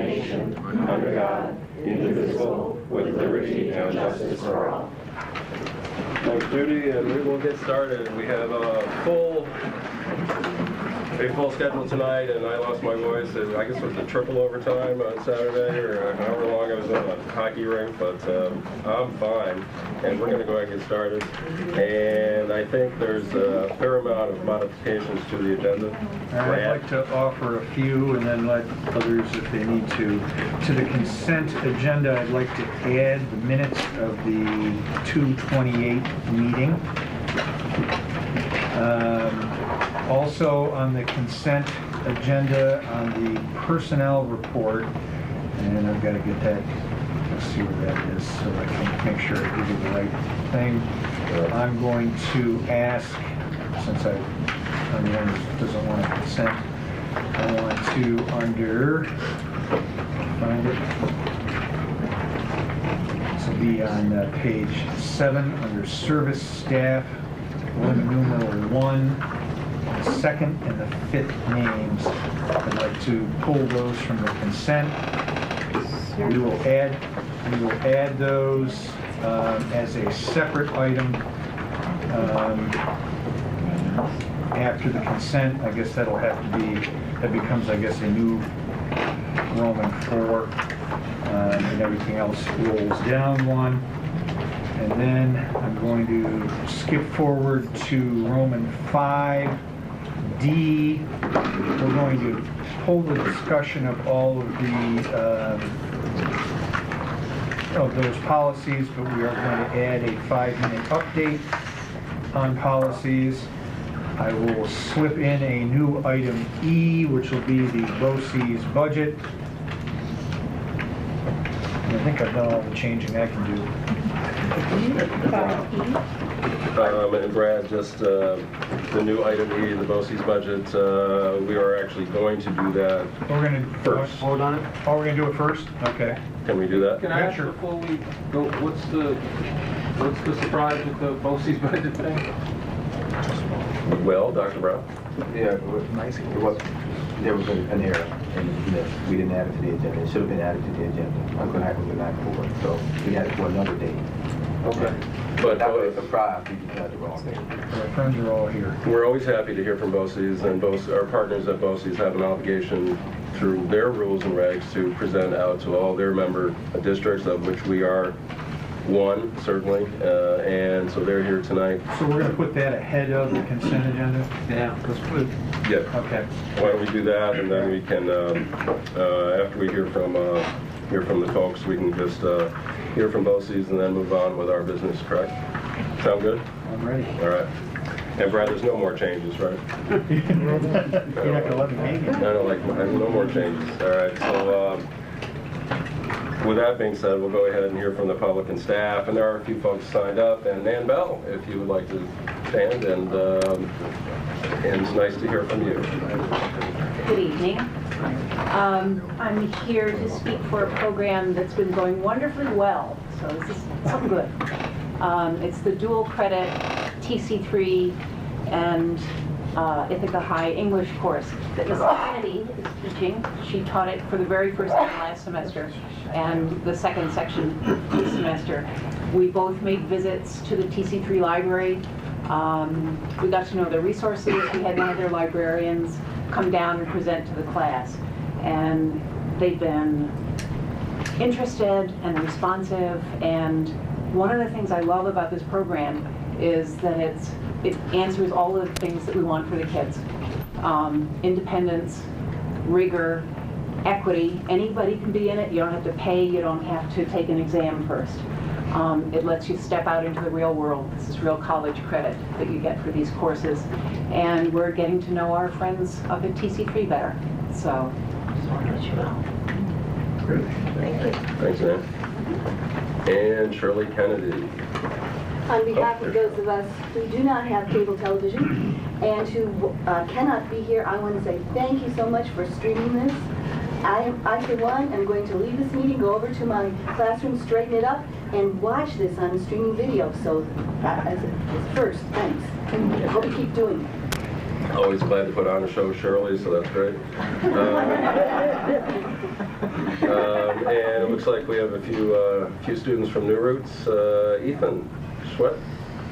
nation, under God, indivisible, with liberty and justice for all. Thanks, Judy, and we will get started. We have a full schedule tonight, and I lost my voice. I guess it was a triple overtime on Saturday, or however long I was in a hockey rink, but I'm fine. And we're going to go ahead and get started. And I think there's a fair amount of modifications to the agenda. I'd like to offer a few and then let others if they need to. To the consent agenda, I'd like to add the minutes of the 2/28 meeting. Also on the consent agenda on the personnel report, and I've got to get that, let's see where that is so I can make sure I give you the right thing. I'm going to ask, since I'm the one that doesn't want to consent, I want to find it. This will be on page 7 under service staff, Roman numeral 1. The second and the fifth names. I'd like to pull those from the consent. We will add those as a separate item after the consent. I guess that'll have to be, that becomes, I guess, a new Roman 4, and everything else rolls down one. And then I'm going to skip forward to Roman 5. D, we're going to hold the discussion of all of those policies, but we are going to add a 5-minute update on policies. I will slip in a new item E, which will be the BOCE's budget. And I think I've done all the changing I can do. And Brad, just the new item E in the BOCE's budget, we are actually going to do that. We're going to first. Hold on it. Oh, we're going to do it first? Okay. Can we do that? Can I ask before we go, what's the surprise with the BOCE's budget thing? Well, Dr. Brown? Yeah, it was there was an error, and we didn't add it to the agenda. It should have been added to the agenda. That's what happened the night before. So we added it for another date. Okay. But that was a surprise. We just had the wrong date. My friends are all here. We're always happy to hear from BOCE's, and our partners at BOCE's have an obligation through their rules and regs to present out to all their member districts, of which we are one, certainly, and so they're here tonight. So we're going to put that ahead of the consent agenda? Yeah. Let's put it. Yeah. Okay. Why don't we do that, and then we can, after we hear from the folks, we can just hear from BOCE's and then move on with our business, correct? Sound good? I'm ready. All right. And Brad, there's no more changes, right? You're not going to let me make it? No more changes. All right, so with that being said, we'll go ahead and hear from the public and staff, and there are a few folks signed up, and Nan Bell, if you would like to stand, and it's nice to hear from you. Good evening. I'm here to speak for a program that's been going wonderfully well, so this is something good. It's the dual credit TC3 and Ithaca High English course that Ms. Kennedy is teaching. She taught it for the very first time last semester and the second section this semester. We both made visits to the TC3 library. We got to know their resources. We had one of their librarians come down and present to the class. And they've been interested and responsive. And one of the things I love about this program is that it answers all of the things that we want for the kids. Independence, rigor, equity. Anybody can be in it. You don't have to pay. You don't have to take an exam first. It lets you step out into the real world. This is real college credit that you get for these courses. And we're getting to know our friends up at TC3 better. So, just want to let you know. Good. Thank you. Thanks, Nan. And Shirley Kennedy. On behalf of those of us who do not have cable television and who cannot be here, I want to say thank you so much for streaming this. I, for one, am going to leave this meeting, go over to my classroom, straighten it up, and watch this on streaming video. So, as first, thanks. And I hope you keep doing it. Always glad to put on a show, Shirley, so that's great. looks like we have a few students from New Roots. Ethan Sweat.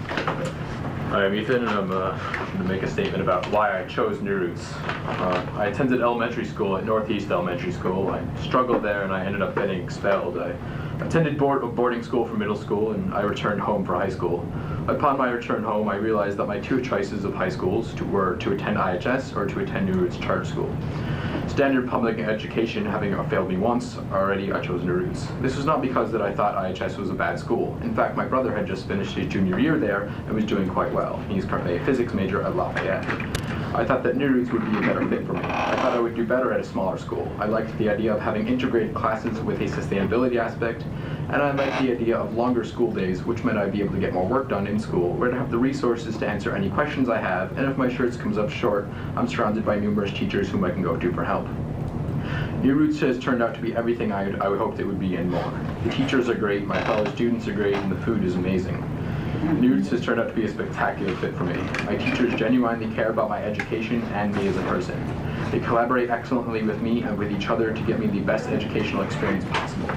Hi, I'm Ethan, and I'm going to make a statement about why I chose New Roots. I attended elementary school at Northeast Elementary School. I struggled there, and I ended up getting expelled. I attended boarding school for middle school, and I returned home for high school. Upon my return home, I realized that my two choices of high schools were to attend IHS or to attend New Roots Charter School. Standard public education having failed me once, already I chose New Roots. This was not because that I thought IHS was a bad school. In fact, my brother had just finished his junior year there and was doing quite well. He's currently a physics major at Lafayette. I thought that New Roots would be a better fit for me. I thought I would do better at a smaller school. I liked the idea of having integrated classes with a sustainability aspect, and I liked the idea of longer school days, which meant I'd be able to get more work done in school, where I'd have the resources to answer any questions I have, and if my shirts comes up short, I'm surrounded by numerous teachers whom I can go to for help. New Roots has turned out to be everything I would hoped it would be and more. The teachers are great, my fellow students are great, and the food is amazing. New Roots has turned out to be a spectacular fit for me. My teachers genuinely care about my education and me as a person. They collaborate excellently with me and with each other to get me the best educational experience possible.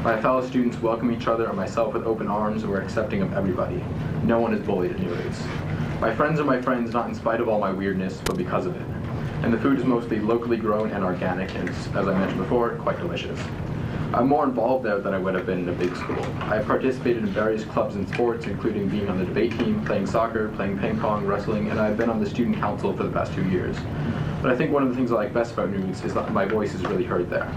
My fellow students welcome each other and myself with open arms and we're accepting of everybody. No one is bullied at New Roots. My friends are my friends not in spite of all my weirdness, but because of it. And the food is mostly locally grown and organic, and as I mentioned before, quite delicious. I'm more involved there than I would have been in a big school. I have participated in various clubs and sports, including being on the debate team, playing soccer, playing ping pong, wrestling, and I've been on the student council for the past 2 years. But I think one of the things I like best about New Roots is that my voice is really heard there.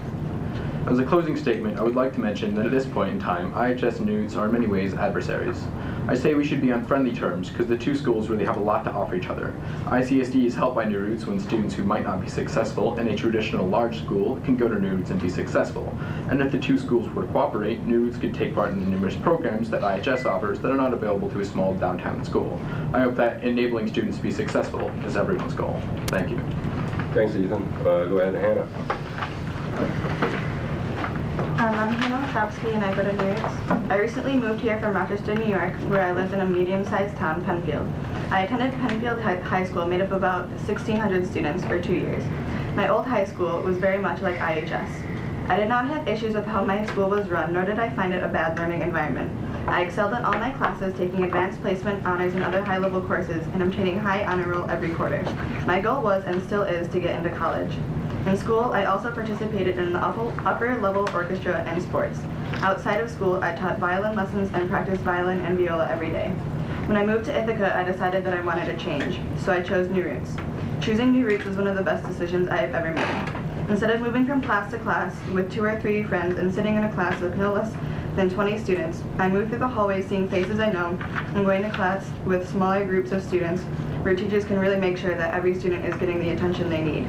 As a closing statement, I would like to mention that at this point in time, IHS and New Roots are in many ways adversaries. I say we should be on friendly terms because the two schools really have a lot to offer each other. ICSD is helped by New Roots when students who might not be successful in a traditional large school can go to New Roots and be successful. And if the two schools were to cooperate, New Roots could take part in the numerous programs that IHS offers that are not available to a small downtown school. I hope that enabling students to be successful is everyone's goal. Thank you. Thanks, Ethan. Go ahead, Hannah. I'm Hannah Wachowski and I go to New Roots. I recently moved here from Rochester, New York, where I lived in a medium-sized town, Penfield. I attended Penfield High School, made up of about 1,600 students for 2 years. My old high school was very much like IHS. I did not have issues with how my school was run, nor did I find it a bad learning environment. I excelled in all my classes, taking advanced placement, honors, and other high-level courses, and obtaining high honor roll every quarter. My goal was, and still is, to get into college. In school, I also participated in the upper-level orchestra and sports. Outside of school, I taught violin lessons and practiced violin and viola every day. When I moved to Ithaca, I decided that I wanted a change, so I chose New Roots. Choosing New Roots was one of the best decisions I have ever made. Instead of moving from class to class with 2 or 3 friends and sitting in a class with no less than 20 students, I moved through the hallways seeing faces I know and going to class with smaller groups of students where teachers can really make sure that every student is getting the attention they need.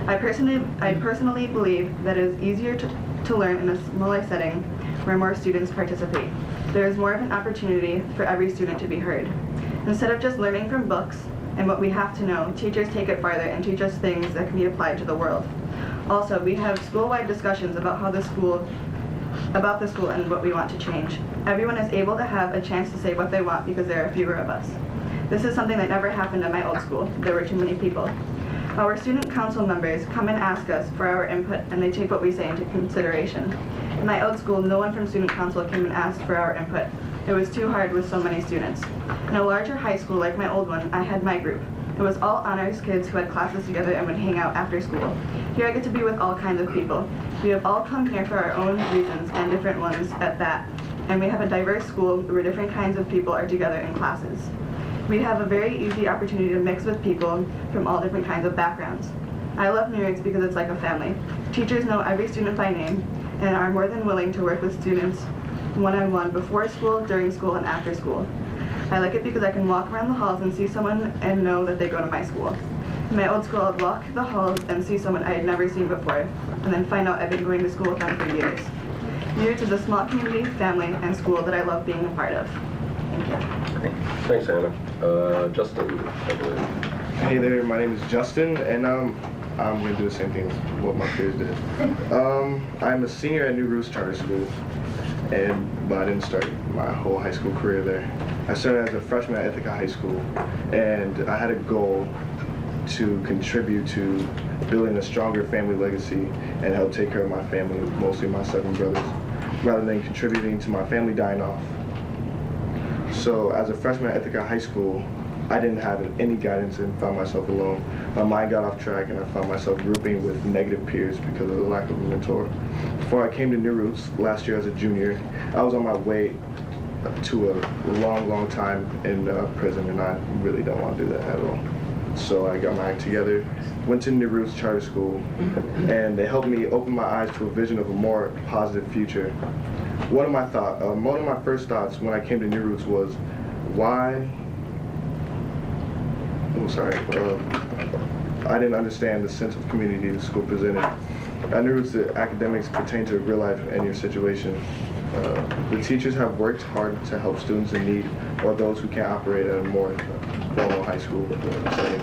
I personally believe that it is easier to learn in a smaller setting where more students participate. There is more of an opportunity for every student to be heard. Instead of just learning from books and what we have to know, teachers take it farther and teach us things that can be applied to the world. Also, we have school-wide discussions about the school and what we want to change. Everyone is able to have a chance to say what they want because there are fewer of us. This is something that never happened at my old school. There were too many people. Our student council members come and ask us for our input, and they take what we say into consideration. In my old school, no one from student council came and asked for our input. It was too hard with so many students. In a larger high school like my old one, I had my group. It was all honors kids who had classes together and would hang out after school. Here I get to be with all kinds of people. We have all come here for our own reasons, and different ones at that. And we have a diverse school where different kinds of people are together in classes. We have a very easy opportunity to mix with people from all different kinds of backgrounds. I love New Roots because it's like a family. Teachers know every student by name and are more than willing to work with students one-on-one before school, during school, and after school. I like it because I can walk around the halls and see someone and know that they go to my school. In my old school, I'd walk the halls and see someone I had never seen before, and then find out I've been going to school with them for years. New Roots is a small community, family, and school that I love being a part of. Thank you. Thanks, Hannah. Justin, I believe. Hey there, my name is Justin, and I'm going to do the same thing as what my peers did. I'm a senior at New Roots Charter School, but I didn't start my whole high school career there. I started as a freshman at Ithaca High School, and I had a goal to contribute to building a stronger family legacy and help take care of my family, mostly my 7 brothers. rather than contributing to my family dying off. So as a freshman at Ithaca High School, I didn't have any guidance and found myself alone. My mind got off track and I found myself grouping with negative peers because of the lack of a mentor. Before I came to New Roots last year as a junior, I was on my way to a long time in prison, and I really don't want to do that at all. So I got my act together, went to New Roots Charter School, and they helped me open my eyes to a vision of a more positive future. One of my first thoughts when I came to New Roots was, I didn't understand the sense of community the school presented. At New Roots, the academics pertain to real life and your situation. The teachers have worked hard to help students in need or those who can't operate at a more formal high school setting.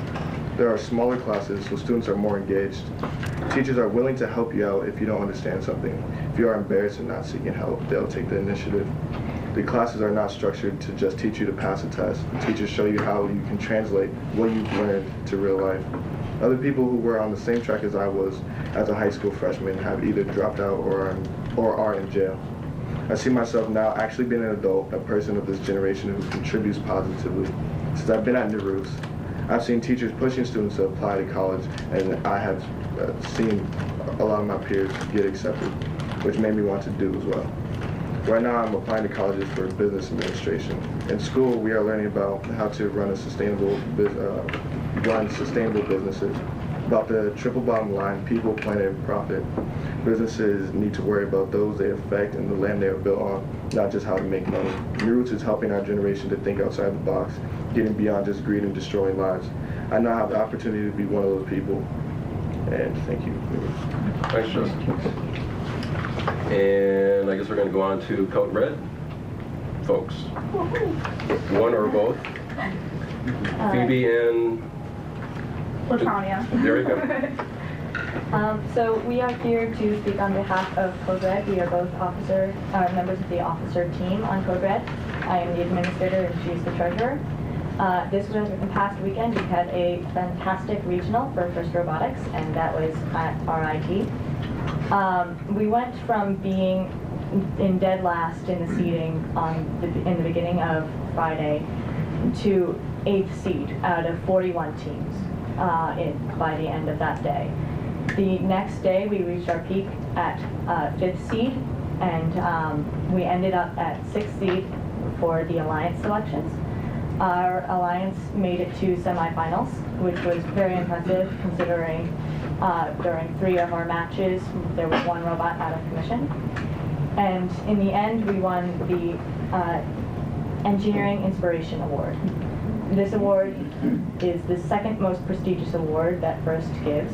There are smaller classes, so students are more engaged. Teachers are willing to help you out if you don't understand something. If you are embarrassed and not seeking help, they'll take the initiative. The classes are not structured to just teach you to pass a test. The teachers show you how you can translate what you've learned to real life. Other people who were on the same track as I was as a high school freshman have either dropped out or are in jail. I see myself now actually being an adult, a person of this generation who contributes positively. Since I've been at New Roots, I've seen teachers pushing students to apply to college, and I have seen a lot of my peers get accepted, which made me want to do as well. Right now, I'm applying to colleges for business administration. In school, we are learning about how to run sustainable businesses, about the triple bottom line, people, planet, and profit. Businesses need to worry about those they affect and the land they are built on, not just how to make money. New Roots is helping our generation to think outside the box, getting beyond just greed and destroying lives. I now have the opportunity to be one of those people, and thank you. Thanks, Justin. And I guess we're going to go on to Code Red, folks. One or both. Phoebe and Latonia. There we go. So we are here to speak on behalf of Code Red. We are both members of the officer team on Code Red. I am the administrator and she's the treasurer. This past weekend we had a fantastic regional for FIRST Robotics, and that was at RIT. We went from being in dead last in the seeding in the beginning of Friday to 8th seed out of 41 teams by the end of that day. The next day we reached our peak at 5th seed, and we ended up at 6th seed for the alliance selections. Our alliance made it to semifinals, which was very impressive considering during 3 of our matches there was 1 robot out of commission. And in the end we won the Engineering Inspiration Award. This award is the second most prestigious award that FIRST gives.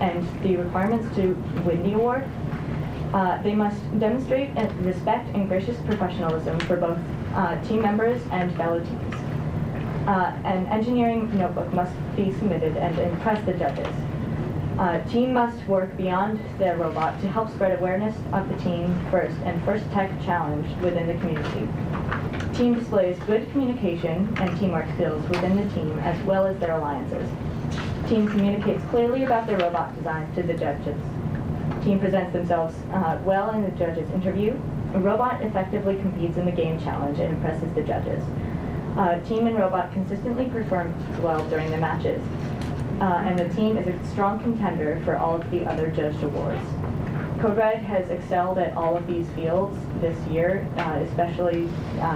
And the requirements to win the award, they must demonstrate respect and gracious professionalism for both team members and fellow teams. An engineering notebook must be submitted and impress the judges. Team must work beyond their robot to help spread awareness of the team first and FIRST Tech Challenge within the community. Team displays good communication and teamwork skills within the team as well as their alliances. Team communicates clearly about their robot designs to the judges. Team presents themselves well in the judges' interview. A robot effectively competes in the game challenge and impresses the judges. Team and robot consistently perform well during the matches. And the team is a strong contender for all of the other judged awards. Code Red has excelled at all of these fields this year, especially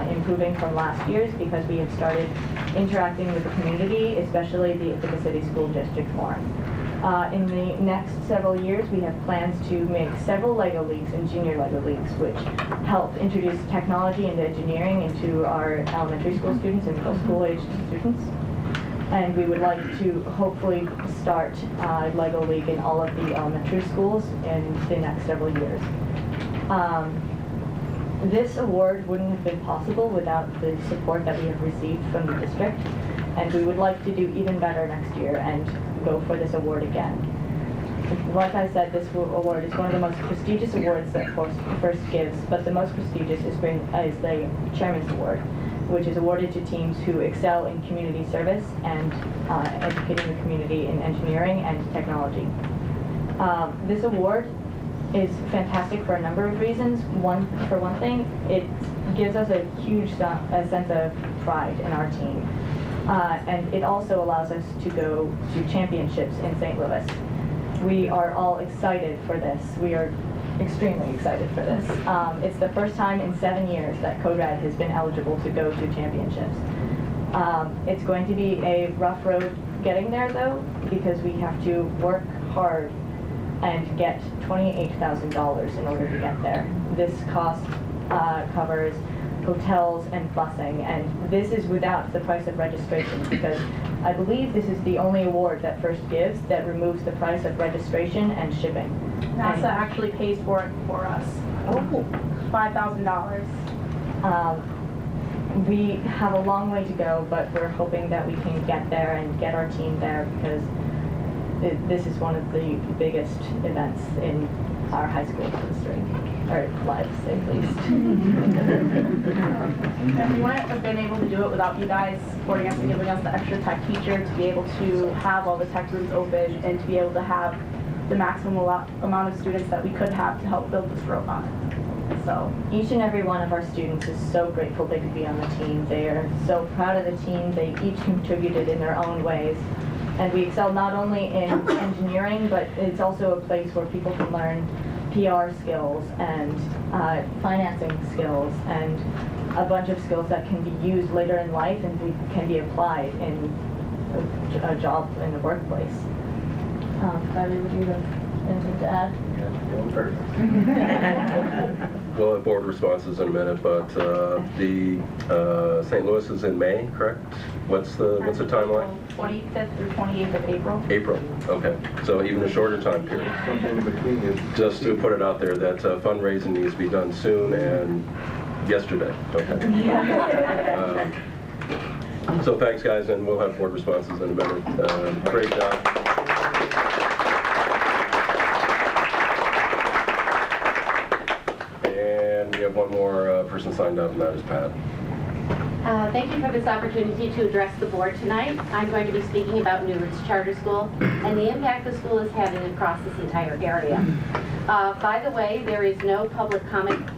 improving from last year's because we have started interacting with the community, especially the Ithaca City School District more. In the next several years, we have plans to make several LEGO Leagues and Junior LEGO Leagues, which help introduce technology and engineering into our elementary school students and middle school aged students. And we would like to hopefully start LEGO League in all of the elementary schools in the next several years. This award wouldn't have been possible without the support that we have received from the district, and we would like to do even better next year and go for this award again. Like I said, this award is one of the most prestigious awards that FIRST gives, but the most prestigious is the Chairman's Award, which is awarded to teams who excel in community service and educating the community in engineering and technology. This award is fantastic for a number of reasons. For one thing, it gives us a huge sense of pride in our team. And it also allows us to go to championships in St. Louis. We are all excited for this. We are extremely excited for this. It's the first time in 7 years that Code Red has been eligible to go to championships. It's going to be a rough road getting there though, because we have to work hard and get $28,000 in order to get there. This cost covers hotels and busing, and this is without the price of registration, because I believe this is the only award that First gives that removes the price of registration and shipping. NASA actually pays for it for us. Oh. $5,000. We have a long way to go, but we're hoping that we can get there and get our team there, because this is one of the biggest events in our high school history, or lives at least. And we wouldn't have been able to do it without you guys supporting us and giving us the extra tech teacher to be able to have all the tech rooms open and to be able to have the maximum amount of students that we could have to help build this robot. So each and every one of our students is so grateful they could be on the team. They are so proud of the team. They each contributed in their own ways. And we excel not only in engineering, but it's also a place where people can learn PR skills and financing skills and a bunch of skills that can be used later in life and can be applied in a job in the workplace. Kylie, would you have anything to add? We'll have board responses in a minute, but the St. Louis is in May, correct? What's the timeline? 25th through 28th of April. April, okay. So even a shorter time period. Something in between is Just to put it out there that fundraising needs to be done soon and yesterday, okay? So thanks, guys, and we'll have board responses in a minute. Great job. And we have one more person signed up, and that is Pat. Thank you for this opportunity to address the board tonight. I'm going to be speaking about New Roots Charter School and the impact the school is having across this entire area. By the way, there is no public comment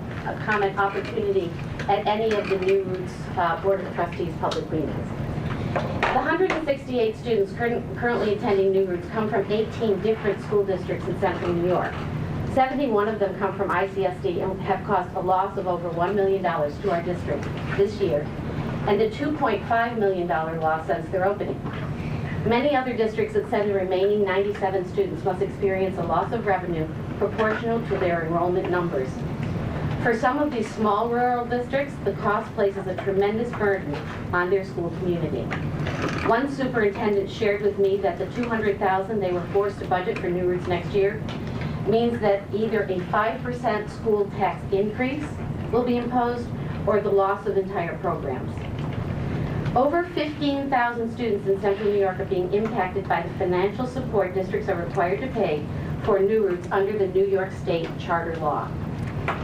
opportunity at any of the New Roots Board of Trustees public meetings. The 168 students currently attending New Roots come from 18 different school districts in central New York. 71 of them come from ICSD and have cost a loss of over $1 million to our district this year, and a $2.5 million loss since their opening. Many other districts that send the remaining 97 students must experience a loss of revenue proportional to their enrollment numbers. For some of these small rural districts, the cost places a tremendous burden on their school community. One superintendent shared with me that the $200,000 they were forced to budget for New Roots next year means that either a 5% school tax increase will be imposed or the loss of entire programs. Over 15,000 students in central New York are being impacted by the financial support districts are required to pay for New Roots under the New York State Charter Law.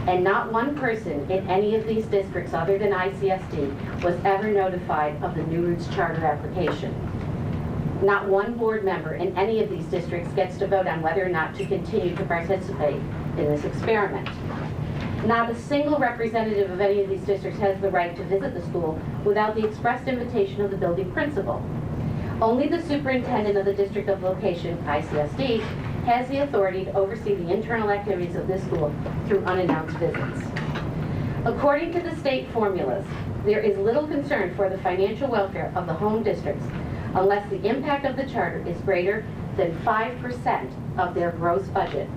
And not one person in any of these districts other than ICSD was ever notified of the New Roots Charter application. Not one board member in any of these districts gets to vote on whether or not to continue to participate in this experiment. Not a single representative of any of these districts has the right to visit the school without the expressed invitation of the building principal. Only the superintendent of the district of location, ICSD, has the authority to oversee the internal activities of this school through unannounced visits. According to the state formulas, there is little concern for the financial welfare of the home districts unless the impact of the charter is greater than 5% of their gross budget.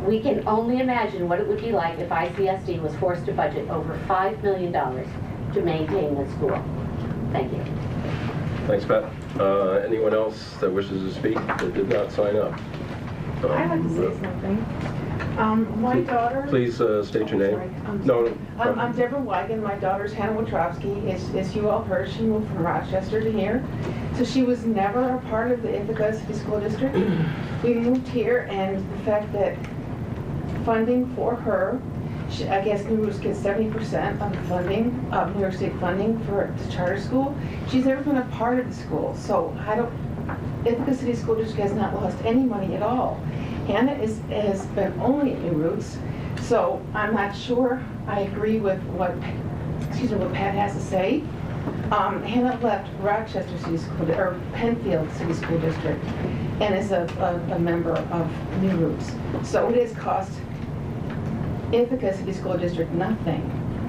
We can only imagine what it would be like if ICSD was forced to budget over $5 million to maintain the school. Thank you. Thanks, Pat. Anyone else that wishes to speak that did not sign up? I'd like to say something. My daughter... Please state your name. No. I'm Deborah Wigan. My daughter's Hannah Wachowski. As you all heard, she moved from Rochester to here. So she was never a part of the Ithaca City School District. We moved here, and the fact that funding for her, I guess New Roots gets 70% of the funding, of New York State funding for the charter school. She's never been a part of the school. So Ithaca City School District has not lost any money at all. Hannah has been only at New Roots, so I'm not sure I agree with what Pat has to say. Hannah left Rochester City School, or Penfield City School District, and is a member of New Roots. So it has cost Ithaca City School District nothing.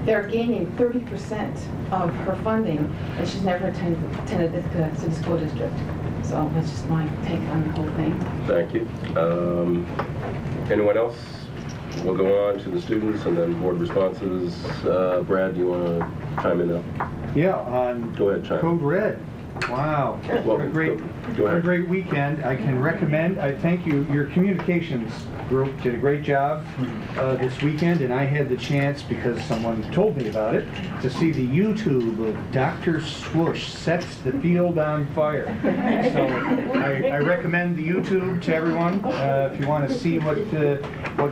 They're gaining 30% of her funding, and she's never attended Ithaca City School District. So that's just my take on the whole thing. Thank you. Anyone else? We'll go on to the students and then board responses. Brad, do you want to chime in now? Yeah, on Go ahead, chime. Code Red. Wow, what a great, Go what a ahead. great weekend. I can recommend, I thank you, your communications group did a great job this weekend, and I had the chance, because someone told me about it, to see the YouTube of Dr. Swoosh Sets the Field on Fire. So I recommend the YouTube to everyone. If you want to see what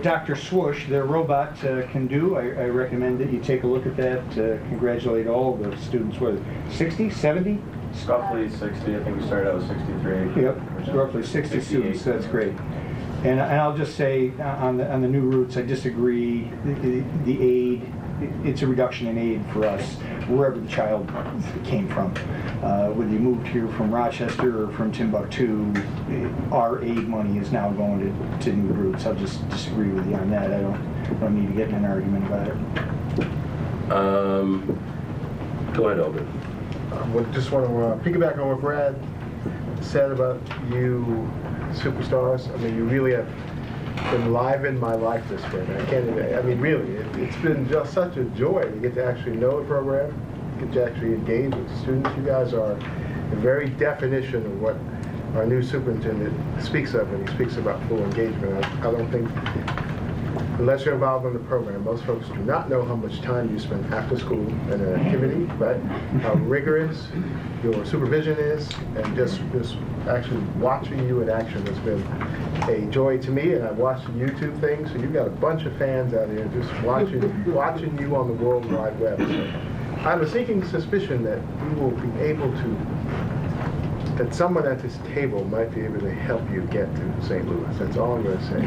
Dr. Swoosh, their robot, can do, I recommend that you take a look at that. Congratulate all the students, what, 60, 70? Roughly 60, I think we started out with 63. Yep, roughly 60 students, that's great. And I'll just say, on the New Roots, I disagree. The aid, it's a reduction in aid for us, wherever the child came from. Whether you moved here from Rochester or from Timbuktu, our aid money is now going to New Roots. I'll just disagree with you on that. I don't need to get in an argument about it. Go ahead, Elder. I just want to piggyback on what Brad said about you superstars. I mean, you really have enlivened my life this spring. I mean, really, it's been just such a joy to get to actually know the program, get to actually engage with the students. You guys are the very definition of what our new superintendent speaks of when he speaks about full engagement. I don't think, unless you're involved in the program, most folks do not know how much time you spend after school in an activity, right? How rigorous your supervision is, and just actually watching you in action has been a joy to me. And I've watched the YouTube thing, so you've got a bunch of fans out here just watching you on the World Wide Web. So I have a sinking suspicion that we will be able to, that someone at this table might be able to help you get to St. Louis. That's all I'm going to say.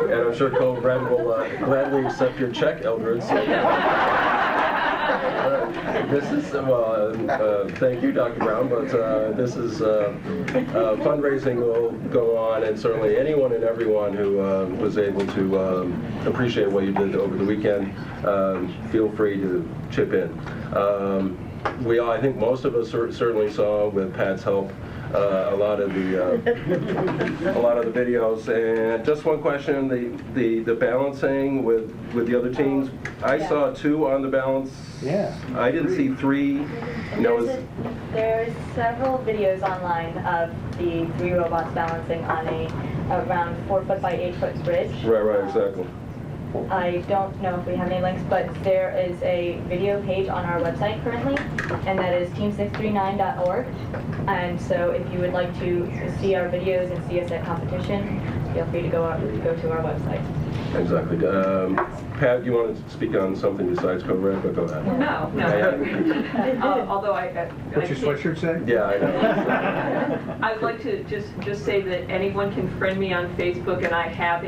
And I'm sure Cole Brad will gladly accept your check, Eldred. This is, thank you, Dr. Brown, but this is, fundraising will go on, and certainly anyone and everyone who was able to appreciate what you did over the weekend, feel free to chip in. I think most of us certainly saw, with Pat's help, a lot of the videos. And just one question: the balancing with the other teams. I saw 2 on the balance. Yeah. I didn't see 3. There's several videos online of the 3 robots balancing on a around 4-foot by 8-foot bridge. Right, exactly. I don't know if we have any links, but there is a video page on our website currently, and that is team639.org. And so if you would like to see our videos and see us at competition, feel free to go to our website. Exactly. Pat, you want to speak on something besides Code-Red? But go ahead. No. Although What's your sweatshirt say? Yeah, I know. I'd like to just say that anyone can friend me on Facebook, and I have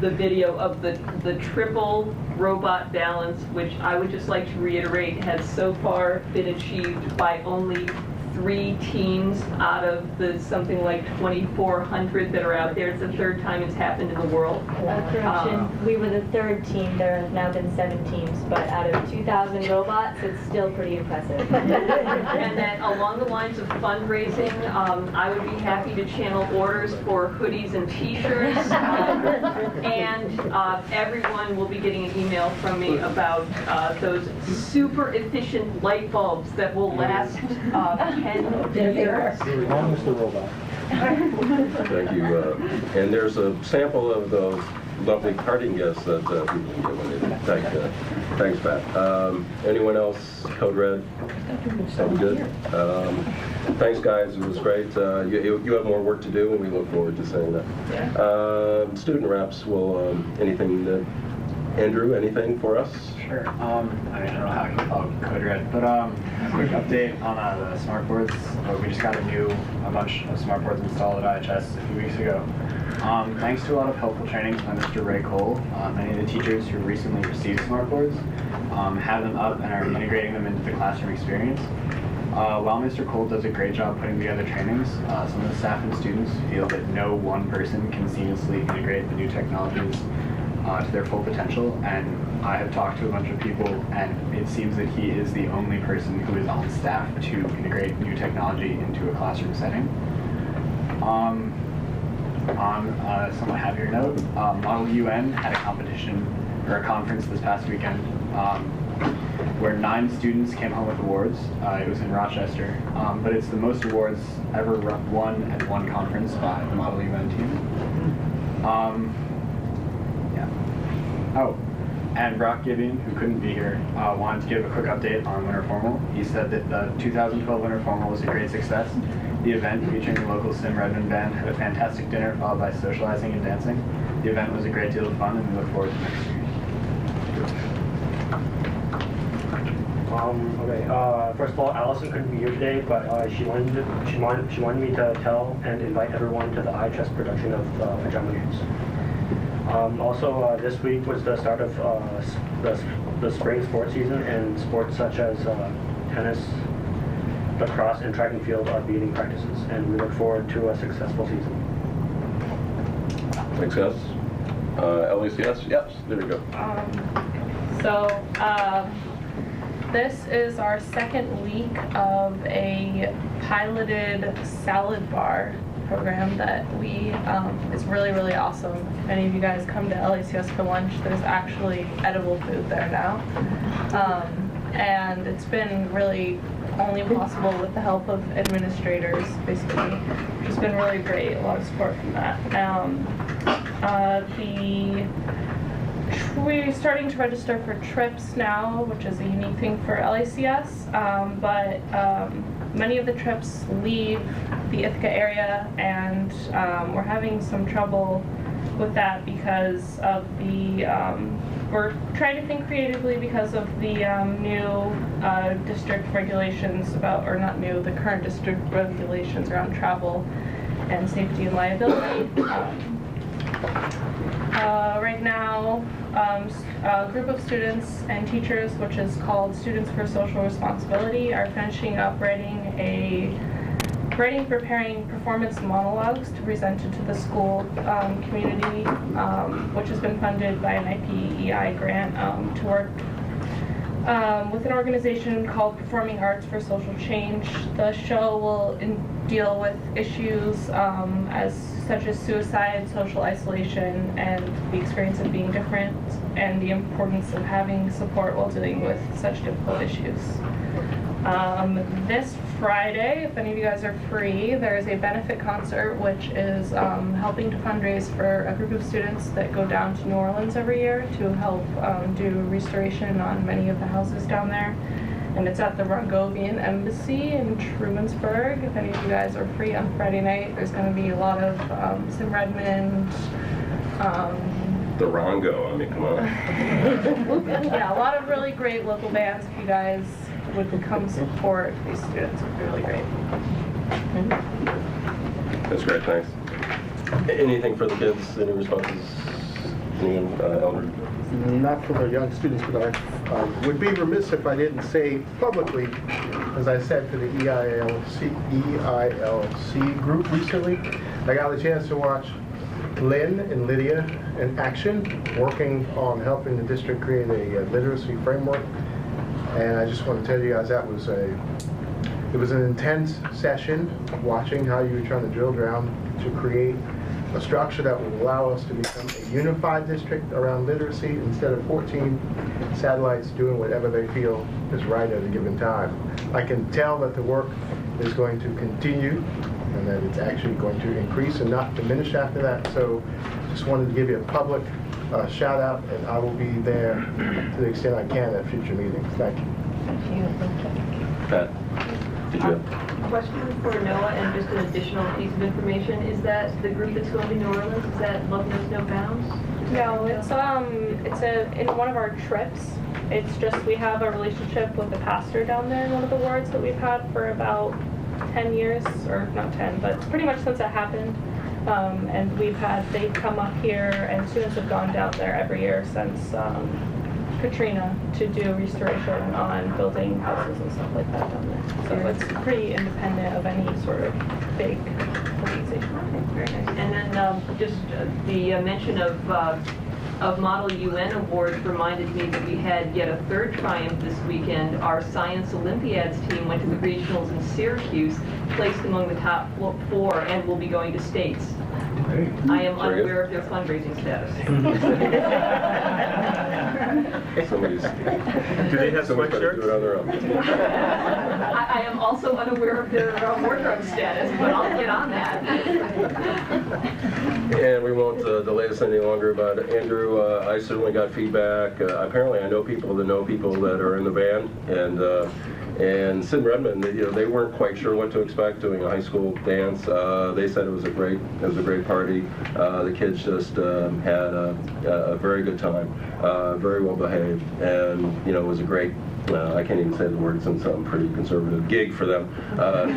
the video of the triple robot balance, which I would just like to reiterate has so far been achieved by only 3 teams out of the something like 2,400 that are out there. It's the 3rd time it's happened in the world. Correction, we were the 3rd team. There have now been 7 teams, but out of 2,000 robots, it's still pretty impressive. And then along the lines of fundraising, I would be happy to channel orders for hoodies and t-shirts. And everyone will be getting an email from me about those super efficient light bulbs that will last 10 years. As long as the robot. Thank you. And there's a sample of those lovely parting gifts that people can get when they thanks, Pat. Anyone else? Code Red? Sounds good. Thanks, guys. It was great. You have more work to do, and we look forward to seeing that. Student reps, anything, Andrew, anything for us? Sure. I don't know how I can follow Code Red, but a quick update on the smart boards. We just got a bunch of smart boards installed at IHS a few weeks ago. Thanks to a lot of helpful trainings by Mr. Ray Cole, many of the teachers who recently received smart boards have them up and are integrating them into the classroom experience. While Mr. Cole does a great job putting together trainings, some of the staff and students feel that no one person can seamlessly integrate the new technologies to their full potential, and I have talked to a bunch of people, and it seems that he is the only person who is on staff to integrate new technology into a classroom setting. On a somewhat happier note, Model UN had a competition, or a conference this past weekend, where 9 students came home with awards. It was in Rochester, but it's the most awards ever won at one conference by the Model UN team. Oh, and Brock Gibeon, who couldn't be here, wanted to give a quick update on Winter Formal. He said that the 2012 Winter Formal was a great success. The event, featuring the local Sim Redmond band, had a fantastic dinner followed by socializing and dancing. The event was a great deal of fun, and we look forward to next year. First of all, Allison couldn't be here today, but she wanted me to tell and invite everyone to the IHS production of Pajama Games. Also, this week was the start of the spring sports season, and sports such as tennis, lacrosse, and track and field are beginning practices, and we look forward to a successful season. Success. LACS? Yes, there we go. This is our second week of a piloted salad bar program that is really, really awesome. If any of you guys come to LACS for lunch, there's actually edible food there now. And it's been really only possible with the help of administrators, basically, which has been really great, a lot of support from that. We're starting to register for trips now, which is a unique thing for LACS, but many of the trips leave the Ithaca area, and we're having some trouble with that because of we're trying to think creatively because of the new district regulations the current district regulations around travel and safety and liability. Right now, a group of students and teachers, which is called Students for Social Responsibility, are finishing up preparing performance monologues to present it to the school community, which has been funded by an IPEI grant to work with an organization called Performing Arts for Social Change. The show will deal with issues such as suicide, social isolation, and the experience of being different, and the importance of having support while dealing with such difficult issues. This Friday, if any of you guys are free, there is a benefit concert which is helping to fundraise for a group of students that go down to New Orleans every year to help do restoration on many of the houses down there. And it's at the Rongovian Embassy in Trumansburg. If any of you guys are free on Friday night, there's going to be a lot of Sim Redmond. The Rongo, I mean, come on. Yeah, a lot of really great local bands. If you guys would come support these students, it would be really great. That's great, thanks. Anything for the kids? Any responses? Anyone, Elder? Not for the young students, but I would be remiss if I didn't say publicly, as I said to the EILC group recently, I got a chance to watch Lynn and Lydia in action, working on helping the district create a literacy framework. And I just want to tell you guys that was it was an intense session, watching how you were trying to drill down to create a structure that will allow us to become a unified district around literacy instead of 14 satellites doing whatever they feel is right at a given time. I can tell that the work is going to continue and that it's actually going to increase and not diminish after that. So just wanted to give you a public shout out, and I will be there to the extent I can at future meetings. Thank you. Pat, did you have? Question for Noah, and just an additional piece of information, is that the group that's going to New Orleans, is that Love Knows No Bounds? No, it's in one of our trips. It's just we have a relationship with the pastor down there in one of the wards that we've had for about 10 years, or not 10, but pretty much since it happened. And they've come up here, and students have gone down there every year since Katrina to do restoration on building houses and stuff like that down there. So it's pretty independent of any sort of big organization. Very nice. And then just the mention of Model UN Awards reminded me that we had yet a third triumph this weekend. Our Science Olympiads team went to the regionals in Syracuse, placed among the top 4, and will be going to states. I am unaware of their fundraising status. Somebody's. Do they have sweatshirts? Do it on their own. I am also unaware of their wardrobe status, but I'll get on that. And we won't delay this any longer about Andrew. I certainly got feedback. Apparently, I know people that are in the band, and Sid Redmond, they weren't quite sure what to expect doing a high school dance. They said it was a great party. The kids just had a very good time, very well behaved, and it was a great. I can't even say the word since I'm pretty conservative. Gig for them. But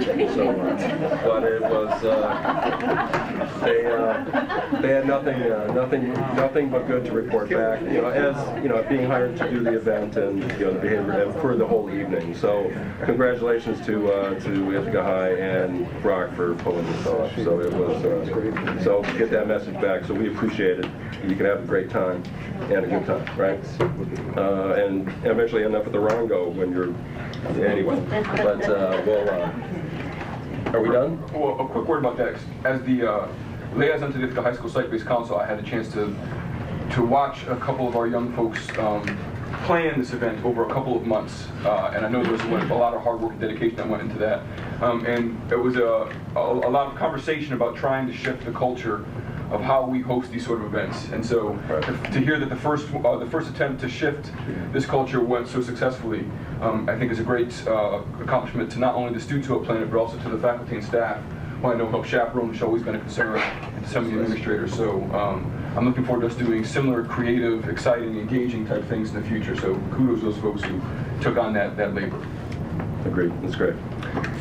it was. They had nothing but good to report back. As being hired to do the event and the behavior and for the whole evening. So congratulations to Ithaca High and Brock for pulling this off. So it was. So get that message back. So we appreciate it. You can have a great time and a good time, right? And eventually end up at the Rongo when you're anyway. But are we done? Well, a quick word about that. As the liaison to the Ithaca High School Site-Based Council, I had a chance to watch a couple of our young folks plan this event over a couple of months, and I know there was a lot of hard work and dedication that went into that. And it was a lot of conversation about trying to shift the culture of how we host these sort of events. And so to hear that the first attempt to shift this culture went so successfully, I think is a great accomplishment to not only the students who have planned it, but also to the faculty and staff, who I know help chaperone, which has always been a concern, and to some of the administrators. So I'm looking forward to us doing similar creative, exciting, engaging type things in the future. So kudos to those folks who took on that labor. Agreed. That's great.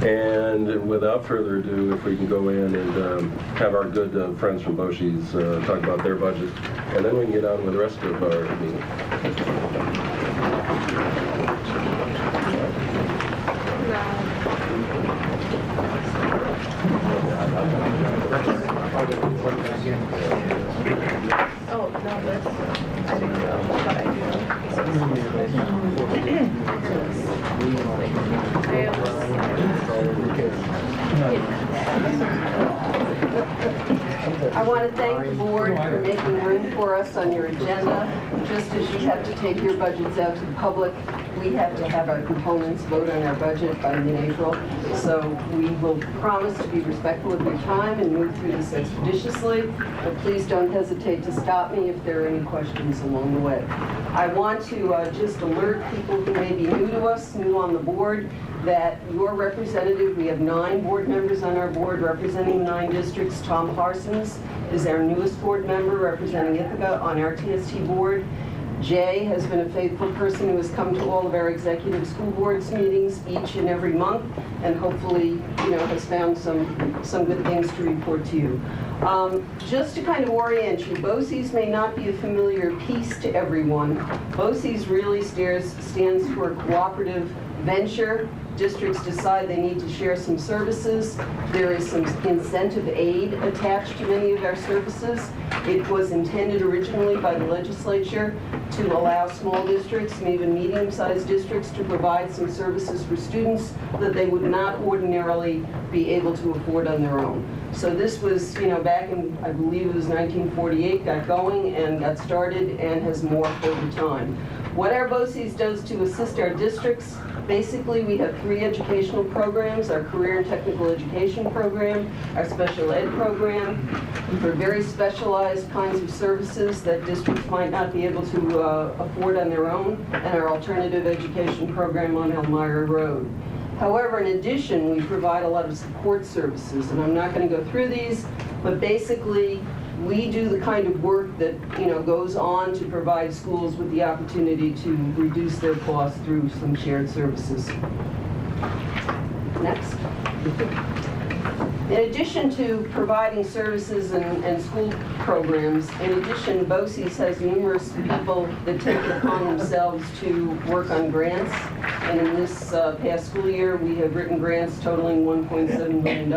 And without further ado, if we can go in and have our good friends from BOSHI's talk about their budget, and then we can get on with the rest of our meeting. Oh, no, that's, I didn't know, but I do. I want to thank the board for making room for us on your agenda. Just as you have to take your budgets out to the public, we have to have our components vote on our budget by mid-April. So we will promise to be respectful of your time and move through this expeditiously, but please don't hesitate to stop me if there are any questions along the way. I want to just alert people who may be new to us, new on the board, that your representative, we have 9 board members on our board representing 9 districts. Tom Parsons is our newest board member representing Ithaca on our TST board. Jay has been a faithful person who has come to all of our executive school boards meetings each and every month, and hopefully, has found some good things to report to you. Just to kind of orient you, BOCES may not be a familiar piece to everyone. BOCES really stands for a cooperative venture. Districts decide they need to share some services. There is some incentive aid attached to many of our services. It was intended originally by the legislature to allow small districts and even medium-sized districts to provide some services for students that they would not ordinarily be able to afford on their own. So this was, back in, I believe it was 1948, got going and got started and has morphed over time. What our BOCES does to assist our districts, basically we have 3 educational programs: our career and technical education program, our special ed program, for very specialized kinds of services that districts might not be able to afford on their own, and our alternative education program on Elmira Road. However, in addition, we provide a lot of support services, and I'm not going to go through these, but basically we do the kind of work that, goes on to provide schools with the opportunity to reduce their costs through some shared services. Next. In addition to providing services and school programs, in addition, BOCES has numerous people that take it upon themselves to work on grants. And in this past school year, we have written grants totaling $1.7 million.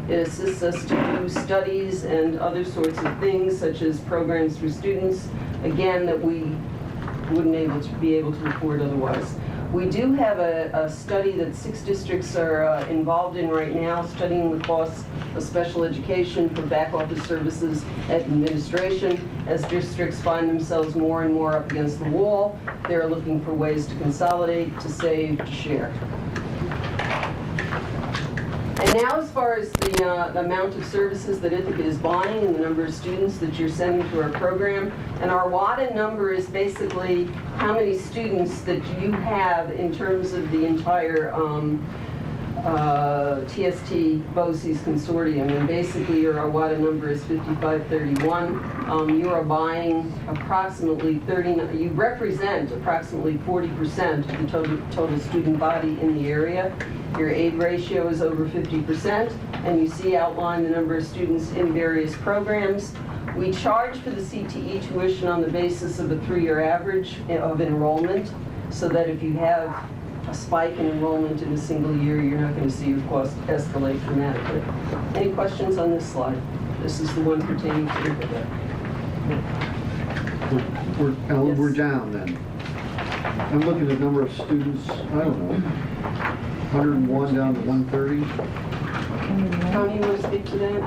It assists us to do studies and other sorts of things, such as programs for students, again, that we wouldn't be able to afford otherwise. We do have a study that 6 districts are involved in right now, studying the costs of special education for back office services and administration. As districts find themselves more and more up against the wall, they're looking for ways to consolidate, to save, to share. And now, as far as the amount of services that Ithaca is buying and the number of students that you're sending to our program, and our WADA number is basically how many students that you have in terms of the entire TST BOCES consortium. And basically, your WADA number is 5531. You are buying approximately you represent approximately 40% of the total student body in the area. Your aid ratio is over 50%, and you see outlined the number of students in various programs. We charge for the CTE tuition on the basis of a 3-year average of enrollment, so that if you have a spike in enrollment in a single year, you're not going to see your cost escalate dramatically. Any questions on this slide? This is the one pertaining to Ithaca. We're down then. I'm looking at the number of students, I don't know, 101 down to 130. Tony, you want to speak to that?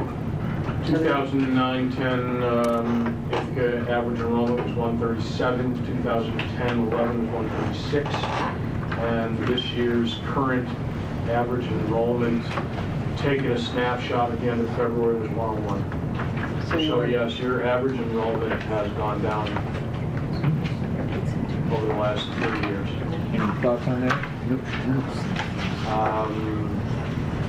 2009-10, Ithaca average enrollment was 137. 2010-11 was 136. And this year's current average enrollment, taking a snapshot at the end of February, was 101. So yes, your average enrollment has gone down over the last 3 years. Any thoughts on that?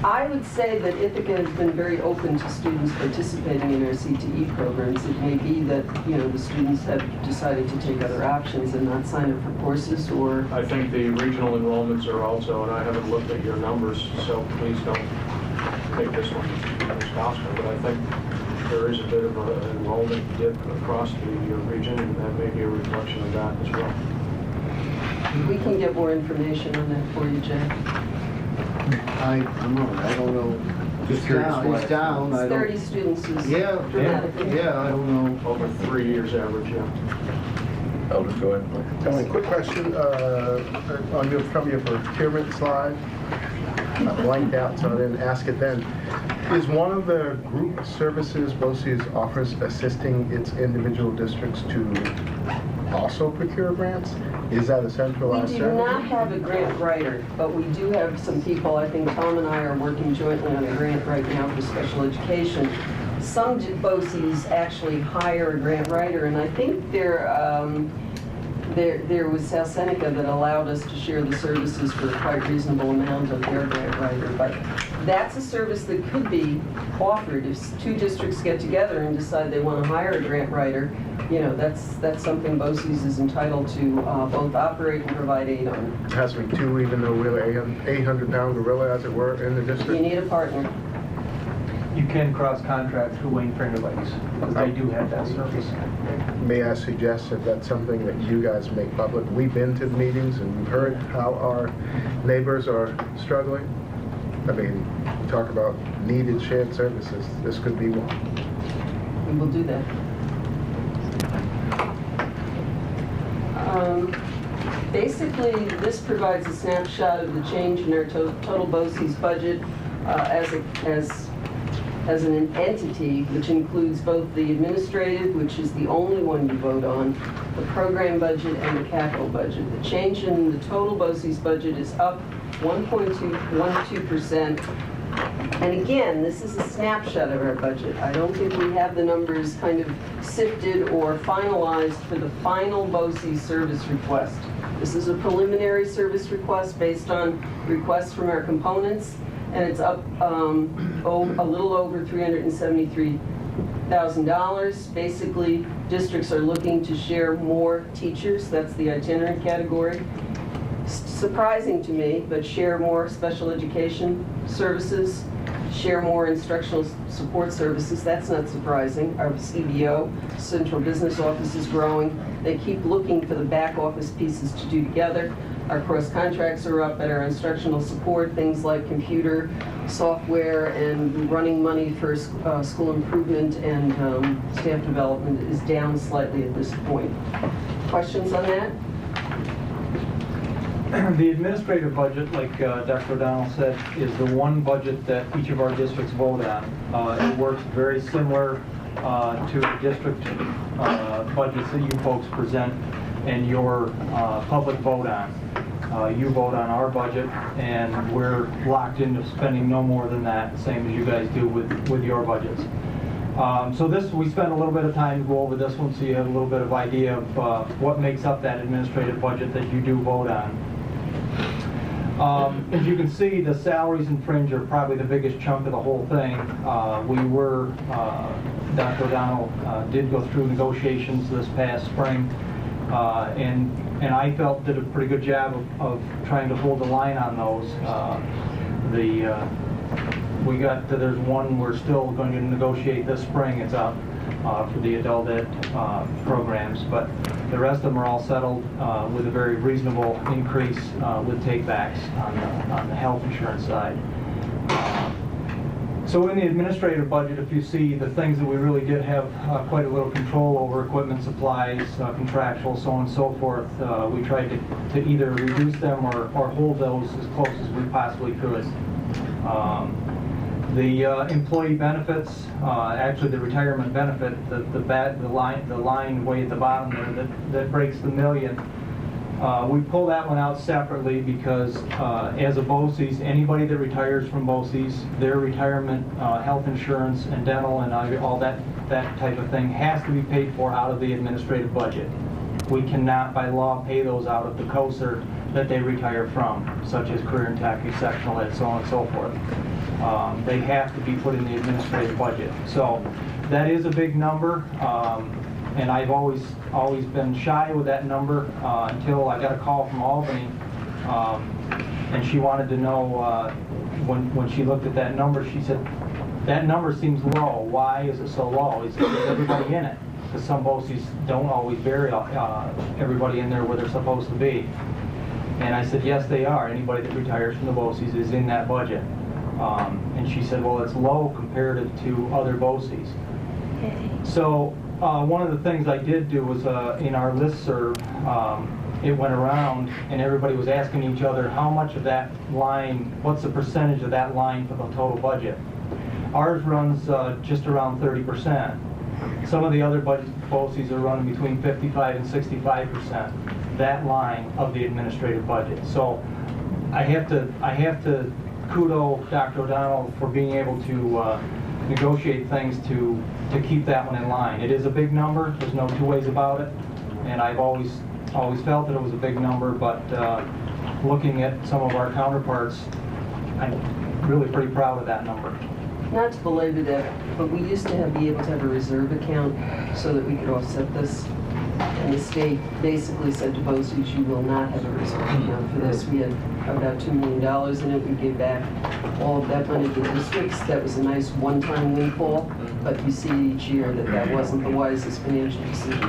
I would say that Ithaca has been very open to students participating in our CTE programs. It may be that, the students have decided to take other options and not sign up for courses, or... I think the regional enrollments are also, and I haven't looked at your numbers, so please don't take this one as gospel, but I think there is a bit of an enrollment dip across the region, and that may be a reflection of that as well. We can get more information on that for you, Jay. I don't know. Just curious why. It's down. It's 30 students is dramatically. Yeah, I don't know. Over 3 years average, yeah. I'll just go ahead. Tony, quick question on your procurement slide. I blanked out, so I didn't ask it then. Is one of the group services BOCES offers assisting its individual districts to also procure grants? Is that a centralized service? We do not have a grant writer, but we do have some people. I think Tom and I are working jointly on a grant right now for special education. Some BOCES actually hire a grant writer, and I think there was South Seneca that allowed us to share the services for a quite reasonable amount of their grant writer. But that's a service that could be offered if 2 districts get together and decide they want to hire a grant writer. That's something BOCES is entitled to both operate and provide aid on. It has to be 2, even though we're the 800-pound gorilla, as it were, in the district? You need a partner. You can cross-contract through Wayne Finger Lakes, because they do have that service. May I suggest that that's something that you guys make public? We've been to the meetings and we've heard how our neighbors are struggling. I mean, we talk about needed shared services. This could be one. We will do that. Basically, this provides a snapshot of the change in our total BOCES budget as an entity, which includes both the administrative, which is the only one you vote on, the program budget, and the capital budget. The change in the total BOCES budget is up 1.12%. And again, this is a snapshot of our budget. I don't think we have the numbers kind of sifted or finalized for the final BOCES service request. This is a preliminary service request based on requests from our components, and it's up a little over $373,000. $1,000. Basically, districts are looking to share more teachers. That's the itinerant category. Surprising to me, but share more special education services, share more instructional support services. That's not surprising. Our CBO, Central Business Office, is growing. They keep looking for the back office pieces to do together. Our cross contracts are up at our instructional support, things like computer, software, and running money for school improvement and staff development is down slightly at this point. Questions on that? The administrative budget, like Dr. O'Donnell said, is the one budget that each of our districts vote on. It works very similar to the district budgets that you folks present and your public vote on. You vote on our budget, and we're locked into spending no more than that, same as you guys do with your budgets. So we spent a little bit of time to go over this one so you have a little bit of idea of what makes up that administrative budget that you do vote on. As you can see, the salaries and fringe are probably the biggest chunk of the whole thing. Dr. O'Donnell did go through negotiations this past spring, and I felt did a pretty good job of trying to hold the line on those. There's one we're still going to negotiate this spring. It's up for the adult ed programs, but the rest of them are all settled with a very reasonable increase with takebacks on the health insurance side. So in the administrative budget, if you see the things that we really did have quite a little control over, equipment, supplies, contractual, so on and so forth, we tried to either reduce them or hold those as close as we possibly could. The employee benefits, actually the retirement benefit, the line way at the bottom there that breaks the million. We pull that one out separately because as a BOCES, anybody that retires from BOCES, their retirement, health insurance and dental and all that type of thing has to be paid for out of the administrative budget. We cannot by law pay those out of the COSER that they retire from, such as career and tech, sectional ed, so on and so forth. They have to be put in the administrative budget. So that is a big number, and I've always been shy with that number until I got a call from Albany, and she wanted to know, when she looked at that number, she said, that number seems low. Why is it so low? Is everybody in it? Because some BOCES don't always bury everybody in there where they're supposed to be. And I said, yes, they are. Anybody that retires from the BOCES is in that budget. And she said, well, it's low comparative to other BOCES. So one of the things I did do was in our listserv, it went around and everybody was asking each other how much of that line, what's the percentage of that line for the total budget. Ours runs just around 30%. Some of the other BOCES are running between 55 and 65%, that line of the administrative budget. So I have to kudo Dr. O'Donnell for being able to negotiate things to keep that one in line. It is a big number, there's no two ways about it, and I've always felt that it was a big number, but looking at some of our counterparts, I'm really pretty proud of that number. Not to belabor that, but we used to be able to have a reserve account so that we could offset this. And the state basically said to BOCES, you will not have a reserve account for this. We had about $2 million in it. We gave back all of that money to the districts. That was a nice one-time windfall, but you see each year that that wasn't the wisest financial decision.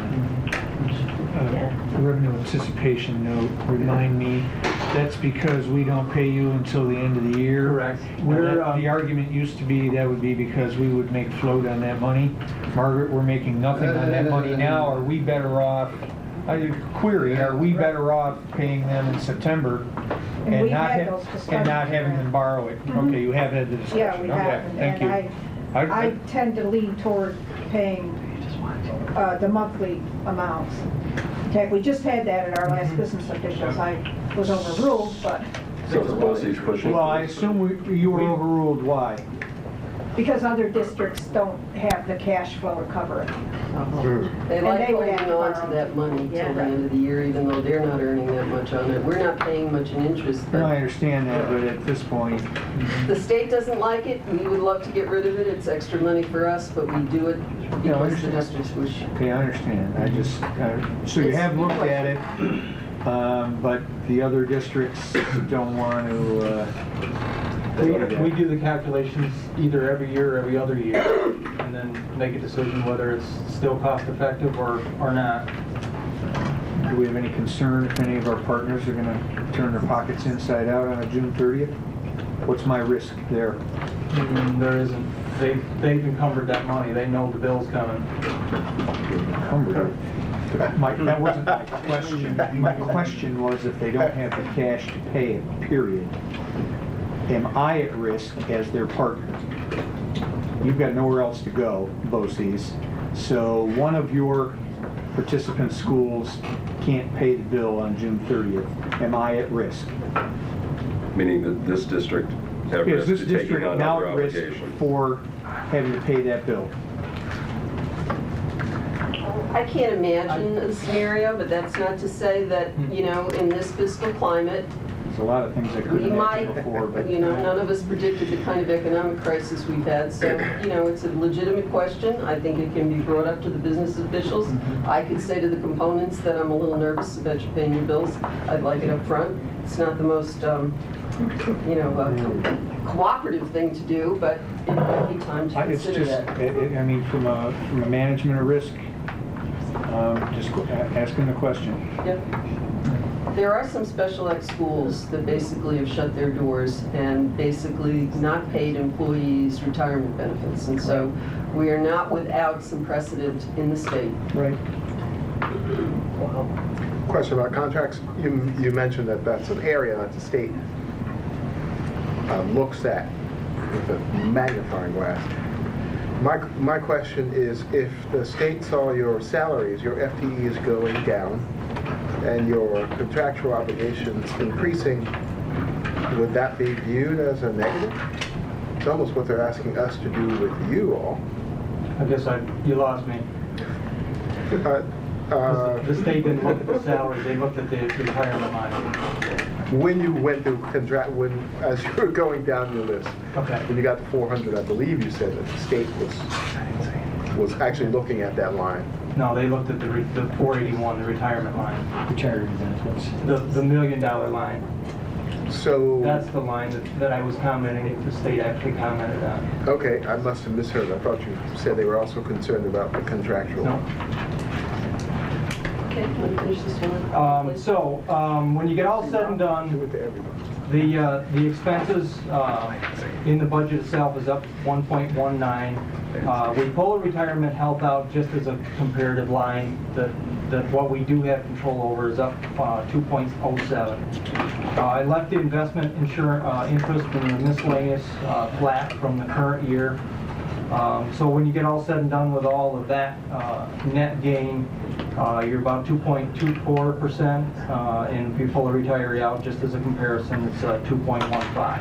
Revenue anticipation note, remind me, that's because we don't pay you until the end of the year? Correct. The argument used to be that would be because we would make float on that money. Margaret, we're making nothing on that money now. Are we better off, query, are we better off paying them in September and not having them borrow it? Okay, you have had the discussion. Yeah, we have. Okay, thank you. I tend to lean toward paying the monthly amounts. In fact, we just had that at our last business officials. I was overruled, but... So the BOCES pushing? Well, I assume you were overruled. Why? because other districts don't have the cash flow to cover it. They And like they would holding have to on borrow. to that money Yeah, till the right. end of the year, even though they're not earning that much on it. We're not paying much in interest, No, I but understand that, but at this point, the state doesn't like it. We would love to get rid of it. It's extra money for us, but we do it No, I because the understand. districts wish. okay, I understand. I just, so you have looked at it, but the other districts don't want to, We do the calculations either every year or every other year, and then make a decision whether it's still cost effective or not. do we have any concern if any of our partners are gonna turn their pockets inside out on a June 30th? What's my risk there? There isn't. They've encumbered that money. They know the bill's coming. Encumbered. That wasn't my question. My question was if they don't have the cash to pay it, period. Am I at risk as their partner? You've got nowhere else to go, BOCES. So one of your participant schools can't pay the bill on June 30th. Am I at risk? Meaning that this district at Is risk this to taking district on now other at risk obligation? for having to pay that bill? I can't imagine a scenario, but that's not to say that, you know, in this fiscal climate, There's a lot of things I we couldn't might, imagine before, but. you know, none of us predicted the kind of economic crisis we've had. So, you know, it's a legitimate question. I think it can be brought up to the business officials. I could say to the components that I'm a little nervous about you paying your bills. I'd like it up front. It's not the most, you know, cooperative thing to do, but it might be time to It's consider just, that. I mean, from a management of risk, just asking the question. Yep. There are some special ed schools that basically have shut their doors and basically not paid employees retirement benefits. And so we are not without some precedent in the state. Right. Question about contracts. You mentioned that that's an area that the state looks at with a magnifying glass. My question is, if the state saw your salaries, your FTEs going down, and your contractual obligations increasing, would that be viewed as a negative? It's almost what they're asking us to do with you all. I guess you lost me. The state didn't look at the salaries, they looked at the retirement line. When you went through as you were going down your list, Okay. when you got to 400, I believe you said that the state was actually looking at that line. No, they looked at the 481, the retirement line. Retirement benefits. The $1 million line. So, That's the line that I was commenting, if the state actually commented on. okay, I must have misheard. I thought you said they were also concerned about the contractual. No. Okay, want to finish this one? When you get all said and done, Do it to everybody. the expenses in the budget itself is up 1.19. We pull a retirement health out just as a comparative line. That what we do have control over is up 2.07. I left the investment interest in the miscellaneous flat from the current year. So when you get all said and done with all of that net gain, you're about 2.24%, and if you pull a retiree out, just as a comparison, it's 2.15.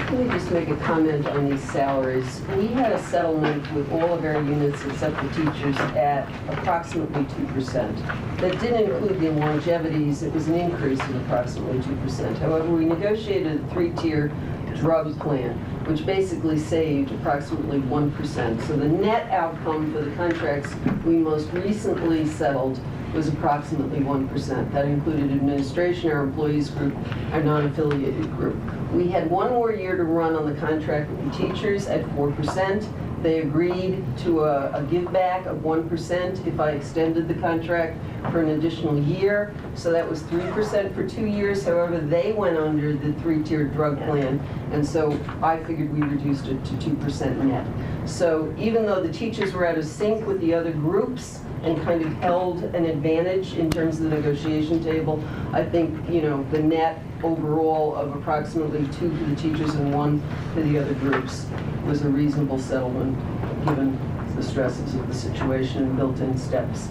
Let me just make a comment on these salaries. We had a settlement with all of our units except the teachers at approximately 2%. That didn't include the longevities. It was an increase of approximately 2%. However, we negotiated a 3-tier drug plan, which basically saved approximately 1%. So the net outcome for the contracts we most recently settled was approximately 1%. That included administration, our employees group, our non-affiliated group. We had one more year to run on the contract with the teachers at 4%. They agreed to a give back of 1% if I extended the contract for an additional year. So that was 3% for 2 years. However, they went under the 3-tiered drug plan. And so I figured we reduced it to 2% net. So even though the teachers were out of sync with the other groups and kind of held an advantage in terms of the negotiation table, I think, you know, the net overall of approximately 2 for the teachers and 1 for the other groups was a reasonable settlement given the stresses of the situation and built-in steps.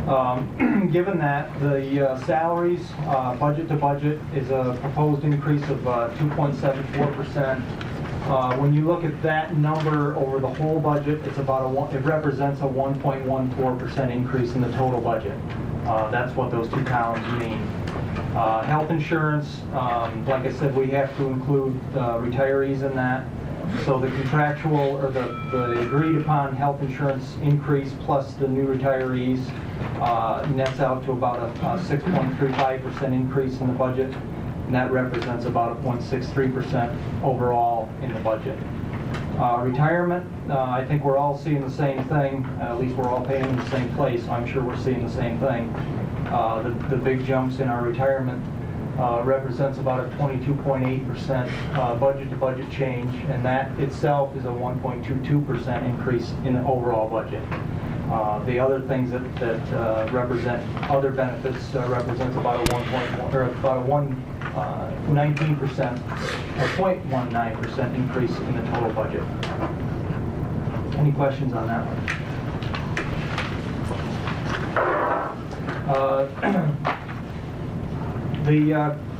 Given that, the salaries, budget to budget, is a proposed increase of 2.74%. When you look at that number over the whole budget, it represents a 1.14% increase in the total budget. That's what those two columns mean. Health insurance, like I said, we have to include retirees in that. So the contractual or the agreed upon health insurance increase plus the new retirees nets out to about a 6.35% increase in the budget. And that represents about 1.63% overall in the budget. Retirement, I think we're all seeing the same thing. At least we're all paying in the same place, so I'm sure we're seeing the same thing. The big jumps in our retirement represents about a 22.8% budget-to-budget change, and that itself is a 1.22% increase in the overall budget. The other things that represent other benefits represents about a 19% or 0.19% increase in the total budget. Any questions on that one?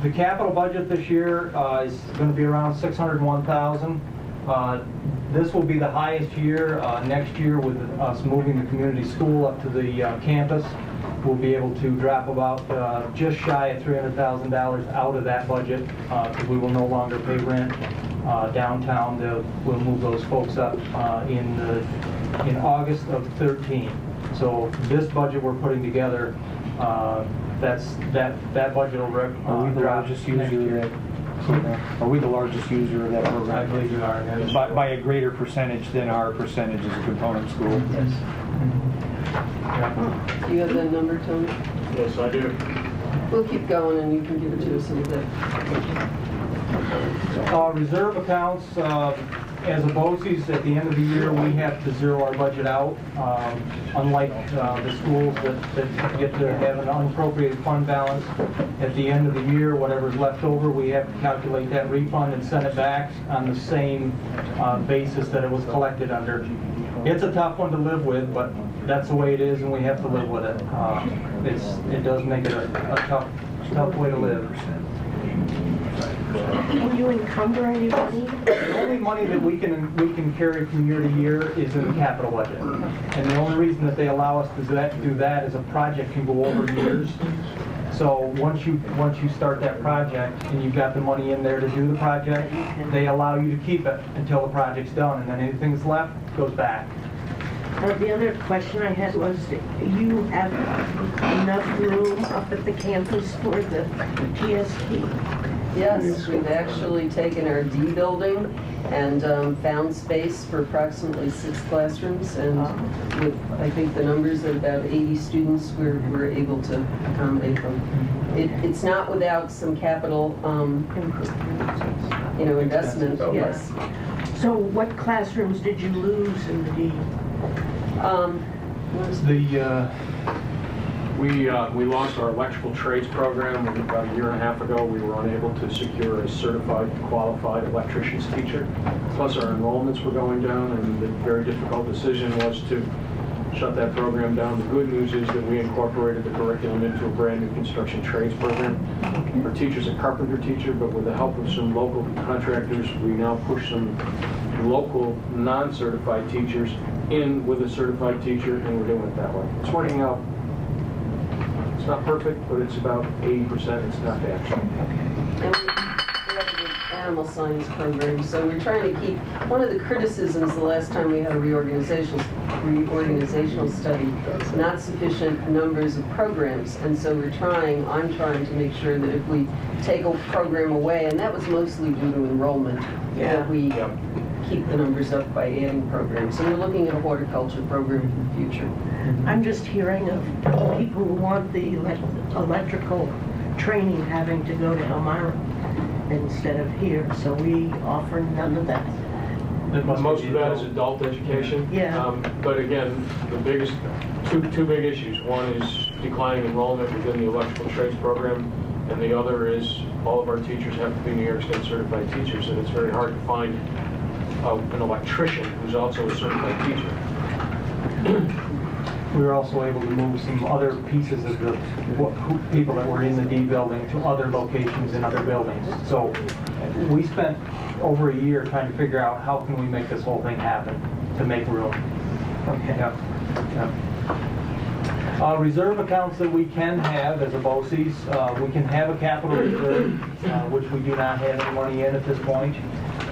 The capital budget this year is going to be around $601,000. This will be the highest year. Next year, with us moving the community school up to the campus, we'll be able to drop about just shy of $300,000 out of that budget because we will no longer pay rent downtown. We'll move those folks up in August of 13. So this budget we're putting together, that budget will drop. Are we the largest user of that program? Are we the largest user of that program? I believe you are. By a greater percentage than our percentage as a component school. Yes. Do you have that number, Tony? Yes, I do. We'll keep going and you can give it to us in a bit. Reserve accounts, as a BOCES, at the end of the year, we have to zero our budget out. Unlike the schools that get to have an unappropriated fund balance, at the end of the year, whatever's left over, we have to calculate that refund and send it back on the same basis that it was collected under. It's a tough one to live with, but that's the way it is, and we have to live with it. It does make it a tough way to live. Can you encumber any money? The only money that we can carry from year to year is in the capital budget. And the only reason that they allow us to do that is a project can go over years. So once you start that project and you've got the money in there to do the project, they allow you to keep it until the project's done, and then anything that's left goes back. The other question I had was, you have enough room up at the campus for the GST? Yes, we've actually taken our D building and found space for approximately 6 classrooms, and with, I think the numbers of about 80 students, we're able to accommodate them. It's not without some capital, investment, yes. So what classrooms did you lose in the D? We lost our electrical trades program about a year and a half ago. We were unable to secure a certified, qualified electrician's teacher. Plus our enrollments were going down, and the very difficult decision was to shut that program down. The good news is that we incorporated the curriculum into a brand new construction trades program. Our teacher's a carpenter teacher, but with the help of some local contractors, we now push some local non-certified teachers in with a certified teacher, and we're doing it that way. It's working out. It's not perfect, but it's about 80%. It's not bad. And we have the animal science program, so we're trying to keep, one of the criticisms the last time we had a reorganizational study, not sufficient numbers of programs, and so I'm trying to make sure that if we take a program away, and that was mostly due to enrollment, that we keep the numbers up by adding programs. So we're looking at a horticulture program for the future. I'm just hearing of people who want the electrical training having to go to Elmira instead of here, so we offer none of that. Most of that is adult education. Yeah. But again, the biggest, two big issues. One is declining enrollment within the electrical trades program, and the other is all of our teachers have to be New York State certified teachers, and it's very hard to find an electrician who's also a certified teacher. We were also able to move some other pieces of the people that were in the D building to other locations in other buildings. So we spent over a year trying to figure out how can we make this whole thing happen to make room. Okay. Yep. Reserve accounts that we can have as a BOCES, we can have a capital reserve, which we do not have any money in at this point.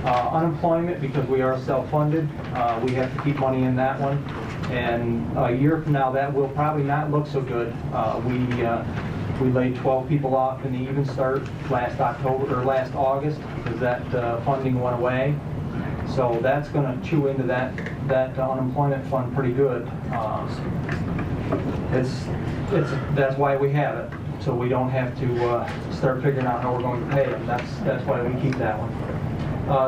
Unemployment, because we are self-funded, we have to keep money in that one. And a year from now, that will probably not look so good. We laid 12 people off in the even start last August, because that funding went away. So that's going to chew into that unemployment fund pretty good. That's why we have it, so we don't have to start figuring out how we're going to pay them. That's why we keep that one.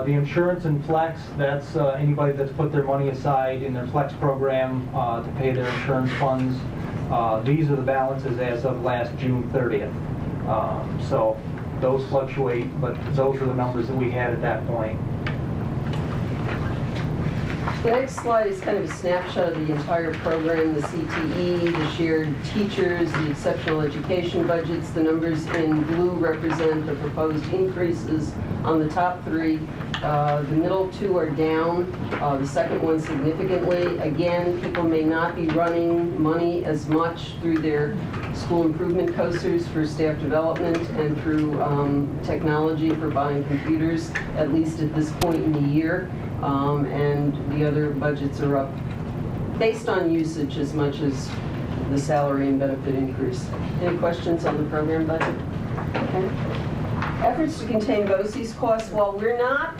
The insurance and flex, that's anybody that's put their money aside in their flex program to pay their insurance funds. These are the balances as of last June 30th. So those fluctuate, but those are the numbers that we had at that point. The next slide is kind of a snapshot of the entire program, the CTE, the shared teachers, the exceptional education budgets. The numbers in blue represent the proposed increases on the top three. The middle two are down, the second one significantly. Again, people may not be running money as much through their school improvement coasters for staff development and through technology for buying computers, at least at this point in the year. And the other budgets are up based on usage as much as the salary and benefit increase. Any questions on the program budget? Okay. Efforts to contain BOCES costs. While we're not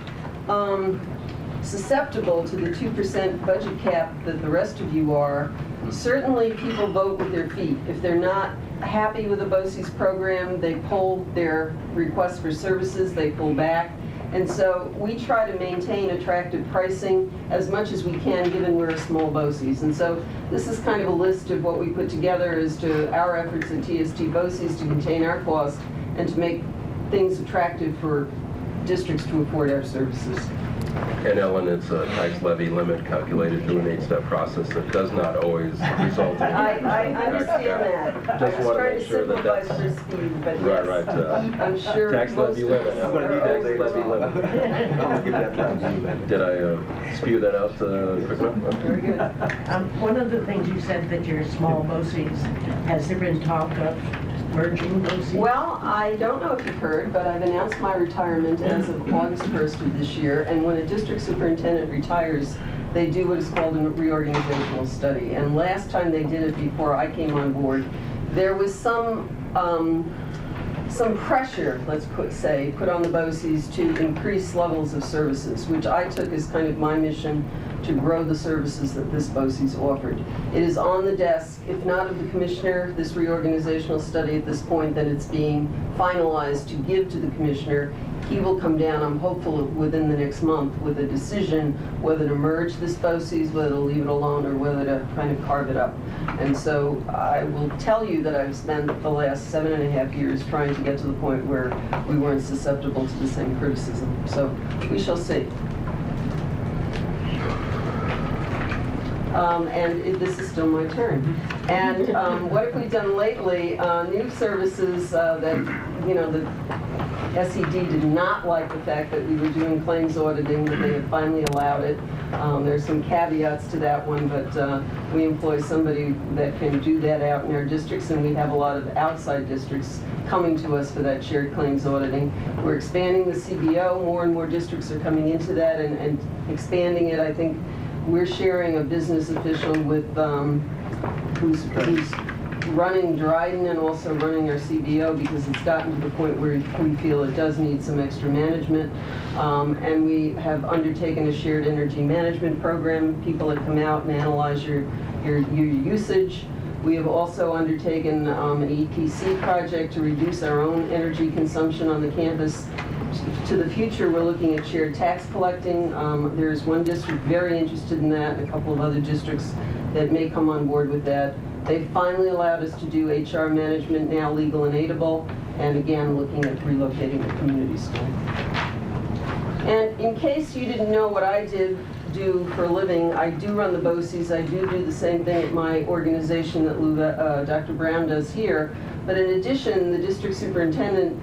susceptible to the 2% budget cap that the rest of you are, certainly people vote with their feet. If they're not happy with the BOCES program, they pull their requests for services, they pull back. And so we try to maintain attractive pricing as much as we can, given we're a small BOCES. And so this is kind of a list of what we put together as to our efforts at TST BOCES to contain our costs and to make things attractive for districts to afford our services. And Ellen, it's a tax levy limit calculated through an 8-step process that does not always result in... I understand that. Just I was want to trying make to sure that simplify that's... for speed, but Right, yes, I'm sure tax most levy limit. of us Tax levy limit. Did I spew that out quick enough? Very good. One of the things you said that you're small BOCES, has there been talk of merging BOCES? Well, I don't know if you've heard, but I've announced my retirement as of August 1st of this year. And when a district superintendent retires, they do what is called a reorganizational study. And last time they did it, before I came on board, there was some pressure, let's put on the BOCES to increase levels of services, which I took as kind of my mission to grow the services that this BOCES offered. It is on the desk, if not of the commissioner, this reorganizational study at this point, then it's being finalized to give to the commissioner. He will come down, I'm hopeful, within the next month with a decision whether to merge this BOCES, whether to leave it alone, or whether to kind of carve it up. And so I will tell you that I've spent the last 7.5 years trying to get to the point where we weren't susceptible to the same criticism. So we shall see. This is still my turn. And what have we done lately? New services that, you know, the SED did not like the fact that we were doing claims auditing, but they have finally allowed it. There's some caveats to that one, but we employ somebody that can do that out in our districts, and we have a lot of outside districts coming to us for that shared claims auditing. We're expanding the CBO. More and more districts are coming into that and expanding it. I think we're sharing a business official with who's running Dryden and also running our CBO, because it's gotten to the point where we feel it does need some extra management. And we have undertaken a shared energy management program, people that come out and analyze your usage. We have also undertaken an EPC project to reduce our own energy consumption on the campus. To the future, we're looking at shared tax collecting. There's one district very interested in that, and a couple of other districts that may come on board with that. They finally allowed us to do HR management, now legal and aidable, and again, looking at relocating the community school. And in case you didn't know what I do for a living. I do run the BOCES. I do the same thing at my organization that Dr. Brown does here. But in addition, the district superintendent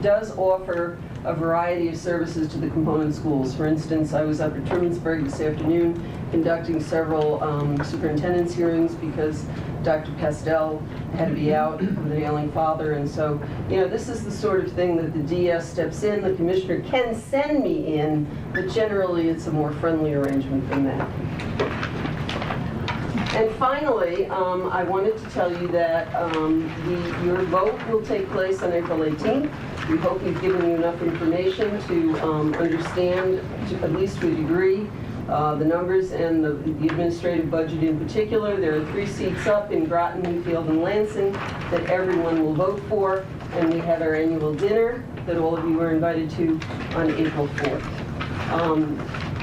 does offer a variety of services to the component schools. For instance, I was up at Trumansburg this afternoon conducting several superintendent's hearings because Dr. Pastel had to be out with an ailing father. And so, you know, this is the sort of thing that the DS steps in. The commissioner can send me in, but generally it's a more friendly arrangement than that. And finally, I wanted to tell you that your vote will take place on April 18th. We hope we've given you enough information to understand, at least to a degree, the numbers and the administrative budget in particular. There are 3 seats up in Groton, Newfield, and Lansing that everyone will vote for. And we have our annual dinner that all of you are invited to on April 4th.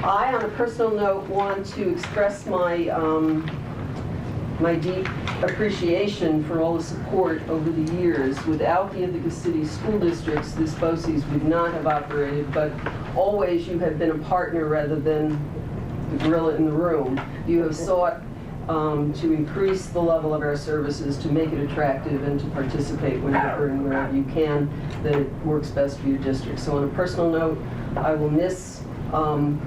I, on a personal note, want to express my my deep appreciation for all the support over the years. Without the Ithaca City School Districts, this BOCES would not have operated, but always you have been a partner rather than the gorilla in the room. You have sought to increase the level of our services, to make it attractive, and to participate whenever and wherever you can that it works best for your district. So on a personal note, I will miss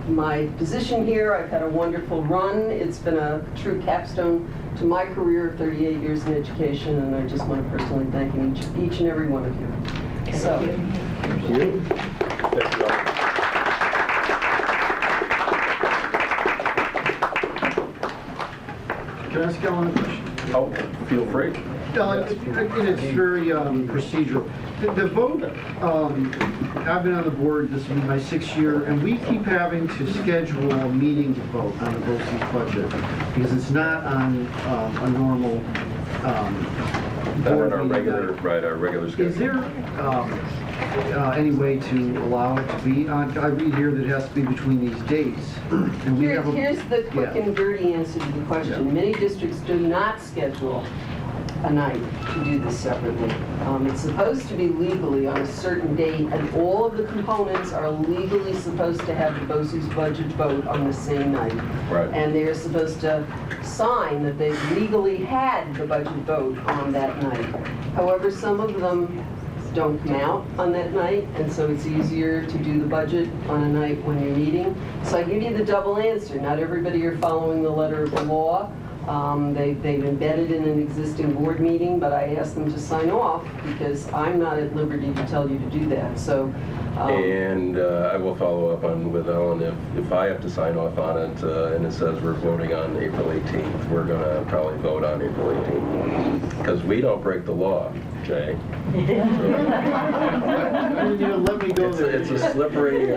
my position here. I've had a wonderful run. It's been a true capstone to my career of 38 years in education, and I just want to personally thank each and every one of you. So, Thank you. Can I ask Ellen a question? Oh, feel free. It's very procedural. The vote, I've been on the board, this will be my 6th year, and we keep having to schedule a meeting to vote on the BOCES budget because it's not on a normal board Our meeting. our regular schedule. Is there any way to allow it to be on? I read here that it has to be between these dates. And we have a, here's the quick and dirty answer to the question. Many districts do not schedule a night to do this separately. It's supposed to be legally on a certain date, and all of the components are legally supposed to have the BOCES budget vote on the same night. Right. And they're supposed to sign that they legally had the budget vote on that night. However, some of them don't come out on that night, and so it's easier to do the budget on a night when you're meeting. So I give you the double answer. Not everybody are following the letter of the law. They've embedded in an existing board meeting, but I asked them to sign off because I'm not at liberty to tell you to do that. So, and I will follow up with Ellen if I have to sign off on it, and it says we're voting on April 18th. We're going to probably vote on April 18th because we don't break the law, Jay. let me go there. It's a slippery,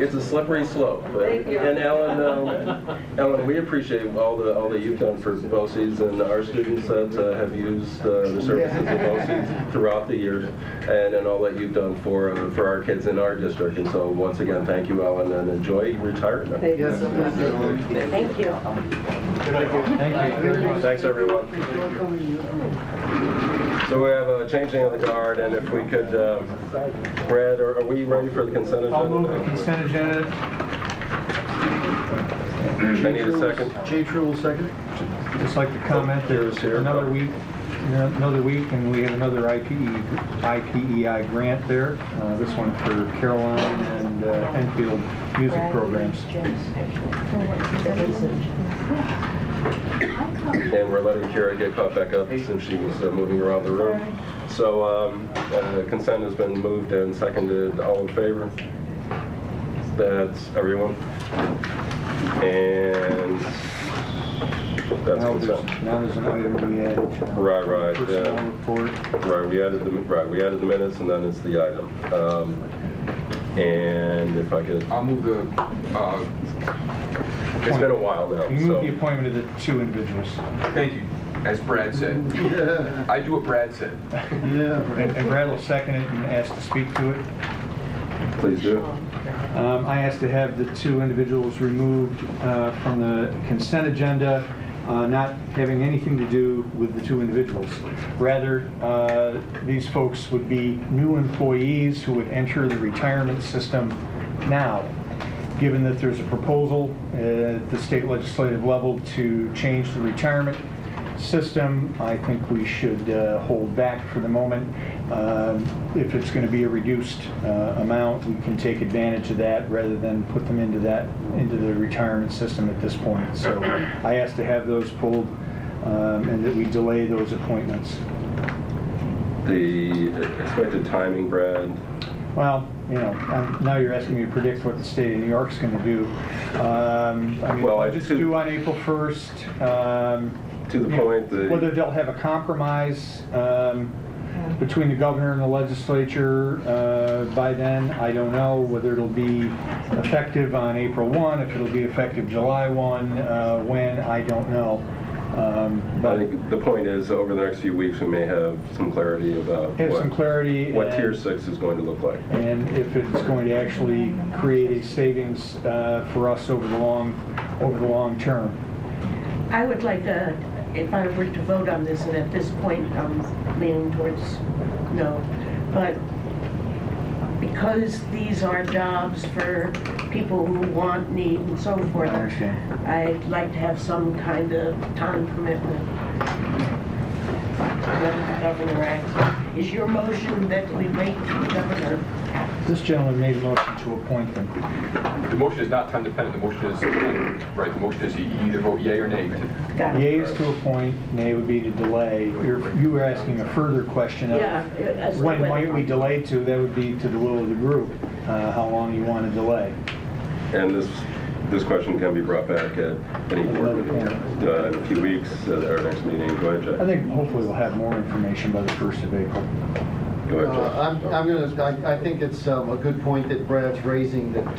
it's a slippery slope. And Ellen, we appreciate all that you've done for BOCES and our students that have used the services of BOCES throughout the years, and all that you've done for our kids in our district. And so once again, thank you, Ellen, and enjoy retirement. thank you so much. Thank you. Thank you. Thanks, everyone. So we have a changing of the guard, and if we could, Brad, are we ready for the consent agenda? I'll move the consent agenda. I need a second. Jay True will second it. Just like to comment, there's another week, and we have another IPEI grant there. This one for Caroline and Enfield music programs. And we're letting Kira get caught back up since she was moving around the room. So consent has been moved and seconded. All in favor? That's everyone. And that's consent. Now there's an item we added. Right. Personnel report. Right. We added the minutes, and then it's the item. And if I could, I'll move the, it's been a while now. You move the appointment of the 2 individuals. thank you, as Brad said. Yeah. I do what Brad said. Yeah. And Brad will second it and ask to speak to it. Please do. I asked to have the 2 individuals removed from the consent agenda, not having anything to do with the 2 individuals. Rather, these folks would be new employees who would enter the retirement system now. given that there's a proposal at the state legislative level to change the retirement system, I think we should hold back for the moment. If it's going to be a reduced amount, we can take advantage of that rather than put them into the retirement system at this point. So I asked to have those pulled and that we delay those appointments. The expected timing, Brad? Well, you know, now you're asking me to predict what the state of New York's going to do. I mean, Well, budget's due on April 1st. To the point that... Whether they'll have a compromise between the governor and the legislature by then, I don't know. Whether it'll be effective on April 1, if it'll be effective July 1, when, I don't know. I think the point is, over the next few weeks, we may have some clarity about what Tier 6 is going to look like. And if it's going to actually create a savings for us over the long term. I would like to, if I were to vote on this, and at this point I'm leaning towards no, but because these are jobs for people who want, need, and so forth, I'd like to have some kind of time commitment. Whatever the governor acts. Is your motion that we wait for the governor? This gentleman made a motion to appoint them. The motion is not time dependent, the motion is, right, the motion is you either vote yea or nay. Yea is to appoint, nay would be to delay. You were asking a further question of when might we delay to, that would be to the will of the group, how long you want to delay. And this question can be brought back at any board meeting in a few weeks at our next meeting. Go ahead, Jack. I think hopefully we'll have more information by the 1st of April. Go ahead, Jack. I think it's a good point that Brad's raising, that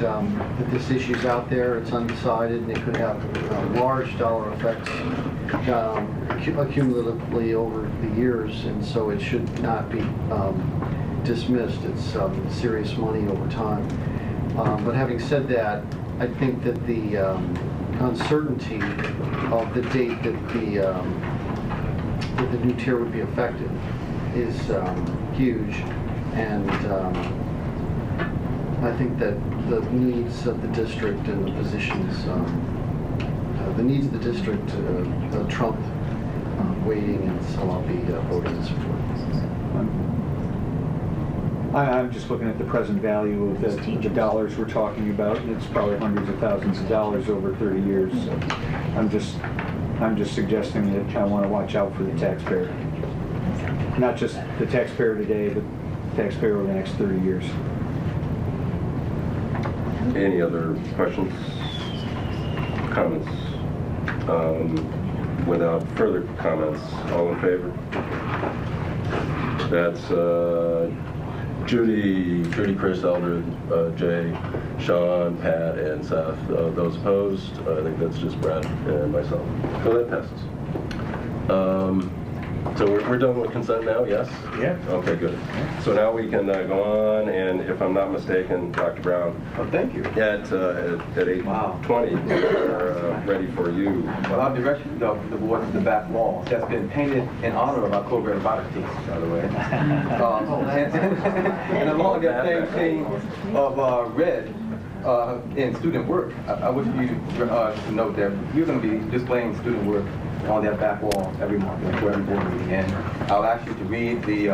this issue's out there, it's undecided, and it could have large dollar effects accumulatively over the years, and so it should not be dismissed. It's serious money over time. But having said that, I think that the uncertainty of the date that the new tier would be effective is huge, and I think that the needs of the district and the positions, the needs of the district trump waiting, and so I'll be voting in support. I'm just looking at the present value of the dollars we're talking about, and it's probably hundreds of thousands of dollars over 30 years. So I'm just suggesting that I want to watch out for the taxpayer. Not just the taxpayer today, but the taxpayer over the next 30 years. Any other questions, comments? Without further comments, all in favor? That's Judy, Chris, Eldred, Jay, Sean, Pat, and Seth. Those opposed? I think that's just Brad and myself. So that passes. So we're done with consent now, yes? Yeah. Okay, good. So now we can go on, and if I'm not mistaken, Dr. Brown. Oh, thank you. At 8:20, we're ready for you. Well, I'll direct the board to the back wall. That's been painted in honor of our Cobra robotics team, by the way. And along that same theme of red in student work, I wish you to note that we're going to be displaying student work on that back wall every month for every board meeting. And I'll ask you to read the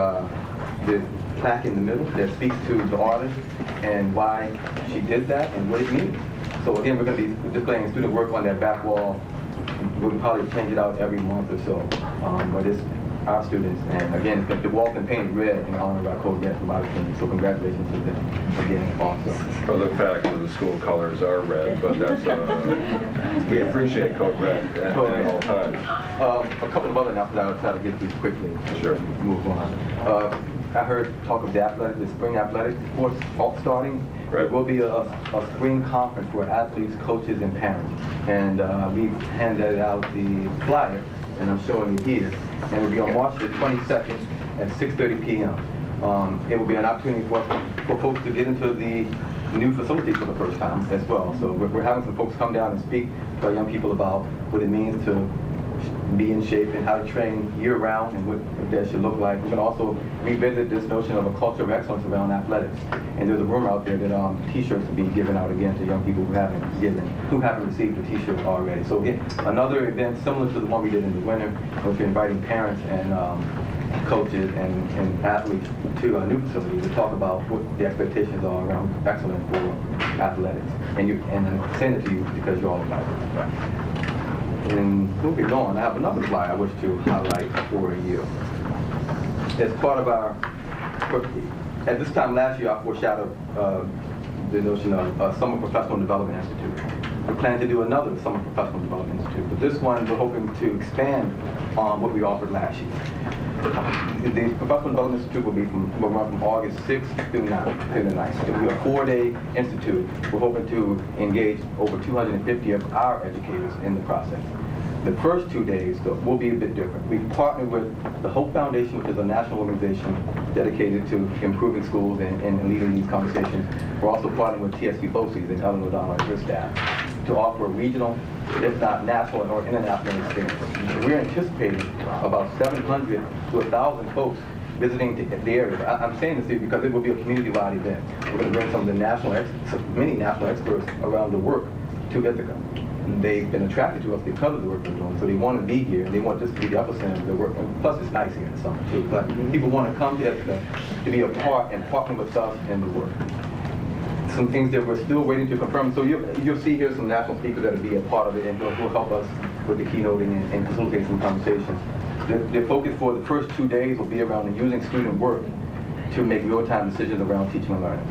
plaque in the middle that speaks to the artist and why she did that and what it means. So again, we're going to be displaying student work on that back wall. We'll probably change it out every month or so. But it's our students. And again, the wall's been painted red in honor of our co-vet from our team. So congratulations to them again also. Well, the fact that the school colors are red, but that's, we appreciate code red at all times. A couple of other announcements I'll try to get through quickly. Sure. Move on. I heard talk of the spring athletics sports starting. Right. There will be a spring conference for athletes, coaches, and parents. And we've handed out the flyer, and I'm showing you here. And it will be on March the 22nd at 6:30 p.m. It will be an opportunity for folks to get into the new facilities for the first time as well. So we're having some folks come down and speak to our young people about what it means to be in shape and how to train year-round and what that should look like. We're going to also revisit this notion of a culture of excellence around athletics. And there's a rumor out there that T-shirts will be given out again to young people who haven't received a T-shirt already. So again, another event similar to the one we did in the winter, which we're inviting parents and coaches and athletes to a new facility to talk about what the expectations are around excellence for athletics. And I'm saying it to you because you're all about it. And moving on, I have another slide I wish to highlight for you. As part of our, at this time last year, I foreshadowed the notion of Summer Professional Development Institute. We plan to do another Summer Professional Development Institute, but this one we're hoping to expand on what we offered last year. The Professional Development Institute will run from August 6th through the 9th. It will be a 4-day institute. We're hoping to engage over 250 of our educators in the process. The first 2 days, though, will be a bit different. We've partnered with the Hope Foundation, which is a national organization dedicated to improving schools and leading these conversations. We're also partnering with TSP BOCES and Ellen O'Donnell and her staff to offer a regional, if not national or international experience. We're anticipating about 700 to 1,000 folks visiting the area. I'm saying this to you because it will be a community-wide event. We're going to bring some of the many national experts around the work to Ithaca. They've been attracted to us because of the work we're doing, so they want to be here, and they want this to be the epicenter of their work. And plus, it's nice here in the summer, too. But people want to come to Ithaca to be a part and partner with us in the work. Some things that we're still waiting to confirm. So you'll see here some national speakers that will be a part of it and will help us with the keynoting and facilitating some conversations. The focus for the first 2 days will be around using student work to make real-time decisions around teaching and learning.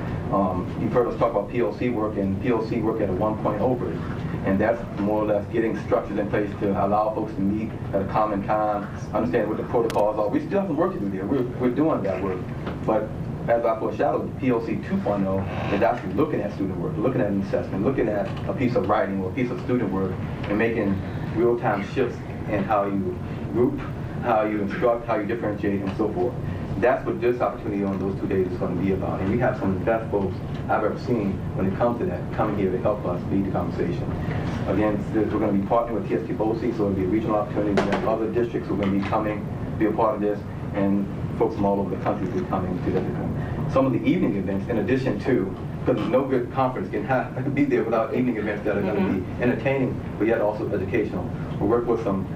You've heard us talk about PLC work and PLC work at a 1.0 version. And that's more or less getting structures in place to allow folks to meet at a common time, understand what the protocols are. We still have some work to do there. We're doing that work. But as I foreshadowed, PLC 2.0 is actually looking at student work, looking at an assessment, looking at a piece of writing or a piece of student work, and making real-time shifts in how you group, how you instruct, how you differentiate, and so forth. That's what this opportunity on those 2 days is going to be about. And we have some of the best folks I've ever seen when it comes to that, coming here to help us lead the conversation. Again, we're going to be partnering with TSP BOCES, so it'll be a regional opportunity. We have other districts who are going to be coming, be a part of this, and folks from all over the country will be coming to Ithaca. Some of the evening events, in addition to, because no good conference can be there without evening events that are going to be entertaining, but yet also educational. We'll work with some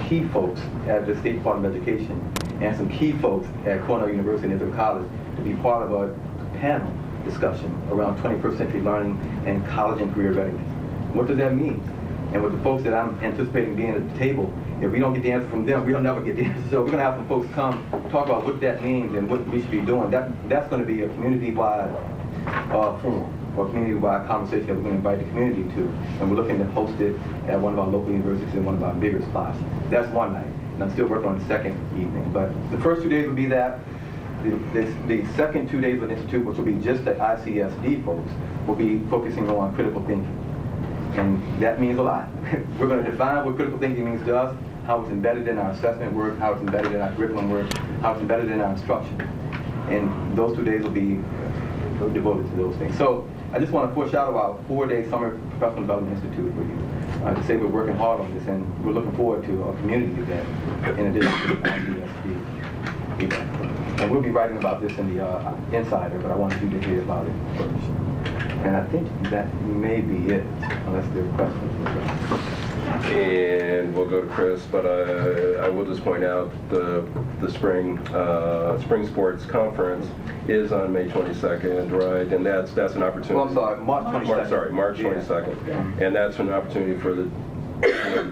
key folks at the State Department of Education and some key folks at Cornell University and Ithaca College to be part of a panel discussion around 21st century learning and college and career readiness. What does that mean? And with the folks that I'm anticipating being at the table, if we don't get the answer from them, we'll never get the answer. So we're going to have some folks come talk about what that means and what we should be doing. That's going to be a community-wide forum or community-wide conversation that we're going to invite the community to. And we're looking to host it at one of our local universities in one of our bigger spots. That's one night. And I'm still working on the second evening. But the first 2 days will be that. The second 2 days of the Institute, which will be just the ICSD folks, will be focusing on critical thinking. And that means a lot. We're going to define what critical thinking means to us, how it's embedded in our assessment work, how it's embedded in our curriculum work, how it's embedded in our instruction. And those 2 days will be devoted to those things. So I just want to foreshadow our 4-day Summer Professional Development Institute for you. To say we're working hard on this, and we're looking forward to a community event in addition to the ICSD event. And we'll be writing about this in the Insider, but I wanted you to hear about it first. And I think that may be it, unless there are questions. And we'll go to Chris, but I will just point out the spring sports conference is on May 22nd, right? And that's an opportunity. Well, I'm sorry, March 22nd. March 22nd. Yeah. And that's an opportunity for the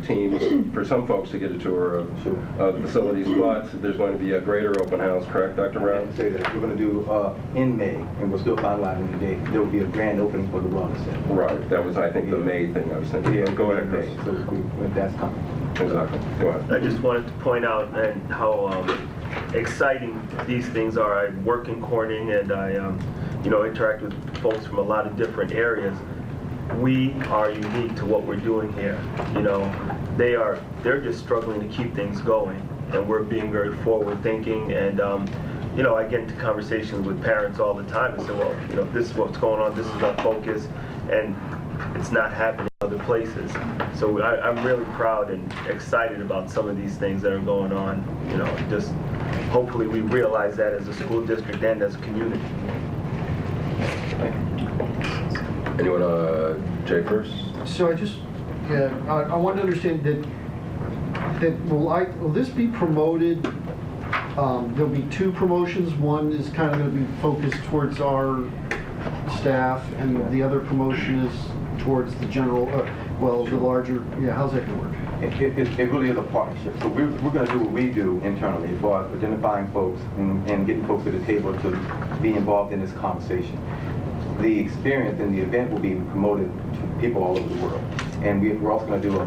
teams, for some folks to get a tour of the facilities, but there's going to be a greater open house, correct, Dr. Brown? I say that. We're going to do in May, and we're still finalizing the date. There will be a grand opening for the wellness center. Right. That was, I think, the May thing I was thinking. Yeah, go ahead, Chris. So that's coming. Exactly. Go ahead. I just wanted to point out and how exciting these things are. I work in Corning, and I interact with folks from a lot of different areas. We are unique to what we're doing here. They're just struggling to keep things going, and we're being very forward thinking. And I get into conversations with parents all the time and say, well, this is what's going on, this is our focus. and it's not happening in other places. So I'm really proud and excited about some of these things that are going on. You know, just hopefully we realize that as a school district and as a community. Anyone, Jay first? So I want to understand that will this be promoted? There'll be two promotions. One is kind of going to be focused towards our staff, and the other promotion is towards the general, the larger, how's that going to work? It really is a partnership. So we're going to do what we do internally as far as identifying folks and getting folks to the table to be involved in this conversation. The experience and the event will be promoted to people all over the world. And we're also going to do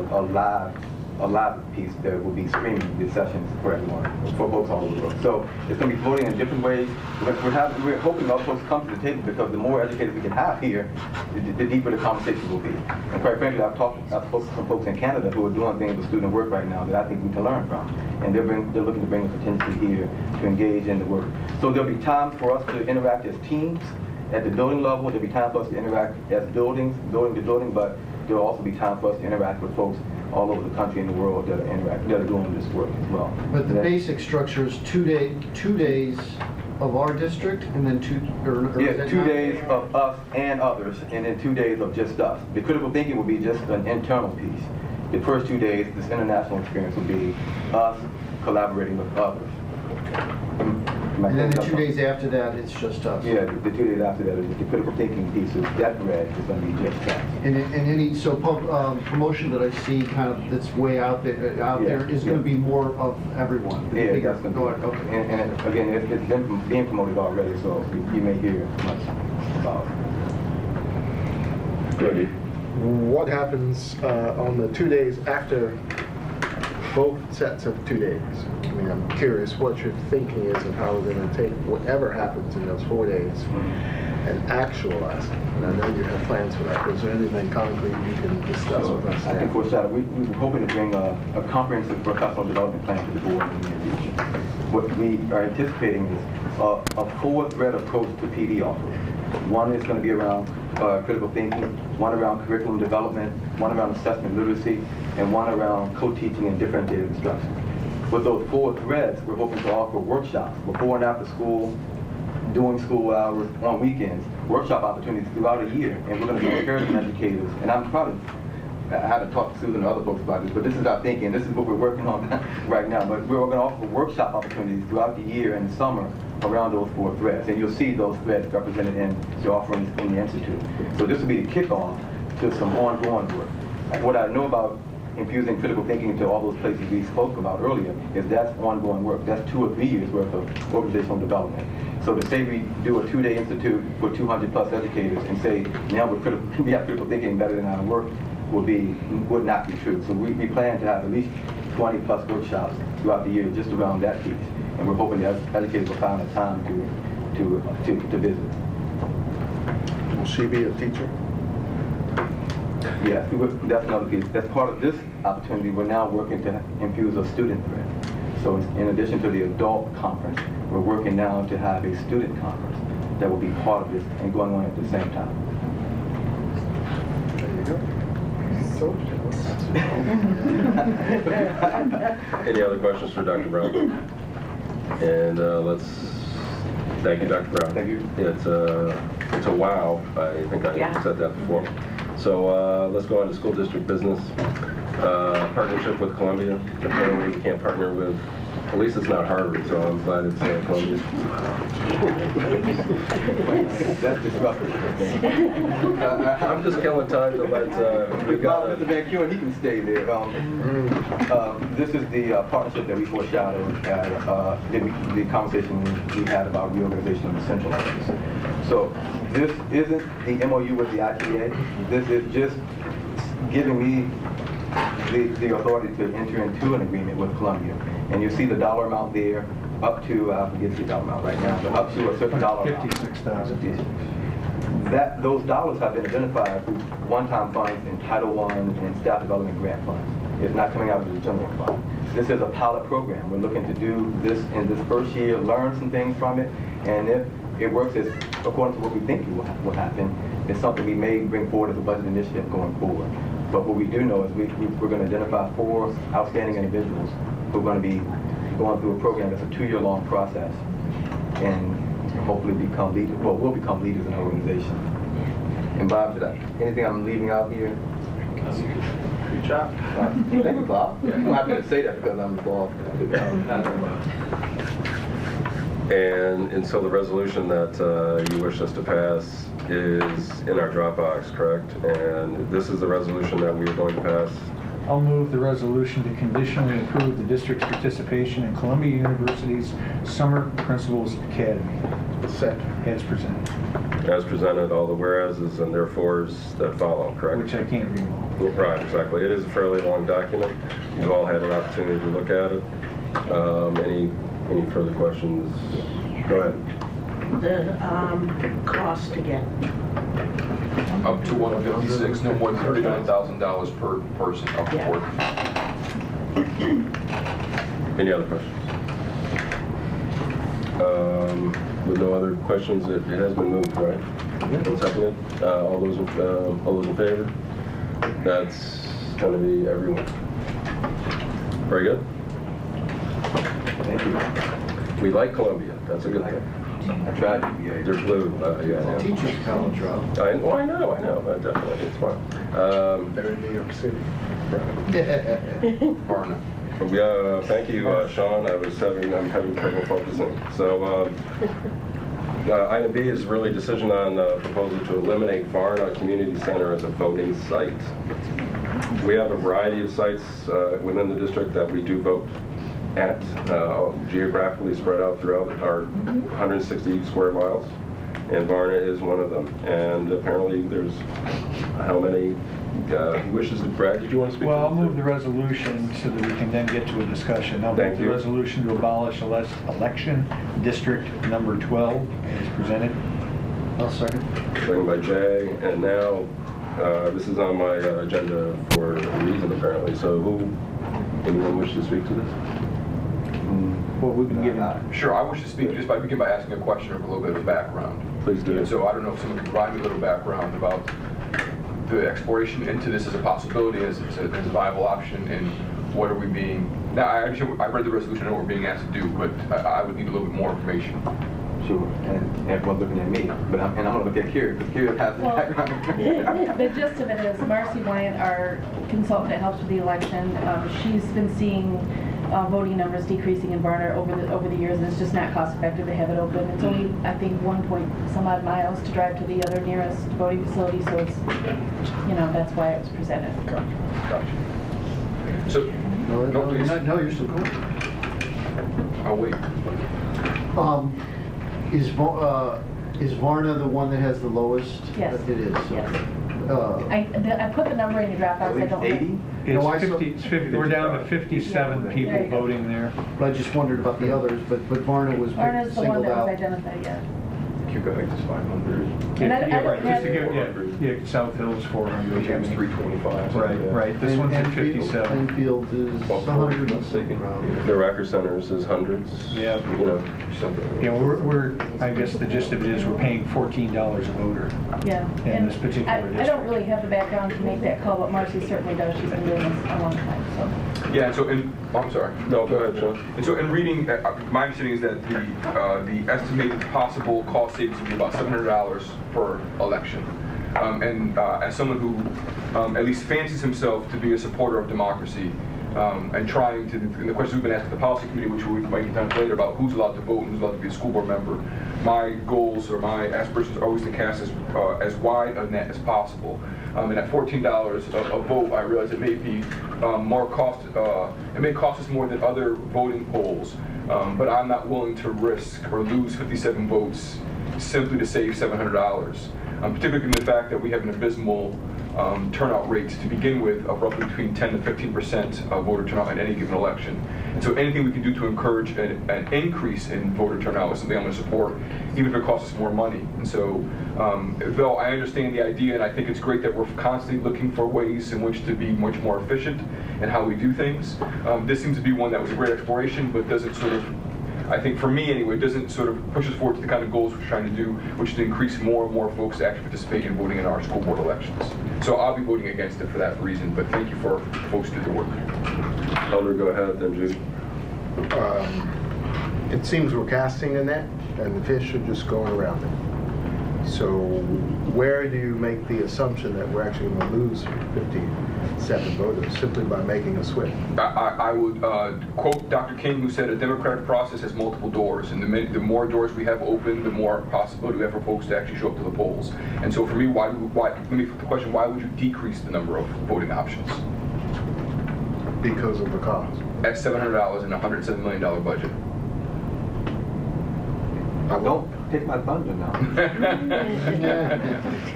a live piece that will be streaming the sessions for everyone, for folks all over the world. So it's going to be floating in different ways. We're hoping our folks come to the table because the more educators we can have here, the deeper the conversation will be. And quite frankly, I've spoken to some folks in Canada who are doing things with student work right now that I think we can learn from. And they're looking to bring a contingency here to engage in the work. So there'll be time for us to interact as teams at the building level. There'll be time for us to interact as building to building, but there'll also be time for us to interact with folks all over the country and the world that are doing this work as well. But the basic structure is 2 days of our district, and then 2 days of us and others, and then 2 days of just us. The critical thinking will be just an internal piece. The first 2 days, this international experience will be us collaborating with others. And then the 2 days after that, it's just us. Yeah, the 2 days after that is the critical thinking piece. That thread is going to be just that. And any promotion that I see kind of that's way out there is going to be more of everyone. Yeah, that's going to be. Okay. And again, it's been being promoted already, so you may hear much about it. Good. What happens on the 2 days after both sets of 2 days? I mean, I'm curious what your thinking is of how we're going to take whatever happens in those 4 days and actualize it. And I know you have plans for that. Is there anything concrete you can discuss with us? I can foreshadow. We were hoping to bring a comprehensive professional development plan to the board in the near future. What we are anticipating is a four-thread approach to PD offering. One is going to be around critical thinking, one around curriculum development, one around assessment literacy, and one around co-teaching and differentiated instruction. With those four threads, we're hoping to offer workshops before and after school, during school hours, on weekends, workshop opportunities throughout a year. And we're going to be encouraging educators. And I'm proud I haven't talked to Susan and other folks about this, but this is our thinking. This is what we're working on right now. But we're going to offer workshop opportunities throughout the year and the summer around those four threads. And you'll see those threads represented in the offerings in the Institute. So this will be the kickoff to some ongoing work. What I know about infusing critical thinking into all those places we spoke about earlier is that's ongoing work. That's 2 or 3 years worth of organizational development. So to say we do a 2-day institute for 200 plus educators and say now we have critical thinking better than our work would not be true. So we plan to have at least 20 plus workshops throughout the year just around that piece. And we're hoping that educators will find the time to visit. Will she be a teacher? Yes, that's another piece. That's part of this opportunity. We're now working to infuse a student thread. So in addition to the adult conference, we're working now to have a student conference that will be part of this and going on at the same time. There you go. So Any other questions for Dr. Brown? And thank you, Dr. Brown. Thank you. It's a wow. I think I said that before. So let's go on to school district business. Partnership with Columbia. Apparently we can't partner with, at least it's not Harvard, so I'm glad it's Columbia. That's disruptive. I'm just killing time to let, we got Mr. Van Kuren, he can stay there. This is the partnership that we foreshadowed at the conversation we had about reorganization of the central office. So this isn't the MOU with the ITA. This is just giving me the authority to enter into an agreement with Columbia. And you see the dollar amount there, up to, I forget the dollar amount right now, but up to a certain dollar amount. $56,000. Those dollars have been identified through one-time funds in Title I and staff development grant funds. It's not coming out of the general fund. This is a pilot program. We're looking to do this in this first year, learn some things from it, and if it works as according to what we think will happen, it's something we may bring forward as a budget initiative going forward. But what we do know is we're going to identify 4 outstanding individuals who are going to be going through a program that's a 2-year-long process and hopefully become leaders, well, we'll become leaders in our organization. And Bob, anything I'm leaving out here? Good job. Thank you, Bob. I'm happy to say that because I'm involved. And so the resolution that you wish us to pass is in our Dropbox, correct? And this is the resolution that we are going to pass. I'll move the resolution to conditionally approve the district's participation in Columbia University's Summer Principals Academy. Second. As presented. As presented, all the whereases and therefores that follow, correct? Which I can't read. Right, exactly. It is a fairly long document. You've all had an opportunity to look at it. Any further questions? Go ahead. The cost again. Up to 156, no more than $39,000 per person up to 4. Any other questions? With no other questions, it has been moved, right? And seconded. All those in favor? That's going to be everyone. Very good. Thank you. We like Columbia. That's a good thing. I tried to be. They're blue. Yeah. Teachers college, Rob. I know. Definitely, it's fun. They're in New York City. Barna. Yeah, thank you, Sean. I'm having trouble focusing. So, item B is really decision on proposal to eliminate Varna Community Center as a voting site. We have a variety of sites within the district that we do vote at, geographically spread out throughout our 160 square miles, and Varna is one of them. And apparently there's how many wishes? Brad, did you want to speak? Well, I'll move the resolution so that we can then get to a discussion. I'll move the resolution to abolish election district number 12 as presented. I'll second. Second by Jay, and now this is on my agenda for a reason apparently. So anyone wish to speak to this? Well, we can give Sure, I wish to speak just by begin by asking a question of a little bit of background. Please do. And so I don't know if someone could provide me a little background about the exploration into this as a possibility, as a viable option, and what are we being... Now, I read the resolution, I know what we're being asked to do, but I would need a little bit more information. Sure, and everyone's looking at me, but I'm going to look at Kira, because Kira has the background. The gist of it is Marcy Wyant, our consultant that helps with the election, she's been seeing voting numbers decreasing in Varna over the years, and it's just not cost effective to have it open. It's only, I think, 1 point some odd miles to drive to the other nearest voting facility, so it's, that's why it was presented. Gotcha. So, no, please. No, you're still going. I'll wait. Is Varna the one that has the lowest? Yes. It is. Yes. Okay. I put the number in your draft. I don't 80? It's 50, we're down to 57 people voting there. But I just wondered about the others, but Varna was Varna's the one singled that was out. identified, yeah. Quebec is 500. And I don't have- Yeah, South Hill's 400. James 325. Right. This one's at 57. Enfield is 100 and something around. The Racker Centers is hundreds. Yeah. Something. Yeah, we're, I guess the gist of it is we're paying $14 a voter. Yeah. In this particular district. I don't really have the background to make that call, but Marcy certainly does. She's been doing this a long time, so. Yeah, and so I'm sorry. No, go ahead, Sean. And so in reading, my understanding is that the estimated possible cost savings would be about $700 per election. And as someone who at least fancies himself to be a supporter of democracy, and trying to, and the questions we've been asked at the policy committee, which we might get to later, about who's allowed to vote and who's allowed to be a school board member, my goals or my aspirations are always to cast as wide a net as possible. And at $14 a vote, I realize it may be more cost. It may cost us more than other voting polls, but I'm not willing to risk or lose 57 votes simply to save $700. Particularly given the fact that we have an abysmal turnout rate to begin with of roughly between 10 to 15% of voter turnout in any given election. And so anything we can do to encourage an increase in voter turnout is something I'm going to support, even if it costs us more money. And so, though I understand the idea, and I think it's great that we're constantly looking for ways in which to be much more efficient in how we do things, this seems to be one that was a great exploration, but doesn't sort of, I think for me anyway, it doesn't sort of push us forward to the kind of goals we're trying to do, which is to increase more and more folks to actually participate in voting in our school board elections. So I'll be voting against it for that reason, but thank you for folks who did the work. Elder, go ahead, then Judy. It seems we're casting a net, and the fish are just going around it. So where do you make the assumption that we're actually going to lose 57 voters simply by making a switch? I would quote Dr. King, who said a democratic process has multiple doors, and the more doors we have open, the more possibility we have for folks to actually show up to the polls. And so for me, let me flip the question, why would you decrease the number of voting options? Because of the cost. At $700 and a $107 million budget. Don't take my thunder now.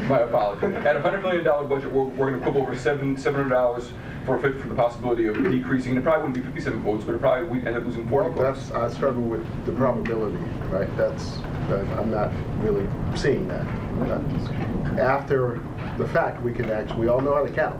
My apologies. At a $100 million budget, we're going to put over $700 for the possibility of decreasing, and it probably wouldn't be 57 votes, but it probably we'd end up losing 40 votes. I struggle with the probability, right? I'm not really seeing that. After the fact, we all know how to count,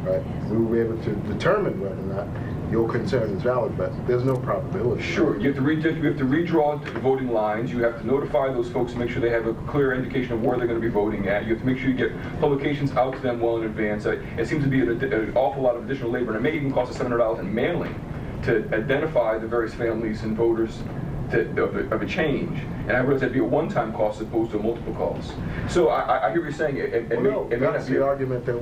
right? We will be able to determine whether or not your concern is valid, but there's no probability. Sure, you have to redraw the voting lines. You have to notify those folks to make sure they have a clear indication of where they're going to be voting at. You have to make sure you get publications out to them well in advance. It seems to be an awful lot of additional labor, and it may even cost us $700 in mailing to identify the various families and voters of a change. And I realize that'd be a one-time cost as opposed to multiple calls. So I hear you saying it may not be. That's the argument that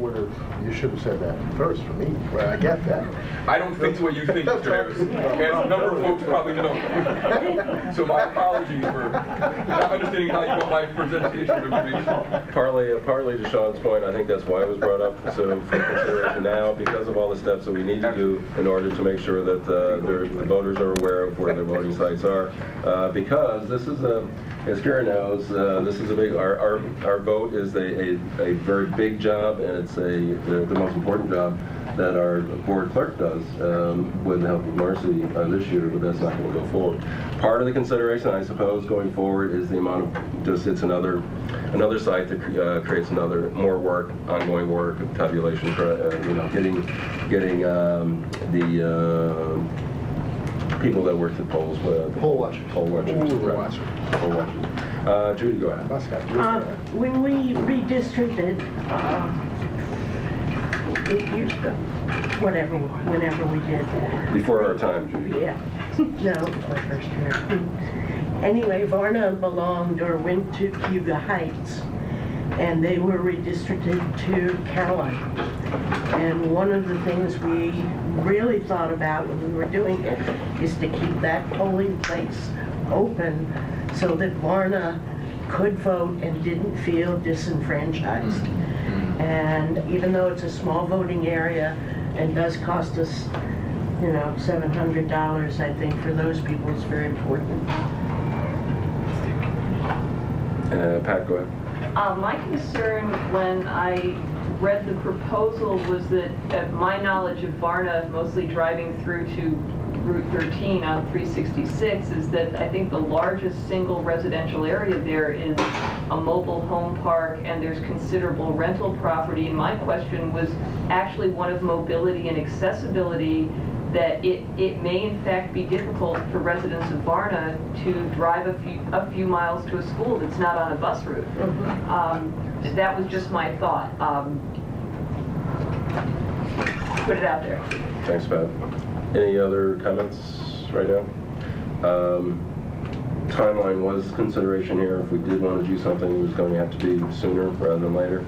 you should have said that first for me. Well, I get that. I don't think the way you think, Mr. Harris. As a number of folks probably don't. So my apologies for not understanding how you want my presentation of information. Partly to Sean's point, I think that's why it was brought up. So for consideration now, because of all the steps that we need to do in order to make sure that the voters are aware of where their voting sites are. Because this is as Karen knows, this is a big, our vote is a very big job, and it's the most important job that our board clerk does with the help of Marcy this year, but that's not going to go forward. Part of the consideration, I suppose, going forward is the amount of, it's another site that creates more work, ongoing work, tabulation, getting the people that work the polls, poll watchers. Judy, go ahead. When we redistricted, whenever we did that. Before our time, Judy. Yeah. No, my first year. Anyway, Varna belonged or went to Cuba Heights, and they were redistricted to Caroline. And one of the things we really thought about when we were doing it is to keep that polling place open so that Varna could vote and didn't feel disenfranchised. And even though it's a small voting area and does cost us, $700, I think for those people it's very important. Pat, go ahead. My concern when I read the proposal was that my knowledge of Varna, mostly driving through to Route 13 on 366, is that I think the largest single residential area there is a mobile home park, and there's considerable rental property. And my question was actually one of mobility and accessibility, that it may in fact be difficult for residents of Varna to drive a few miles to a school that's not on a bus route. That was just my thought. Put it out there. Thanks, Pat. Any other comments right now? Timeline was consideration here. If we did want to do something, it was going to have to be sooner rather than later.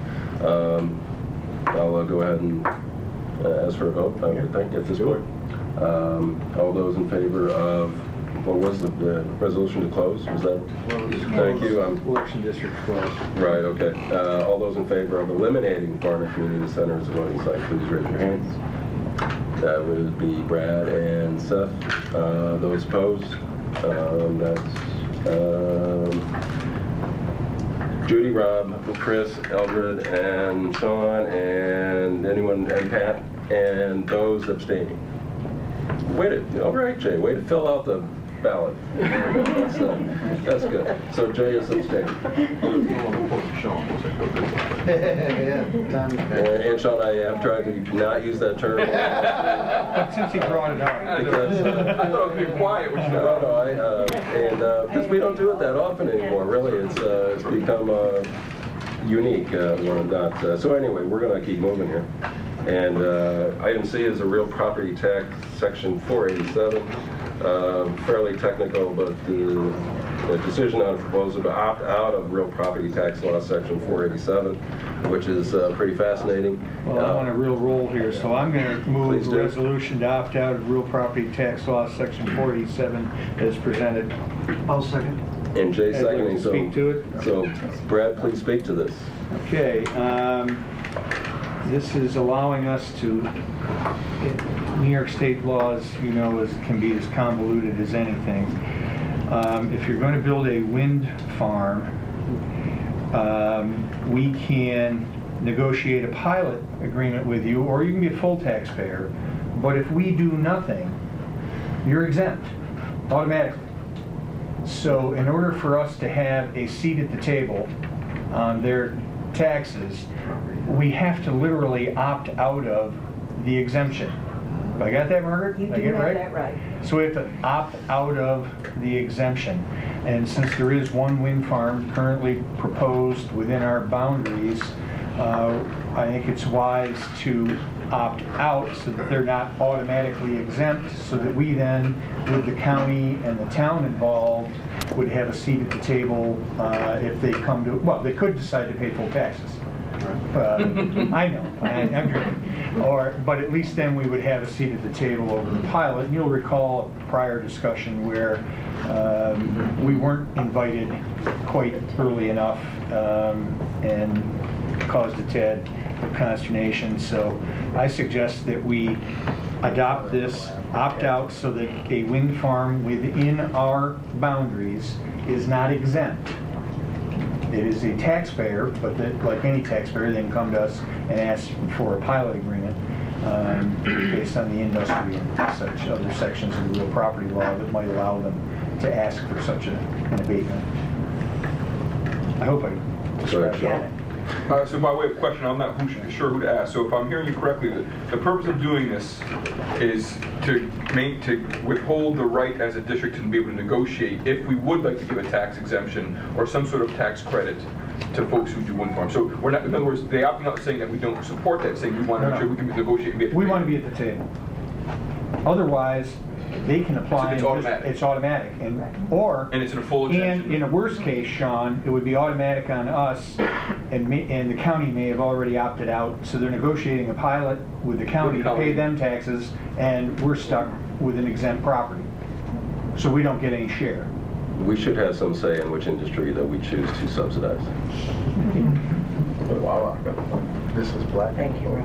I'll go ahead and ask for a vote, I would think, at this point. All those in favor of, what was the resolution to close? Was that? Thank you. Election district closed. Right, okay. All those in favor of eliminating Varna Community Center as a voting site, please raise your hands. That would be Brad and Seth. Those opposed? That's Judy, Rob, Chris, Eldred, and Sean, and anyone, and Pat, and those abstaining. All right, Jay, way to fill out the ballot. That's good. So Jay is abstaining. And Sean, I have tried to not use that term. But since he brought it up. Because I thought I was being quiet, which is because we don't do it that often anymore, really. It's become unique when not. So anyway, we're going to keep moving here. And item C is a real property tax, section 487. Fairly technical, but the decision on a proposal to opt out of real property tax law, section 487, which is pretty fascinating. Well, I'm on a real roll here, so I'm going to move Please the do. resolution to opt out of real property tax law, section 487, as presented. I'll second. And Jay I'd like seconding, to so, speak to it. so Brad, please speak to this. Okay, this is allowing us to, New York state laws, you know, can be as convoluted as anything. If you're going to build a wind farm, we can negotiate a pilot agreement with you, or you can be a full taxpayer. But if we do nothing, you're exempt automatically. So in order for us to have a seat at the table on their taxes, we have to literally opt out of the exemption. Have I got that, Margaret? You Did I do get it have right? that right. So we have to opt out of the exemption. And since there is one wind farm currently proposed within our boundaries, I think it's wise to opt out so that they're not automatically exempt, so that we then, with the county and the town involved, would have a seat at the table if they come to, well, they could decide to pay full taxes. I know, I'm joking. But at least then we would have a seat at the table over the pilot. And you'll recall a prior discussion where we weren't invited quite early enough and caused a tad of consternation. So I suggest that we adopt this, opt out, so that a wind farm within our boundaries is not exempt. It is a taxpayer, but that, like any taxpayer, they can come to us and ask for a pilot agreement based on the industry and such other sections of the real property law that might allow them to ask for such an abatement. I hope I described that. So by way of question, I'm not sure who to ask. So if I'm hearing you correctly, the purpose of doing this is to withhold the right as a district to be able to negotiate if we would like to give a tax exemption or some sort of tax credit to folks who do wind farms. So we're not, in other words, they opting out saying that we don't support that, saying we want to make sure we can negotiate and be at the We table. want to be at the table. Otherwise, they can apply. So it's automatic. It's automatic. And it's in a full exemption. And in a worst case, Sean, it would be automatic on us, and the county may have already opted out, so they're negotiating a pilot with the county to pay them taxes, and we're stuck with an exempt property. So we don't get any share. We should have some say in which industry that we choose to subsidize. Wow. This is black. Thank you.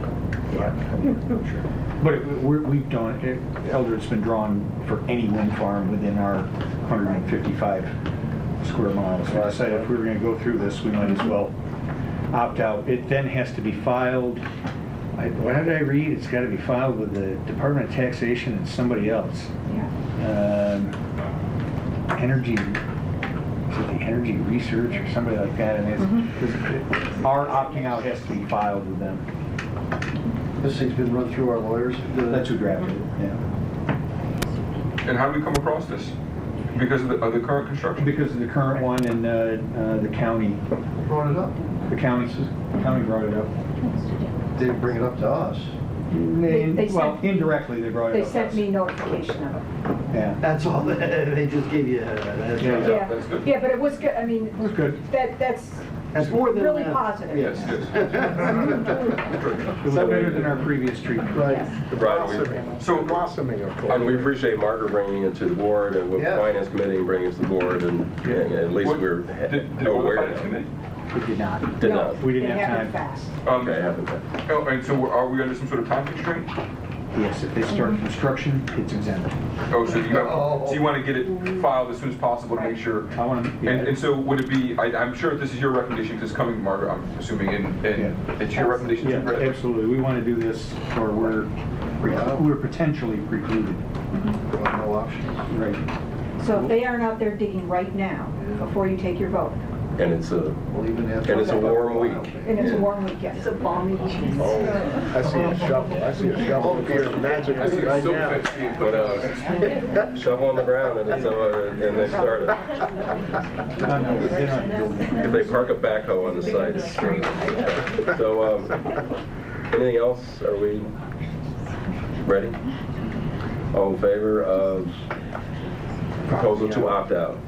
But we've done, Eldred's been drawn for any wind farm within our 155 square miles. So I decided if we were going to go through this, we might as well opt out. It then has to be filed, what did I read? It's got to be filed with the Department of Taxation and somebody else. Energy, is it the Energy Research or somebody like that? And our opting out has to be filed with them. This thing's been run through our lawyers. That's who drafted it, yeah. And how do we come across this? Because of the current construction? Because of the current one and the county. Brought it up. The county brought it up. They didn't bring it up to us. Well, indirectly, they brought it They up. sent me notification of it. Yeah. That's all, they just gave you, that's right. Yeah, That's good. yeah, but it was good, I mean. It was good. That's more than really enough. positive. Yes, yes. It was better than our previous treatment. Right. Right. So, Blossoming, of course. And we appreciate Margaret bringing it to the board and with the Yeah. Finance Committee and bringing it to the board, and at least we're did aware the of Finance it. Committee? We did not. Did No, not. We didn't it have happened time. fast. Okay, happened then. Oh, and so are we under some sort of time constraint? Yes, if they start construction, it's exempt. Oh, so you want to get it filed as soon as possible to make sure. I want to, And so would it be, I'm sure this is your recommendation because it's coming from Margaret, I'm assuming, and it's your recommendation too, yeah, Brett? absolutely. We want to do this, or we're potentially precluded. No option. Right. So if they aren't out there digging right now, before you take your vote, And it's a warm week. And it's a warm week, yes. It's a balmy week. I see a shovel. I see a shovel. I can't imagine I see it a right silk now. fence being But shovel on the ground and they started. If they park a backhoe on the site. So, anything else? Are we ready? All in favor of proposal to opt out?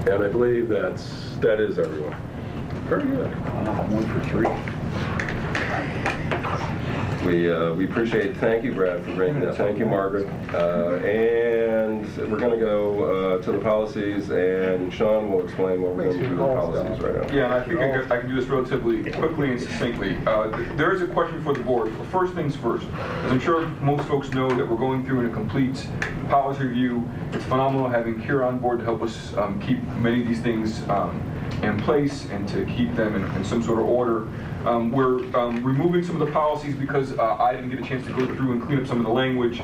And I believe that is everyone. Very good. 1 for 3. We appreciate, thank you, Brad, for bringing that. Thank you, Margaret. And we're going to go to the policies, and Sean will explain what we're going to do with the policies right now. Yeah, and I think I can do this relatively quickly and succinctly. There is a question for the board. First things first, as I'm sure most folks know that we're going through a complete policy review. It's phenomenal having Kira on board to help us keep many of these things in place and to keep them in some sort of order. We're removing some of the policies because I didn't get a chance to go through and clean up some of the language.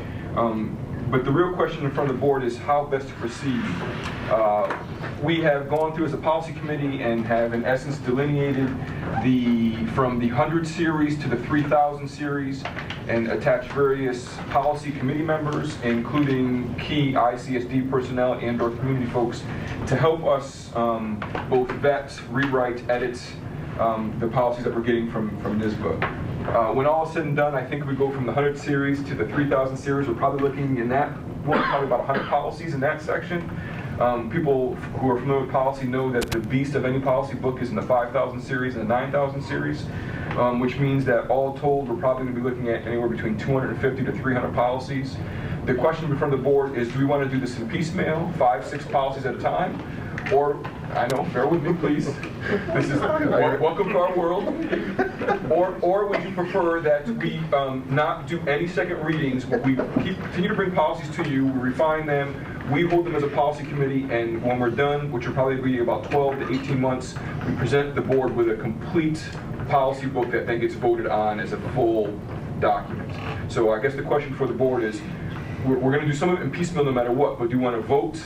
But the real question in front of the board is how best to proceed. We have gone through as a policy committee and have in essence delineated from the 100 series to the 3,000 series and attached various policy committee members, including key ICSD personnel and or community folks, to help us both vet, rewrite, edit the policies that we're getting from NYSSBA. When all is said and done, I think if we go from the 100 series to the 3,000 series, we're probably looking in that, probably about 100 policies in that section. People who are familiar with policy know that the beast of any policy book is in the 5,000 series and the 9,000 series, which means that all told, we're probably going to be looking at anywhere between 250 to 300 policies. The question in front of the board is, do we want to do this in piecemeal, 5, 6 policies at a time? Or, I know, bear with me, please. This is welcome to our world. Or would you prefer that we not do any second readings, but we continue to bring policies to you, we refine them, we hold them as a policy committee, and when we're done, which will probably be about 12 to 18 months, we present the board with a complete policy book that then gets voted on as a full document. So I guess the question for the board is, we're going to do some of it in piecemeal no matter what, but do you want to vote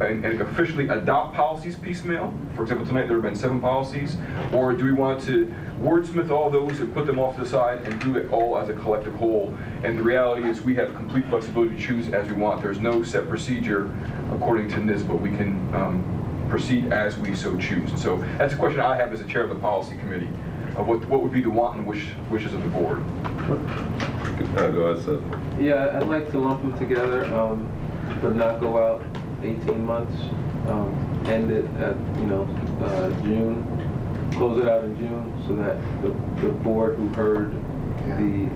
and officially adopt policies piecemeal? For example, tonight there have been 7 policies. Or do we want to wordsmith all those and put them off to the side and do it all as a collective whole? And the reality is we have complete flexibility to choose as we want. There's no set procedure according to NYSSBA. We can proceed as we so choose. And so that's a question I have as the chair of the policy committee, of what would be the want and wishes of the board. Go ahead, Seth. Yeah, I'd like to lump them together, but not go out 18 months, end it at, June, close it out in June, so that the board who heard the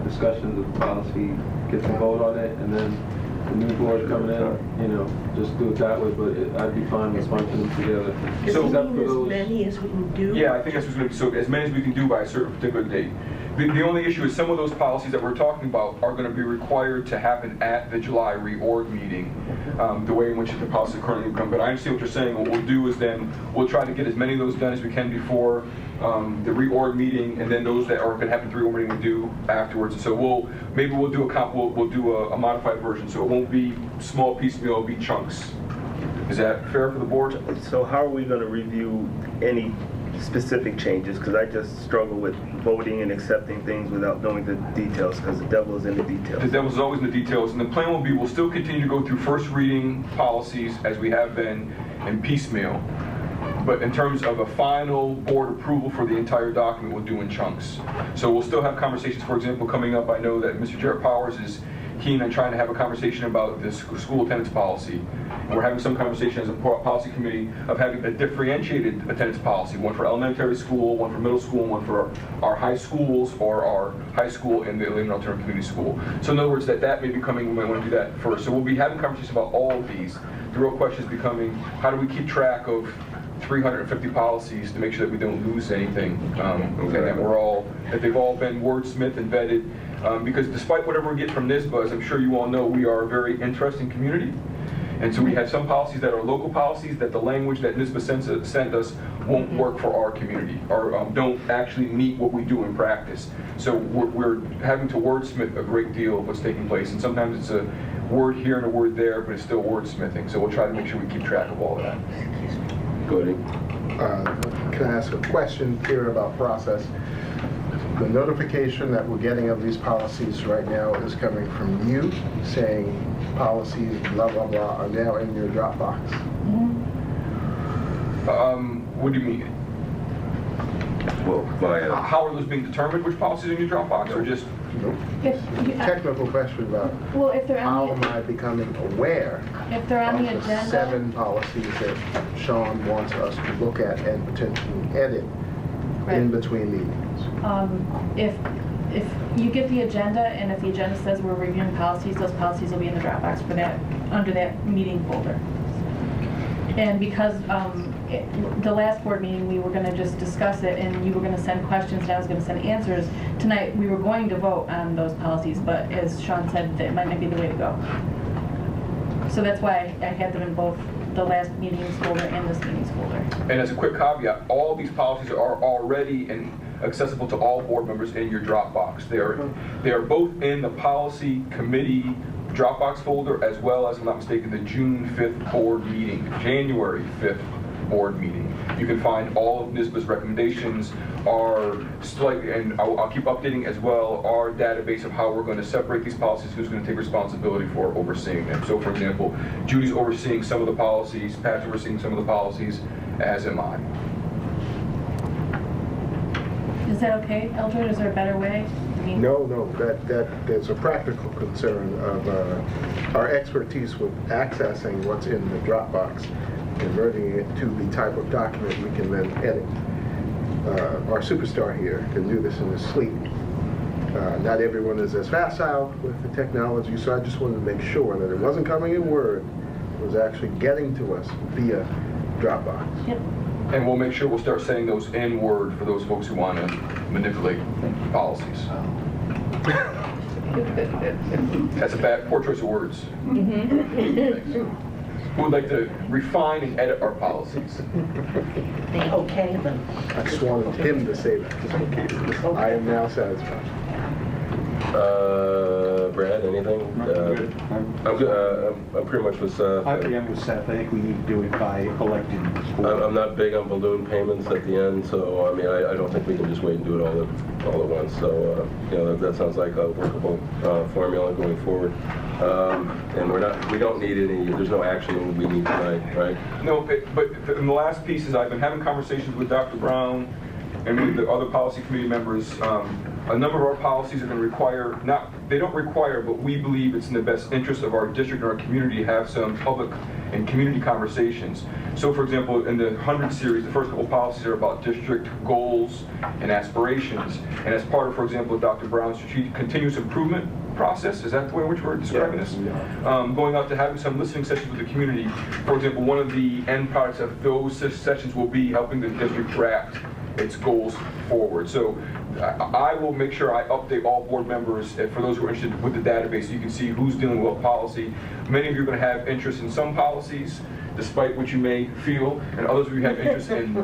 discussions of the policy gets a vote on it, and then the new board coming in, just do it that way, but I'd be fine with bunching them together. Does it mean as many as we can do? Yeah, I think that's what's going to be, so as many as we can do by a certain particular date. The only issue is some of those policies that we're talking about are going to be required to happen at the July reorg meeting, the way in which the policy currently come. But I understand what you're saying. What we'll do is then we'll try to get as many of those done as we can before the reorg meeting, and then those that are going to happen at the reorg meeting we'll do afterwards. And so we'll do a modified version, so it won't be small piecemeal, it'll be chunks. Is that fair for the board? So how are we going to review any specific changes? Because I just struggle with voting and accepting things without knowing the details, because the devil is in the details. The devil is always in the details, and the plan will be we'll still continue to go through first reading policies as we have been in piecemeal. But in terms of a final board approval for the entire document, we'll do in chunks. So we'll still have conversations, for example, coming up. I know that Mr. Jarrett Powers is keen on trying to have a conversation about the school attendance policy. And we're having some conversation as a policy committee of having a differentiated attendance policy, one for elementary school, one for middle school, and one for our high schools, or our high school and the Lehman Alternative Community School. So in other words, that may be coming, we might want to do that first. So we'll be having conversations about all of these. The real question is becoming, how do we keep track of 350 policies to make sure that we don't lose anything, and that they've all been wordsmithed and vetted. Because despite whatever we get from NYSSBA, as I'm sure you all know, we are a very interesting community. And so we have some policies that are local policies that the language that NYSSBA sent us won't work for our community, or don't actually meet what we do in practice. So we're having to wordsmith a great deal of what's taking place, and sometimes it's word here and a word there, but it's still wordsmithing. So we'll try to make sure we keep track of all of that. Goody. Can I ask a question here about process? The notification that we're getting of these policies right now is coming from you saying policies blah blah blah are now in your Dropbox. What do you mean? Well, how are those being determined? Which policies are in your Dropbox, or just? Nope. If, Technical question about well, if they're how on am I becoming aware if they're on the of agenda. 7 policies that Sean wants us to look at and potentially edit in between meetings? If you get the agenda, and if the agenda says we're reviewing policies, those policies will be in the Dropbox for that, under that meeting folder. And because the last board meeting, we were going to just discuss it, and you were going to send questions, and I was going to send answers. Tonight, we were going to vote on those policies, but as Sean said, that might not be the way to go. So that's why I had them in both the last meeting's folder and this meeting's folder. And as a quick caveat, all these policies are already accessible to all board members in your Dropbox. They are both in the policy committee Dropbox folder, as well as, if I'm not mistaken, the June 5th board meeting, January 5th board meeting. You can find all of NISBA's recommendations, and I'll keep updating as well, our database of how we're going to separate these policies, who's going to take responsibility for overseeing them. So for example, Judy's overseeing some of the policies, Pat's overseeing some of the policies, as am I. Is that okay, Eldred? Is there a better way? No, there's a practical concern of our expertise with accessing what's in the Dropbox, converting it to the type of document we can then edit. Our superstar here can do this in his sleep. Not everyone is as facile with the technology, so I just wanted to make sure that it wasn't coming in Word, it was actually getting to us via Dropbox. Yep. And we'll make sure we'll start saying those in Word for those folks who want to manipulate policies. That's a poor choice of words. Who would like to refine and edit our policies? Okay, then. I just wanted him to say that. I am now satisfied. Brad, anything? I'm good. I'm pretty much with Seth. I am with Seth. I think we need to do it by elected. I'm not big on balloon payments at the end, so I mean, I don't think we can just wait and do it all at once. So you know, that sounds like a workable formula going forward. And we don't need any. There's no action we need tonight, right? No, but in the last pieces, I've been having conversations with Dr. Brown and with the other policy committee members. A number of our policies are going to require, they don't require, but we believe it's in the best interest of our district and our community to have some public and community conversations. So for example, in the 100 series, the first couple policies are about district goals and aspirations. And as part of, for example, Dr. Brown's strategic continuous improvement process, is that the way in which we're describing this? Going out to having some listening sessions with the community. For example, one of the end products of those sessions will be helping the district draft its goals forward. So I will make sure I update all board members, for those who are interested, with the database so you can see who's dealing with what policy. Many of you are going to have interest in some policies, despite what you may feel, and others of you have interest in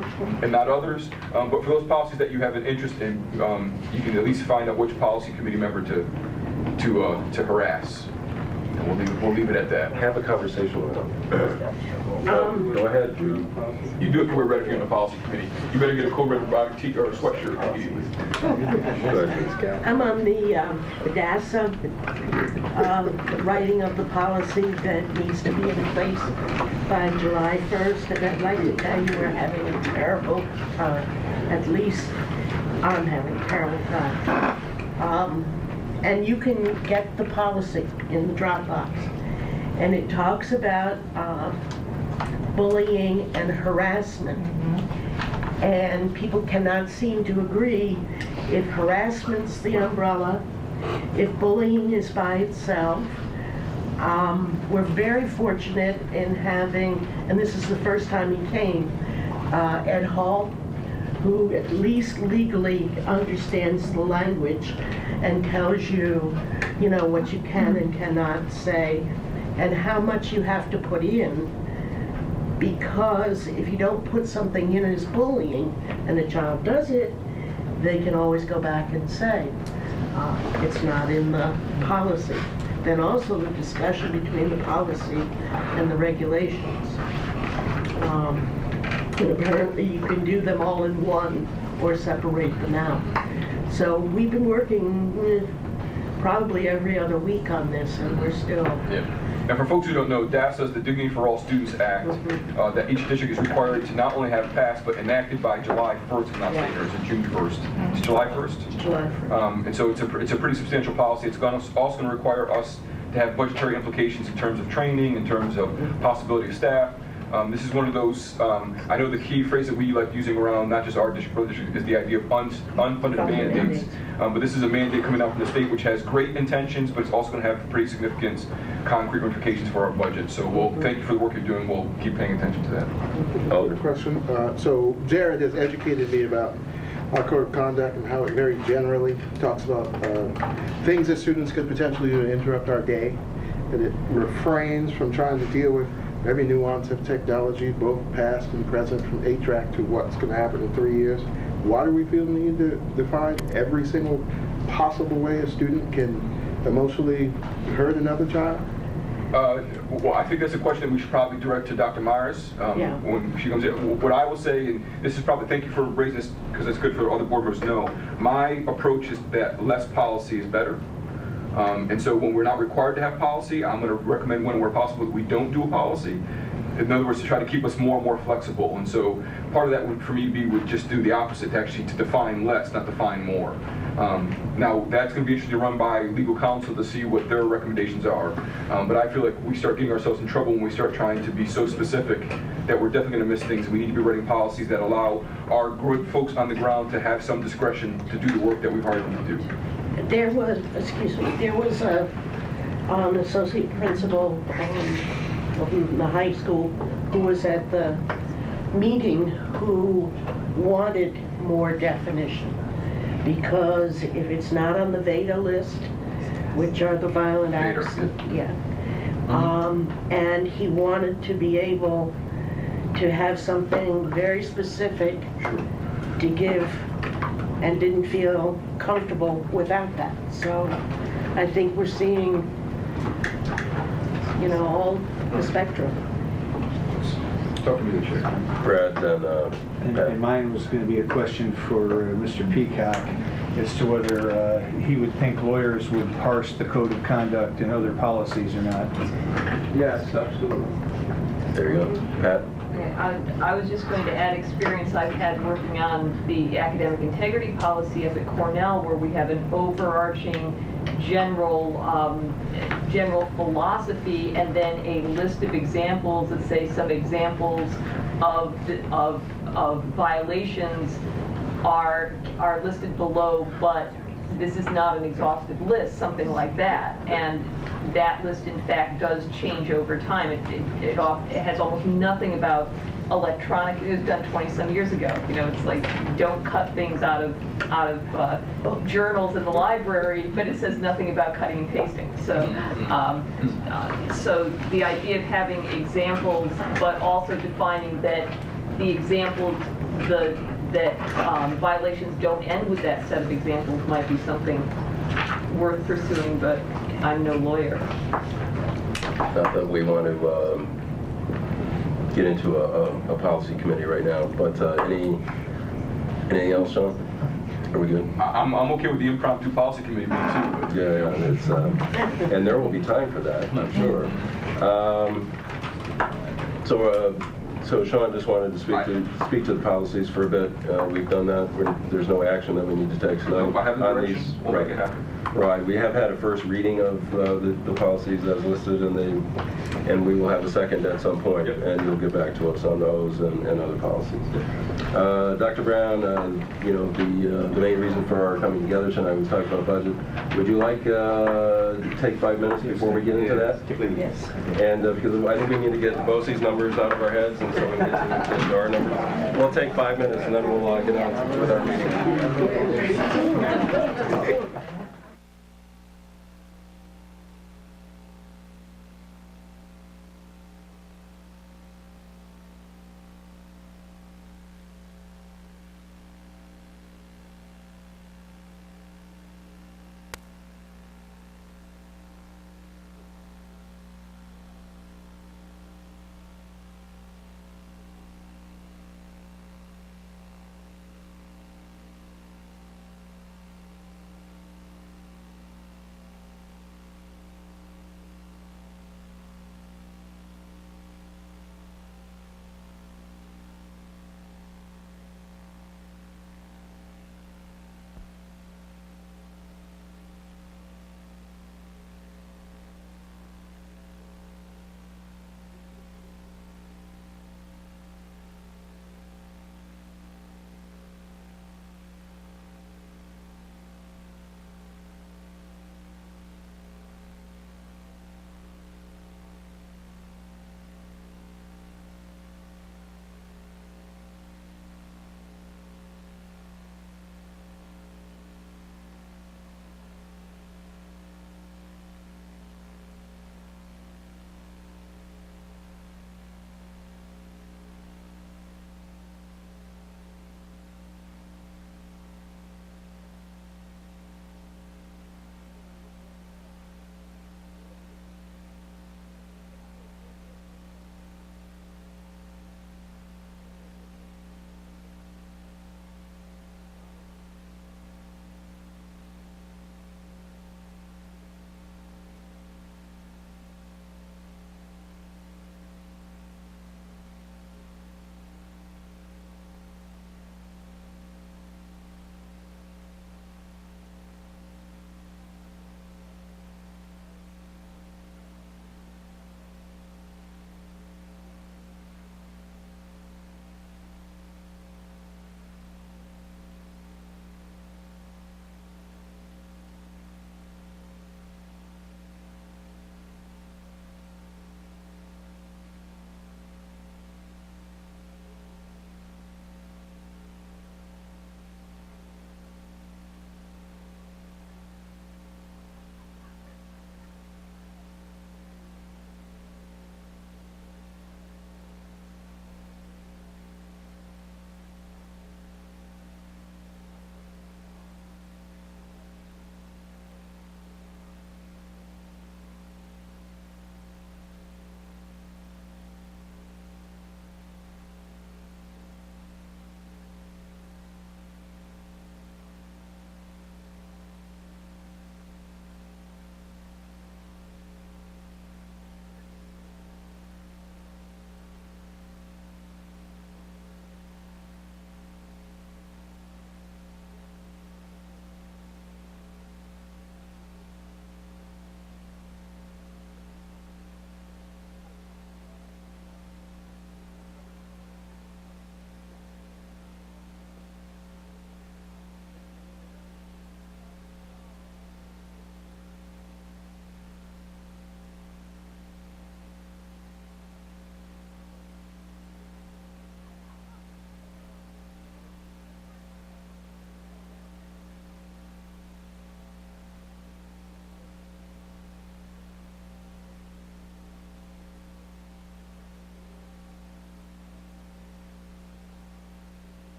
and not others. But for those policies that you have an interest in, you can at least find out which policy committee member to harass. And we'll leave it at that. Have a conversation with them. Go ahead, Judy. You do it if we're ready to get on the policy committee. You better get a co-read robotic tee or a sweatshirt immediately. I'm on the DASA, writing of the policy that needs to be in place by July 1st, and I'd like to tell you we're having a terrible time. At least I'm having a terrible time. And you can get the policy in the Dropbox. And it talks about bullying and harassment. And people cannot seem to agree if harassment's the umbrella, if bullying is by itself. We're very fortunate in having, and this is the first time he came, Ed Hall, who at least legally understands the language and tells you, you know, what you can and cannot say and how much you have to put in, because if you don't put something in as bullying and a child does it, they can always go back and say, it's not in the policy. then also the discussion between the policy and the regulations. And apparently you can do them all in one or separate them out. So we've been working probably every other week on this, and we're still... Yeah. And for folks who don't know, DASA is the Dignity for All Students Act that each district is required to not only have passed, but enacted by July 1st, if not later. Is it June 1st? It's July 1st? July 1st. And so it's a pretty substantial policy. It's also going to require us to have budgetary implications in terms of training, in terms of possibility of staff. This is one of those, I know the key phrase that we like using around not just our district, but other districts, is the idea of unfunded mandates. But this is a mandate coming out from the state which has great intentions, but it's also going to have pretty significant concrete ramifications for our budget. So we'll thank you for the work you're doing. We'll keep paying attention to that. Other question. So Jared has educated me about our code of conduct and how it very generally talks about things that students could potentially do to interrupt our day. And it refrains from trying to deal with every nuance of technology, both past and present, from 8-track to what's going to happen in 3 years. Why do we feel the need to define every single possible way a student can emotionally hurt another child? Well, I think that's a question that we should probably direct to Dr. Myers when she comes in. What I will say, and this is probably, thank you for raising this because it's good for other board members to know, my approach is that less policy is better. And so when we're not required to have policy, I'm going to recommend when where possible that we don't do a policy. In other words, to try to keep us more and more flexible. And so part of that would, for me, would just do the opposite, actually to define less, not define more. Now, that's going to be interesting to run by legal counsel to see what their recommendations are. But I feel like we start getting ourselves in trouble when we start trying to be so specific that we're definitely going to miss things. We need to be writing policies that allow our good folks on the ground to have some discretion to do the work that we've hired them to do. There was an associate principal from the high school who was at the meeting who wanted more definition, because if it's not on the VEDA list, which are the violent acts, and he wanted to be able to have something very specific to give, and didn't feel comfortable without that. So I think we're seeing, all the spectrum. Talk to me, Chair. Brad, And mine was going to be a question for Mr. Peacock as to whether he would think lawyers would parse the code of conduct and other policies or not. Yes, absolutely. There you go. Pat? I was just going to add experience I've had working on the academic integrity policy up at Cornell, where we have an overarching general philosophy and then a list of examples that say some examples of violations are listed below, but this is not an exhaustive list, something like that. And that list, in fact, does change over time. It has almost nothing about electronic. It was done 20-some years ago. It's like, don't cut things out of journals in the library, but it says nothing about cutting and pasting. So, so the idea of having examples, but also defining that the examples, that violations don't end with that set of examples might be something worth pursuing, but I'm no lawyer. Not that we want to get into a policy committee right now, but anything else, Sean? Are we good? I'm okay with the impromptu policy committee meeting too. Yeah, it's, and there will be time for that, I'm sure. So Sean just wanted to speak to the policies for a bit. We've done that. There's no action that we need to take tonight. I have the direction. We'll make it happen. Right. We have had a first reading of the policies as listed, and we will have a second at some point, and you'll get back to us on those and other policies. Dr. Brown, the main reason for our coming together tonight was talking about budget. Would you like to take 5 minutes before we get into that? Yes. And because I think we need to get the BOCES numbers out of our heads, and so we get to our numbers. We'll take 5 minutes, and then we'll get on with our meeting.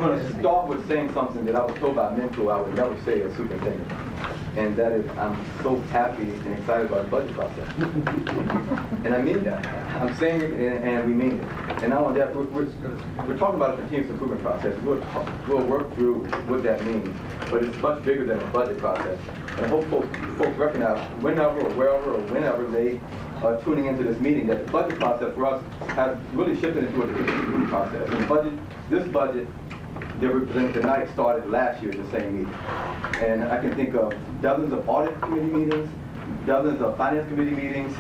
I'm going to start with saying something that I was told by a mentor I would never say as superintendent. And that is, I'm so happy and excited about the budget process. And I mean that. I'm saying it and we mean it. And not only that, we're talking about a continuous improvement process. We'll work through what that means. But it's much bigger than a budget process. And I hope folks recognize whenever or wherever or whenever they are tuning into this meeting that the budget process for us has really shifted into a continuous improvement process. And this budget that we're presenting tonight started last year at the same meeting. And I can think of dozens of audit committee meetings, dozens of finance committee meetings,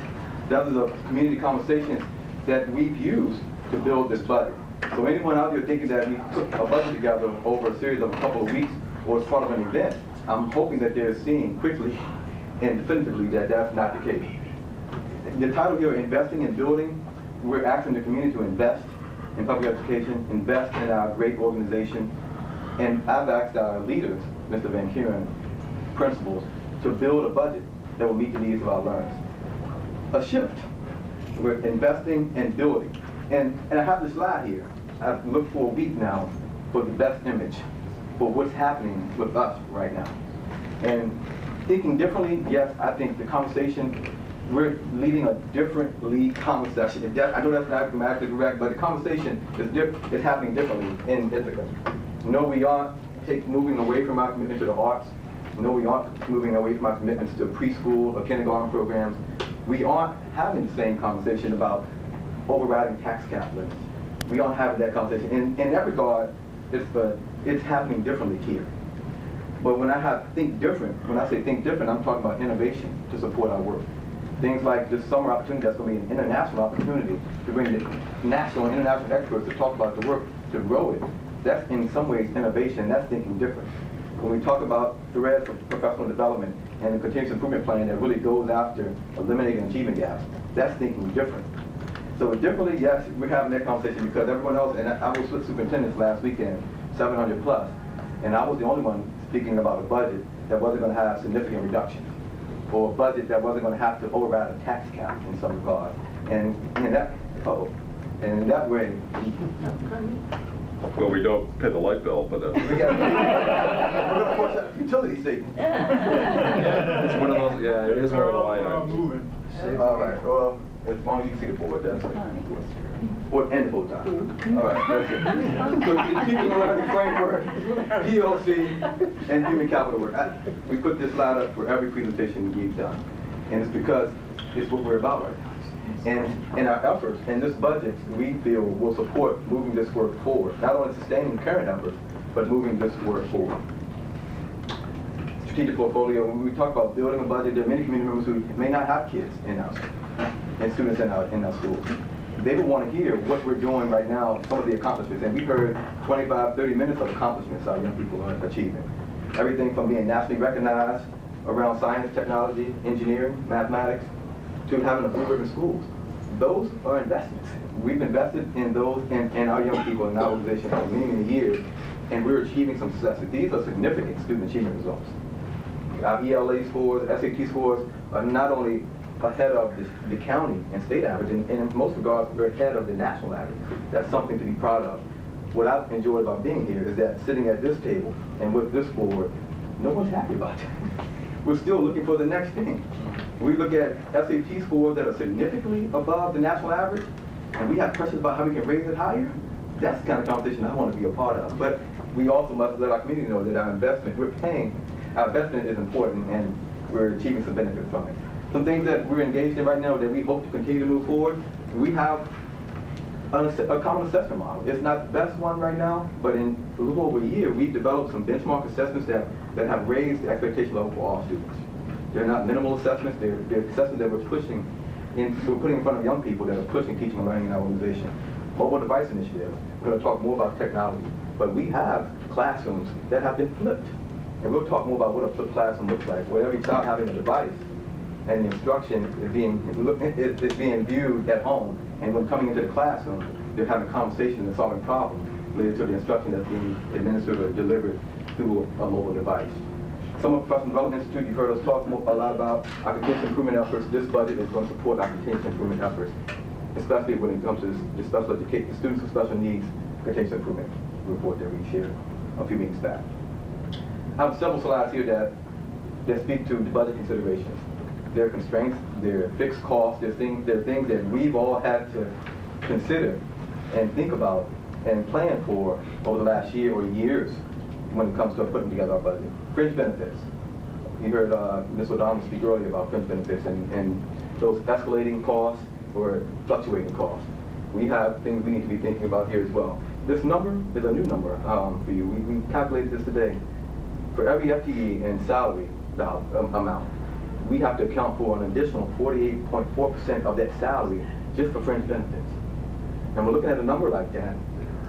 dozens of community conversations that we've used to build this budget. So anyone out there thinking that we put a budget together over a series of a couple of weeks or as part of an event, I'm hoping that they're seeing quickly and definitively that that's not the case. The title here, Investing in Building, we're asking the community to invest in public education, invest in our great organization, and I've asked our leaders, Mr. Van Kuren, principals, to build a budget that will meet the needs of our learners. A shift. We're investing and building. And I have this slide here. I've looked for a week now for the best image for what's happening with us right now. And thinking differently, yes, I think the conversation, we're leading a different lead conversation. I know that's not grammatically correct, but the conversation is happening differently in Ithaca. No, we aren't moving away from our commitment to the arts. No, we aren't moving away from our commitments to preschool or kindergarten programs. We aren't having the same conversation about overriding tax cap limits. We aren't having that conversation. In that regard, it's happening differently here. But when I say think different, I'm talking about innovation to support our work. Things like this summer opportunity that's going to be an international opportunity to bring the national and international experts to talk about the work, to grow it. That's in some ways innovation, that's thinking different. When we talk about threads of professional development and the continuous improvement plan that really goes after eliminating achievement gaps, that's thinking different. So differently, yes, we're having that conversation because everyone else, and I was with superintendents last weekend, 700 plus, and I was the only one speaking about a budget that wasn't going to have significant reductions, or a budget that wasn't going to have to override a tax cap in some regard. And in that way, Well, we don't pay the light bill, but that's... we're going to force that utility savings. It's one of those, yeah, it is one of the line items. All right, well, as long as you can see the board, that's it. Board and the whole time. All right, that's it. So the teaching and learning framework, PLC, and human capital work. We put this slide up for every presentation we've done. And it's because it's what we're about right now. And our efforts in this budget, we feel, will support moving this work forward. Not only sustaining current efforts, but moving this work forward. Strategic portfolio, when we talk about building a budget, there are many community members who may not have kids in our school, and students in our schools. They would want to hear what we're doing right now, some of the accomplishments. And we've heard 25, 30 minutes of accomplishments our young people are achieving. Everything from being nationally recognized around science, technology, engineering, mathematics, to having a blue ribbon schools. Those are investments. We've invested in those in our young people in our organization for many, many years, and we're achieving some successes. These are significant student achievement results. Our ELA scores, SAT scores are not only ahead of the county and state average, and in most regards, we're ahead of the national average. That's something to be proud of. What I've enjoyed about being here is that sitting at this table and with this board, no one's happy about it. We're still looking for the next thing. We look at SAT scores that are significantly above the national average, and we have questions about how we can raise it higher. That's the kind of conversation I want to be a part of. But we also must let our community know that our investment is important, and we're achieving some benefit from it. Some things that we're engaged in right now that we hope to continue to move forward, we have a common assessment model. It's not the best one right now, but in a little over a year, we've developed some benchmark assessments that have raised the expectation level for all students. They're not minimal assessments, they're assessments that we're putting in front of young people that are pushing teaching and learning in our organization. Mobile device initiative, we're going to talk more about technology, but we have classrooms that have been flipped. And we'll talk more about what a flipped classroom looks like, where every child having a device and the instruction is being viewed at home. And when coming into the classroom, they're having conversations and solving problems related to the instruction that's being administered or delivered through a mobile device. Some Professional Development Institute, you've heard us talk a lot about our continuous improvement efforts. This budget is going to support our continuous improvement efforts, especially when it comes to the students with special needs continuous improvement. report that we shared a few meetings back. I have several slides here that speak to the budget considerations. There are constraints, there are fixed costs, there are things that we've all had to consider and think about and plan for over the last year or years when it comes to putting together our budget. Fringe benefits. You heard Ms. O'Donnell speak earlier about fringe benefits and those escalating costs or fluctuating costs. We have things we need to be thinking about here as well. This number is a new number for you. We calculated this today. For every FTE and salary amount, we have to account for an additional 48.4% of that salary just for fringe benefits. And we're looking at a number like that,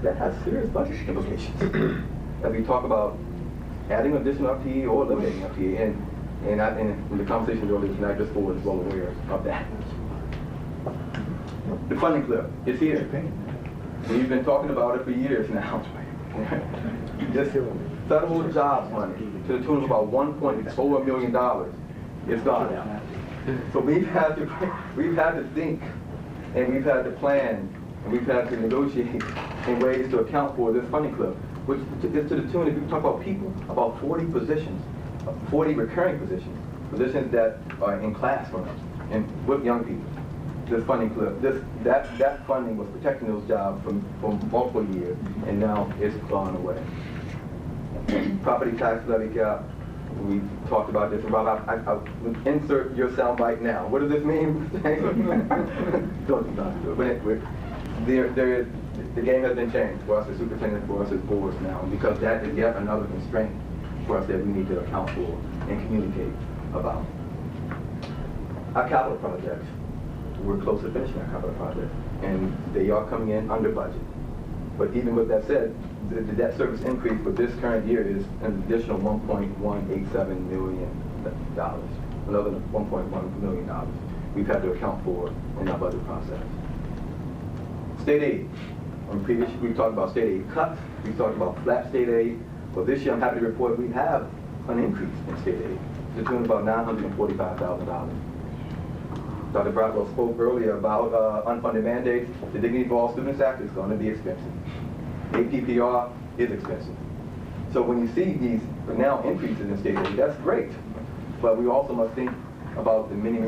that has serious budget implications. As we talk about adding additional FTE or eliminating FTE, and in the conversation earlier tonight, this board is well aware of that. The funding cliff is here. We've been talking about it for years now. Just federal jobs money to the tune of about $1.4 million is gone. So we've had to think, and we've had to plan, and we've had to negotiate in ways to account for this funding cliff, which is to the tune, if you talk about people, about 40 positions, 40 recurring positions that are in classrooms and with young people. This funding cliff, that funding was protecting those jobs for multiple years, and now it's gone away. Property tax levy cap, we talked about this. Rob, I insert your soundbite now. What does this mean? Don't do it. The game has been changed for us as superintendent, for us as boards now, because that is yet another constraint for us that we need to account for and communicate about. Our capital projects, we're close to finishing our capital projects, and they are coming in under budget. But even with that said, the debt service increase for this current year is an additional $1.187 million. Another $1.1 million we've had to account for in our budget process. State aid. We've talked about state aid cuts, we've talked about flat state aid. Well, this year I'm happy to report we have an increase in state aid to the tune of about $945,000. Dr. Bradwell spoke earlier about unfunded mandates. The Dignity for All Students Act is going to be expensive. APPR is expensive. So when you see these now increases in state aid, that's great. But we also must think about the many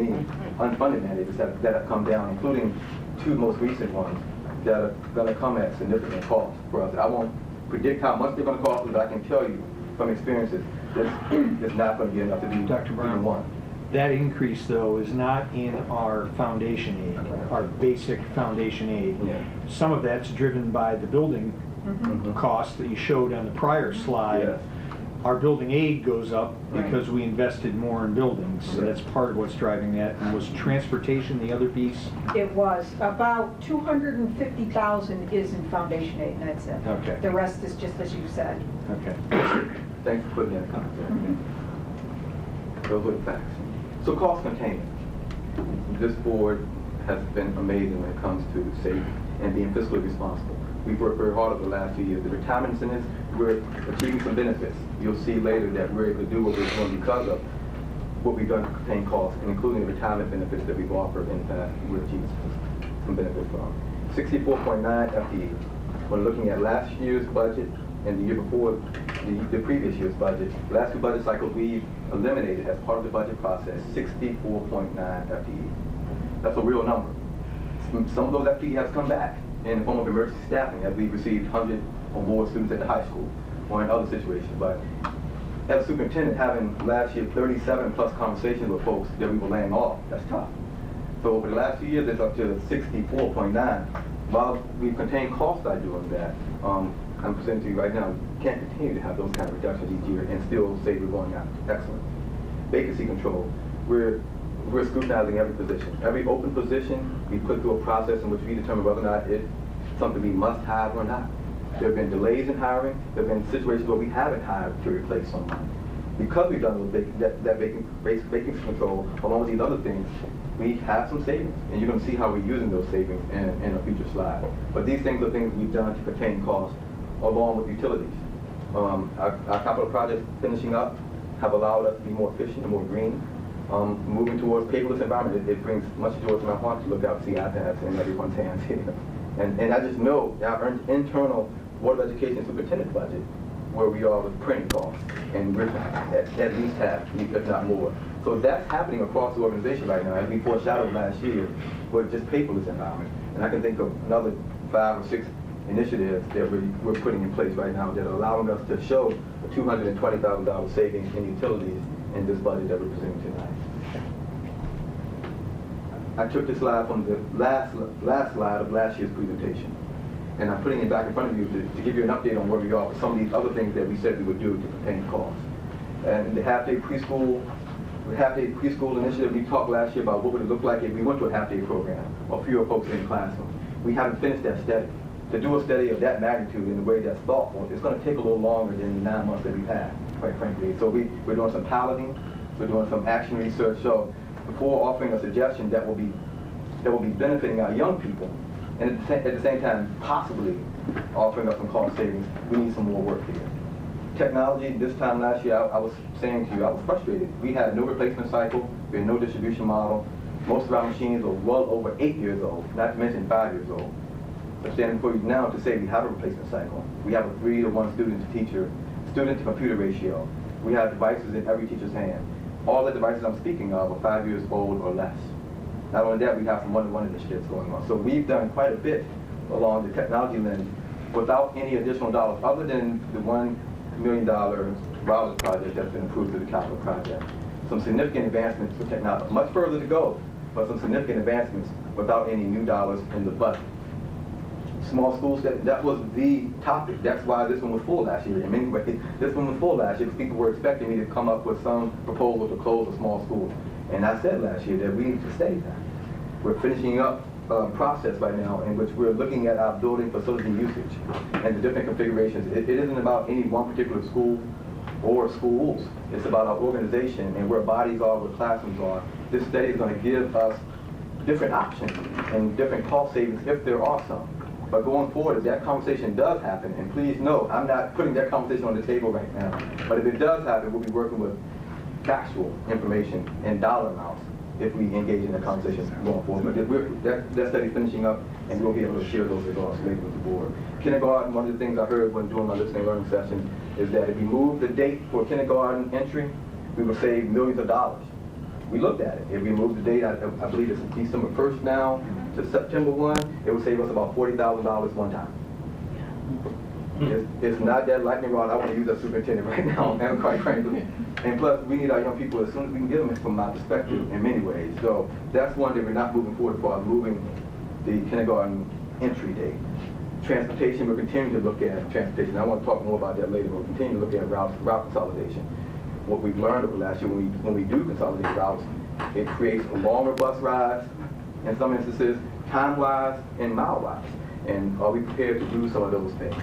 unfunded mandates that have come down, including two most recent ones that are going to come at significant cost for us. I won't predict how much they're going to cost, but I can tell you from experiences, it's not going to be enough to do Dr. Brown, even one. That increase, though, is not in our foundation aid, our basic foundation aid. Yeah. Some of that's driven by the building cost that you showed on the prior slide. Yes. Our building aid goes up because we invested more in buildings, so that's part of what's driving that. And was transportation the other piece? It was. About $250,000 is in foundation aid, and that's it. Okay. The rest is just as you said. Okay. Thanks for putting that in context. Those are the facts. So cost containment. This board has been amazing when it comes to saving and being fiscally responsible. We've worked very hard over the last few years. The retirement incentives, we're achieving some benefits. You'll see later that we're able to do what we're doing because of what we've done to contain costs, and including the retirement benefits that we've offered in the past, we're achieving some benefits from. 64.9 FTE. When looking at last year's budget and the year before, the previous year's budget, last two budget cycles we eliminated as part of the budget process 64.9 FTE. That's a real number. Some of those FTE has come back in the form of emergency staffing as we've received 100 or more students at the high school or in other situations. But as a superintendent, having last year 37 plus conversations with folks that we were laying off, that's tough. So over the last few years, it's up to 64.9. While we've contained costs by doing that, I'm presenting to you right now, we can't continue to have those kind of reductions each year and still say we're going out. Excellent. Vacancy control. We're scrutinizing every position. Every open position, we put through a process in which we determine whether or not it's something we must have or not. There have been delays in hiring. There have been situations where we haven't hired to replace someone. Because we've done that vacancy control, along with these other things, we have some savings. And you're going to see how we're using those savings in a future slide. But these things are things we've done to contain costs, along with utilities. Our capital projects finishing up have allowed us to be more efficient and more green. Moving towards paperless environment, it brings much joy to my heart to look out and see iPads in everyone's hands here. And I just know our internal Board of Education superintendent budget, where we are with printing costs, and we're at least half, if not more. So that's happening across the organization right now, as we foreshadowed last year, with just paperless environment. And I can think of another 5 or 6 initiatives that we're putting in place right now that are allowing us to show a $220,000 savings in utilities in this budget that we're presenting tonight. I took this slide from the last slide of last year's presentation, and I'm putting it back in front of you to give you an update on where we are with some of these other things that we said we would do to contain costs. And the half-day preschool initiative, we talked last year about what would it look like if we went to a half-day program or fewer folks in the classroom. We haven't finished that study. To do a study of that magnitude in a way that's thoughtful, it's going to take a little longer than the 9 months that we've had, quite frankly. So we're doing some piloting, we're doing some action research. So before offering a suggestion that will be benefiting our young people, and at the same time possibly offering us some cost savings, we need some more work here. Technology, this time last year, I was saying to you, I was frustrated. We had no replacement cycle, we had no distribution model. Most of our machines are well over 8 years old, not to mention 5 years old. I'm standing before you now to say we have a replacement cycle. We have a 3-to-1 student-to-teacher, student-to-computer ratio. We have devices in every teacher's hand. All the devices I'm speaking of are 5 years old or less. Not only that, we have some one-to-one initiatives going on. So we've done quite a bit along the technology lens without any additional dollars, other than the $1 million Rollins project that's been approved through the capital project. Some significant advancements for technology. Much further to go, but some significant advancements without any new dollars in the budget. Small schools, that was the topic. That's why this one was full last year. In many ways, this one was full last year because people were expecting me to come up with some proposal to close a small school. And I said last year that we need to study that. We're finishing up a process right now in which we're looking at our building facility usage and the different configurations. It isn't about any one particular school or schools. It's about our organization and where bodies are, where classrooms are. This study is going to give us different options and different cost savings if there are some. But going forward, if that conversation does happen, and please know, I'm not putting that conversation on the table right now, but if it does happen, we'll be working with factual information and dollar amounts if we engage in that conversation going forward. But that study's finishing up, and we'll be able to share those results later with the board. Kindergarten, one of the things I heard when doing my listening and learning session is that if we move the date for kindergarten entry, we will save millions of dollars. We looked at it. If we move the date, I believe it's December 1st now, to September 1, it will save us about $40,000 one time. It's not that lightning rod I want to use as superintendent right now, and quite frankly. And plus, we need our young people as soon as we can get them, from my perspective, in many ways. So that's one that we're not moving forward for, moving the kindergarten entry date. Transportation, we're continuing to look at transportation. I want to talk more about that later, but we'll continue to look at route consolidation. What we've learned over last year, when we do consolidate routes, it creates longer bus rides, in some instances, time-wise and mile-wise. And are we prepared to do some of those things?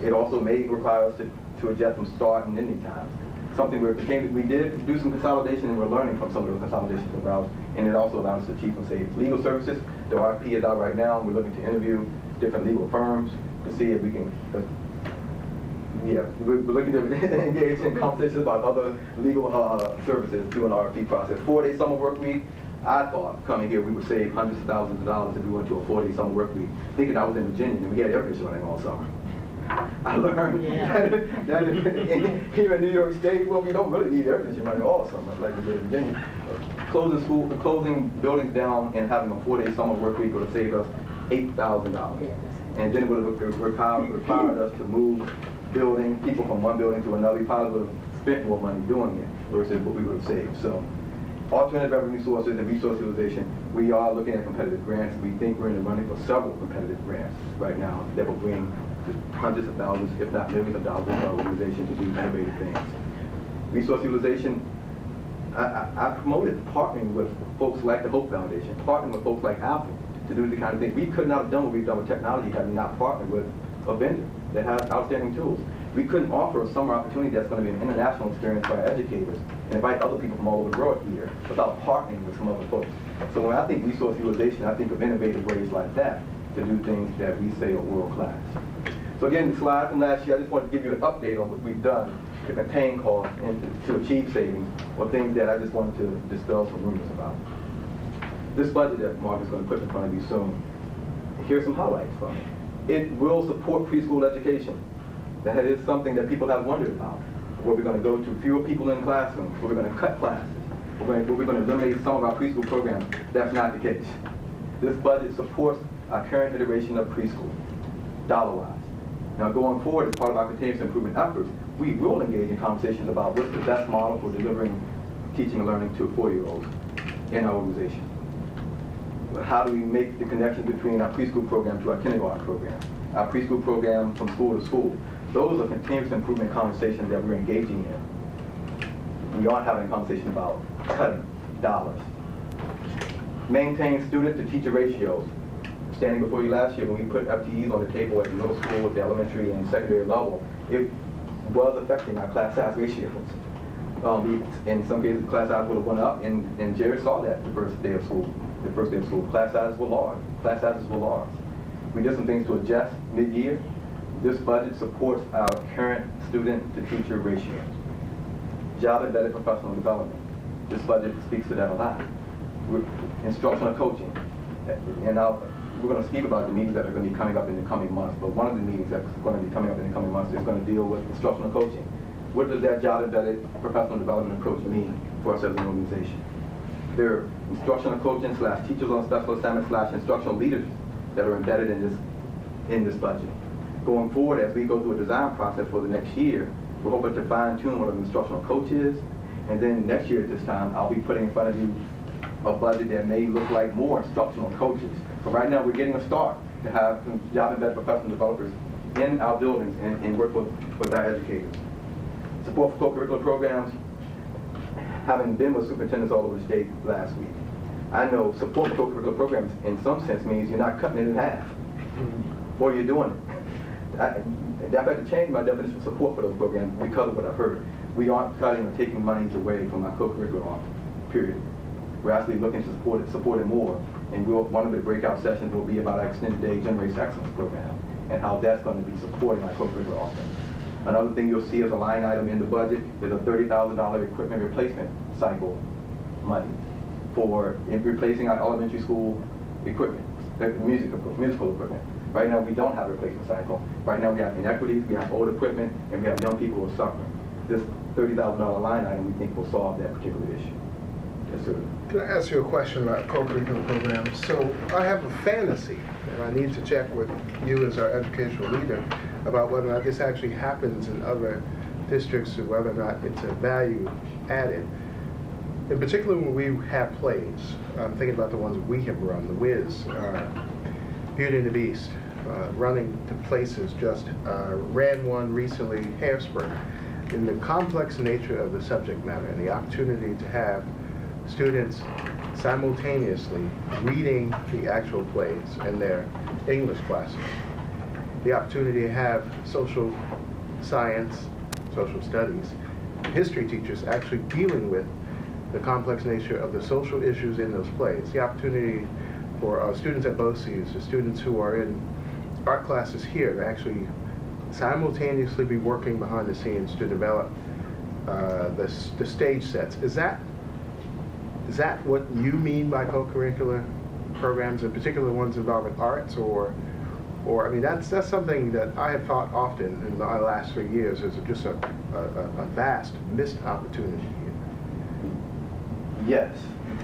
It also may require us to adjust from start and ending times. Something we did do some consolidation, and we're learning from some of those consolidations of routes, and it also allows us to achieve some savings. Legal services, the RFP is out right now, and we're looking to interview different legal firms to see if we can, we're looking to engage in conversations about other legal services through an RFP process. 4-day summer work week, I thought coming here we would save hundreds of thousands of dollars if we went to a 4-day summer work week. Thinking I was in Virginia and we had air conditioning running all summer. I learned that here in New York State, well, we don't really need air conditioning running all summer like we did in Virginia. Closing buildings down and having a 4-day summer work week would have saved us $8,000. And then it would have required us to move people from one building to another. We probably would have spent more money doing it versus what we would have saved. So, alternative revenue sources and resource utilization, we are looking at competitive grants. We think we're in the running for several competitive grants right now that will bring hundreds of thousands, if not millions of dollars to our organization to do innovative things. Resource utilization, I promoted partnering with folks like the Hope Foundation, partnering with folks like Apple to do the kind of things. We could not have done what we've done with technology had we not partnered with a vendor that has outstanding tools. We couldn't offer a summer opportunity that's going to be an international experience for our educators and invite other people from all over the world here without partnering with some other folks. So when I think resource utilization, I think of innovative ways like that to do things that we say are world class. So again, the slide from last year, I just wanted to give you an update on what we've done to contain costs and to achieve savings, or things that I just wanted to dispel some rumors about. This budget that Mark is going to put in front of you soon, here's some highlights from it. It will support preschool education. That is something that people have wondered about. Where we're going to go to fewer people in classrooms, where we're going to cut classes, where we're going to eliminate some of our preschool programs. That's not the case. This budget supports our current iteration of preschool, dollar-wise. Now, going forward, as part of our continuous improvement efforts, we will engage in conversations about what's the best model for delivering teaching and learning to 4-year-olds in our organization. How do we make the connection between our preschool program to our kindergarten program, our preschool program from school to school? Those are continuous improvement conversations that we're engaging in. We aren't having a conversation about cutting dollars. Maintain student to teacher ratios. Standing before you last year, when we put FTEs on the table at the middle school, at the elementary and secondary level, it was affecting our class size ratios. In some cases, class size would have went up, and Jared saw that the first day of school. Class sizes were large. Class sizes were large. We did some things to adjust mid-year. This budget supports our current student-to-teacher ratio. Job-embedded professional development. This budget speaks to that a lot. Instructional coaching. And we're going to speak about the meetings that are going to be coming up in the coming months, but one of the meetings that's going to be coming up in the coming months is going to deal with instructional coaching. What does that job-embedded professional development approach mean for us as an organization? There are instructional coaching / teachers on special assignment / instructional leaders that are embedded in this budget. Going forward, as we go through a design process for the next year, we're hoping to fine-tune what an instructional coach is, and then next year at this time, I'll be putting in front of you a budget that may look like more instructional coaches. But right now, we're getting a start to have some job-embedded professional developers in our buildings and work with our educators. Support for co-curricular programs. Having been with superintendents all over the state last week, I know support for co-curricular programs in some sense means you're not cutting it in half, or you're doing it. I've had to change my definition of support for those programs because of what I've heard. We aren't cutting or taking monies away from our co-curricular office, period. We're actually looking to support it more, and one of the breakout sessions will be about our extended day Generates Excellence program and how that's going to be supporting our co-curricular office. Another thing you'll see as a line item in the budget is a $30,000 equipment replacement cycle money for replacing our elementary school equipment, musical equipment. Right now, we don't have a replacement cycle. Right now, we have inequities, we have old equipment, and we have young people who are suffering. This $30,000 line item, we think, will solve that particular issue. Yes, sir. Can I ask you a question about co-curricular programs? So I have a fantasy, and I need to check with you as our educational leader about whether or not this actually happens in other districts or whether or not it's a value added. In particular, when we have plays, I'm thinking about the ones we have run, The Wiz, Beauty and the Beast, running to places, just ran one recently, Hairspray. In the complex nature of the subject matter and the opportunity to have students simultaneously reading the actual plays in their English classes, the opportunity to have social science, social studies, history teachers actually dealing with the complex nature of the social issues in those plays, the opportunity for students at BOCEs, the students who are in art classes here to actually simultaneously be working behind the scenes to develop the stage sets. Is that what you mean by co-curricular programs, in particular ones involving arts, or I mean, that's something that I have thought often in my last 3 years as just a vast missed opportunity here. Yes. I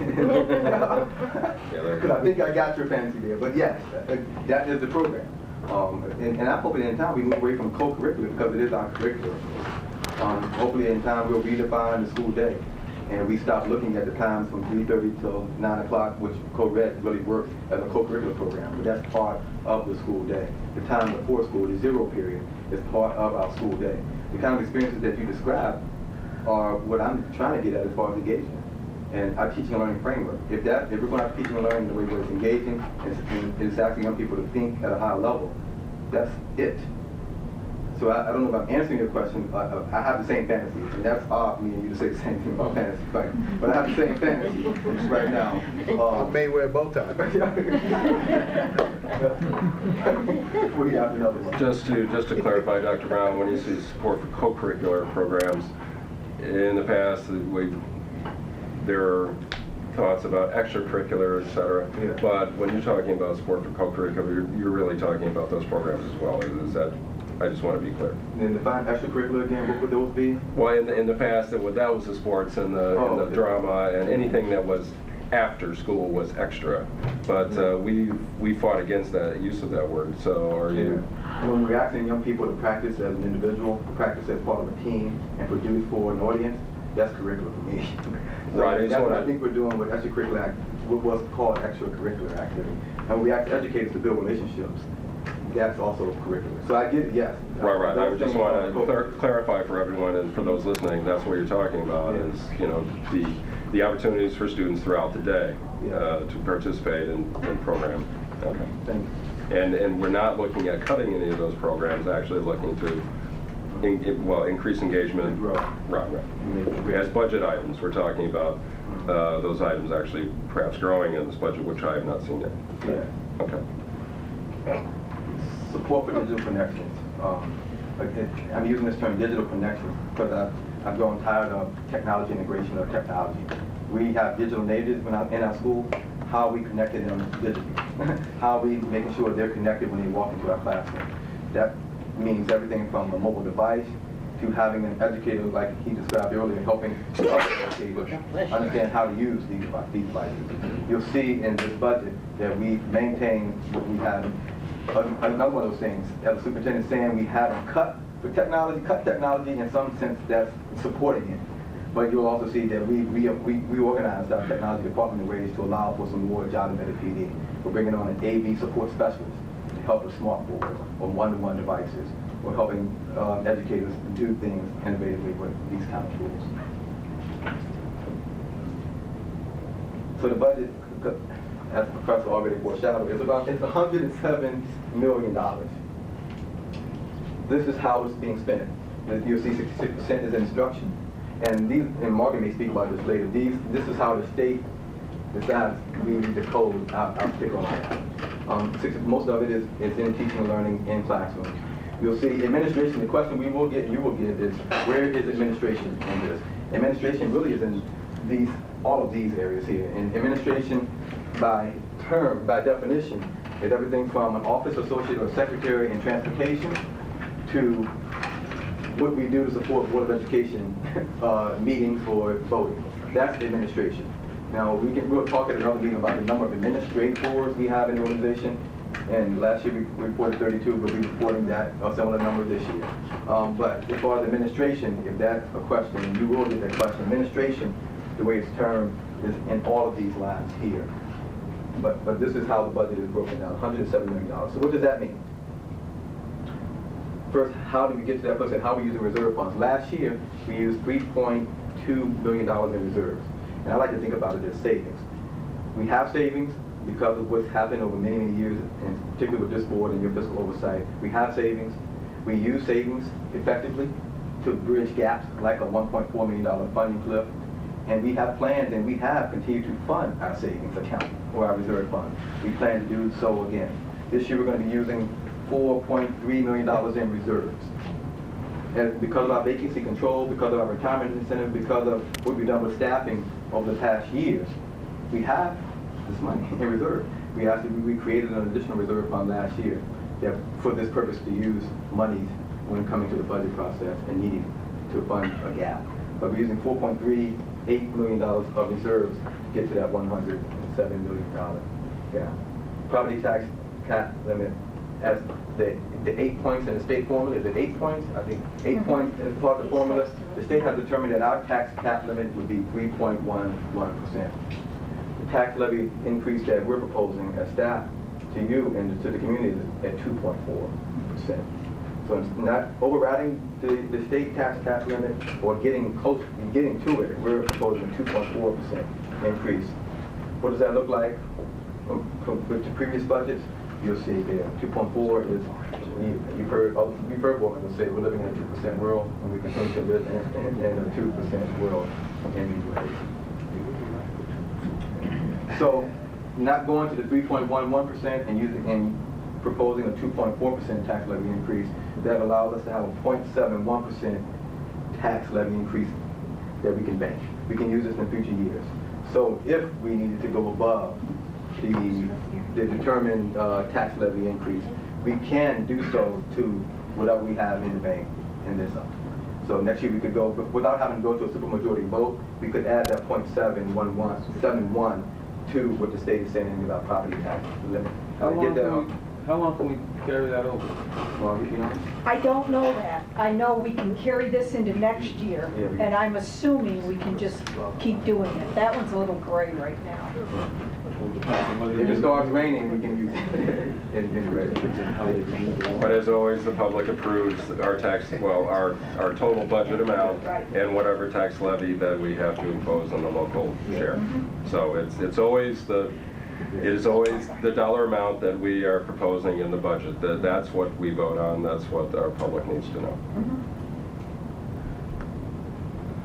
think I got your fancy there, but yes, that is the program. And I'm hoping in time we move away from co-curricular because it is our curriculum. Hopefully in time we'll redefine the school day. And we stop looking at the times from 3:30 till 9 o'clock, which co-ed really works as a co-curricular program, but that's part of the school day. The time before school, the zero period, is part of our school day. The kind of experiences that you described are what I'm trying to get at as far as engagement and our teaching and learning framework. If we're going to have teaching and learning the way where it's engaging and it's asking young people to think at a high level, that's it. So I don't know if I'm answering your question. I have the same fantasy, and that's odd for me and you to say the same thing about fantasy, but I have the same fantasy right now. May wear a bow tie. What do you have to know? Just to clarify, Dr. Brown, when you say support for co-curricular programs, in the past, there are thoughts about extracurricular, et cetera. Yeah. But when you're talking about sport for co-curricular, you're really talking about those programs as well. Is that, I just want to be clear. Then define extracurricular again, what would those be? Well, in the past, that was the sports and the drama and anything that was after school was extra. But we fought against that use of that word. So are you? When we're asking young people to practice as an individual, to practice as part of a team, and produce for an audience, that's curricular for me. So Right. that's what I think we're doing with extracurricular, what was called extracurricular activity. And we ask educators to build relationships. That's also curricular. So I get it, yes. Right. I just want to clarify for everyone and for those listening, that's what you're talking about is, the opportunities for students throughout the day to participate in program. Okay. Thank you. And we're not looking at cutting any of those programs, actually looking to increase engagement. Right. As budget items, we're talking about those items actually perhaps growing in this budget, which I have not seen yet. Yeah. Okay. Support for digital connections. I'm using this term digital connections because I've grown tired of technology integration or technology. We have digital natives in our school. How are we connecting them digitally? How are we making sure they're connected when they walk into our classroom? That means everything from a mobile device to having an educator, like he described earlier, helping other educators understand how to use these devices. You'll see in this budget that we maintain what we have. Another one of those things, as the superintendent saying, we haven't cut technology in some sense that's supporting it. But you'll also see that we organized our technology department in ways to allow for some more job embedded PD. We're bringing on an AV support specialist to help with smart boards or one-to-one devices. We're helping educators do things innovatively with these kind of tools. So the budget, as the professor already foreshadowed, it's $107 million. This is how it's being spent. You'll see 66% is instruction. And Morgan may speak about this later. This is how the state decides we read the code. I'll pick on that. Most of it is in teaching and learning in classrooms. You'll see administration. The question you will get is, where is administration in this? Administration really is in all of these areas here. And administration, by definition, is everything from an office associate or secretary in transportation to what we do to support Board of Education meetings for voting. That's the administration. Now, we'll talk at another meeting about the number of administrators we have in the organization. And last year we reported 32, we'll be reporting that similar number this year. But as far as administration, if that's a question, you will get that question. Administration, the way it's termed, is in all of these lines here. But this is how the budget is broken down, $107 million. So what does that mean? First, how do we get to that place and how we use the reserve funds? Last year, we used $3.2 billion in reserves. And I like to think about it as savings. We have savings because of what's happened over many, many years, and particularly with this board and your fiscal oversight. We have savings. We use savings effectively to bridge gaps like a $1.4 million funding cliff. And we have plans, and we have continued to fund our savings account or our reserve fund. We plan to do so again. This year, we're going to be using $4.3 million in reserves. And because of our vacancy control, because of our retirement incentive, because of what we've done with staffing over the past years, we have this money in reserve. We created an additional reserve fund last year that for this purpose to use monies when coming to the budget process and needing to fund a gap. But we're using $4.38 million of reserves to get to that $107 million gap. Property tax cap limit, as the 8 points in the state formula, is it 8 points? I think 8 points is part of the formula. The state has determined that our tax cap limit would be 3.11%. The tax levy increase that we're proposing as staff to you and to the community is at 2.4%. So it's not overriding the state tax cap limit or getting to it. We're proposing a 2.4% increase. What does that look like with the previous budgets? You'll see there, 2.4 is, you've heard women say we're living in a 2% world, and we continue to live in a 2% world in these ways. So, not going to the 3.11% and proposing a 2.4% tax levy increase, that allows us to have a 0.71% tax levy increase that we can bank. We can use this in future years. So if we needed to go above the determined tax levy increase, we can do so to whatever we have in the bank in this sum. So next year we could go, without having to go to a supermajority vote, we could add that 0.771 to what the state is saying in our property tax limit. How long can we carry that over? Well, you know, I don't know that. I know we can carry this into next year, and I'm assuming we can just keep doing it. That one's a little gray right now. if it starts raining, we can use it in red. But as always, the public approves our our total budget amount and whatever tax levy that we have to impose on the local share. So it is always the dollar amount that we are proposing in the budget. That's what we vote on. That's what our public needs to know.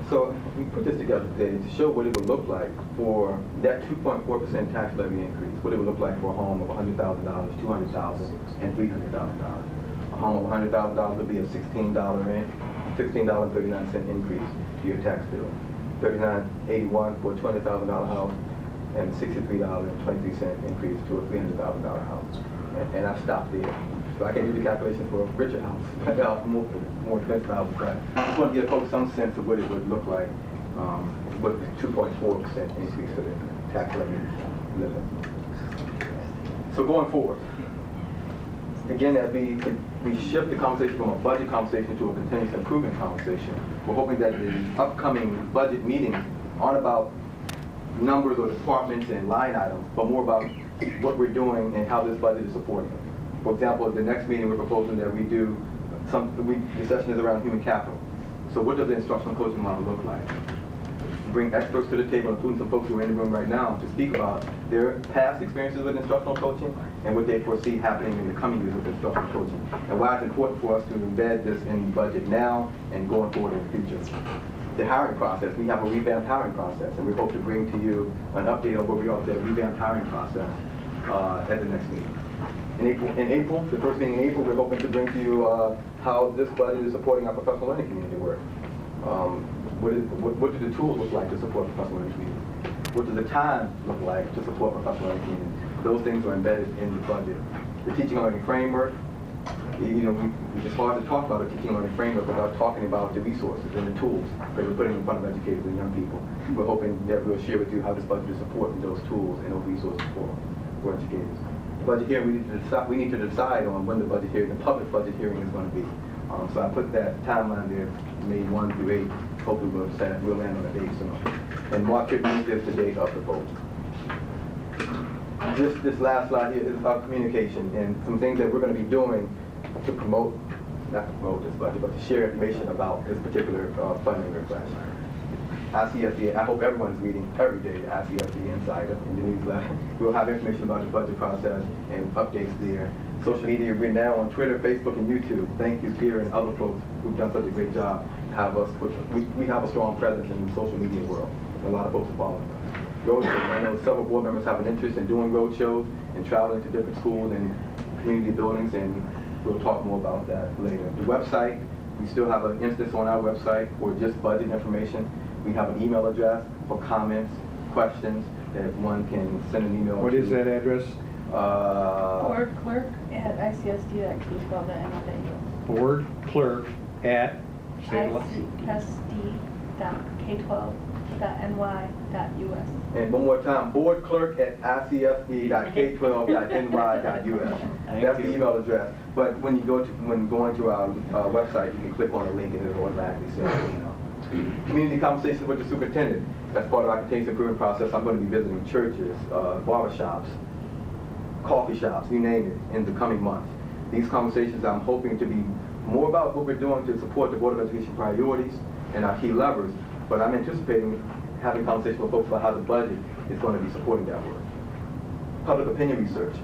So we put this together today to show what it would look like for that 2.4% tax levy increase, what it would look like for a home of $100,000, $200,000, and $300,000. A home of $100,000 would be a $16.39 increase to your tax bill. $39.81 for a $20,000 house, and $63.23 increase to a $300,000 house. And I stopped there. So I can do the calculation for a richer house, more expensive house, but I just want to give folks some sense of what it would look like with the 2.4% increase to the tax levy limit. So going forward, again, as we shift the conversation from a budget conversation to a continuous improvement conversation, we're hoping that the upcoming budget meetings aren't about numbers or departments and line items, but more about what we're doing and how this budget is supporting it. For example, at the next meeting, we're proposing that we do the session is around human capital. So what does the instructional coaching model look like? Bring experts to the table, including some folks who are in the room right now, to speak about their past experiences with instructional coaching and what they foresee happening in the coming years with instructional coaching, and why it's important for us to embed this in the budget now and going forward in the future. The hiring process, we have a revamped hiring process, and we hope to bring to you an update on where we are with that revamped hiring process at the next meeting. In April, the first meeting in April, we're hoping to bring to you how this budget is supporting our professional learning community work. What do the tools look like to support professional learning community? What does the time look like to support professional learning community? Those things are embedded in the budget. The teaching and learning framework, it's hard to talk about a teaching and learning framework without talking about the resources and the tools that we're putting in front of educators and young people. We're hoping that we'll share with you how this budget is supporting those tools and those resources for educators. Budget hearing, we need to decide on when the budget hearing, the public budget hearing is going to be. So I put that timeline there, May 1 through 8. Hopefully we'll land on a date soon. And March 15th is the date of the vote. This last slide here is about communication and some things that we're going to be doing to promote, not to promote this budget, but to share information about this particular funding request. ICSD, I hope everyone's reading every day the ICSD Insider in the newsletter. We'll have information about the budget process and updates there. Social media, we're now on Twitter, Facebook, and YouTube. Thank you, Peter and other folks who've done such a great job. We have a strong presence in the social media world. A lot of folks are following us. Road shows, I know several board members have an interest in doing road shows and traveling to different schools and community buildings, and we'll talk more about that later. The website, we still have an instance on our website for just budget information. We have an email address for comments, questions that one can send an email. What is that address? Board clerk at icsd.k12.ny.us. Board clerk at icsd.k12.ny.us. And one more time, board clerk at icsd.k12.ny.us. That's the email address. But when going to our website, you can click on the link and it'll automatically send an email. Community conversations with the superintendent. That's part of our continuous improvement process. I'm going to be visiting churches, barbershops, coffee shops, you name it, in the coming months. These conversations I'm hoping to be more about what we're doing to support the Board of Education priorities and our key levers, but I'm anticipating having conversations with folks about how the budget is going to be supporting that work. Public opinion research.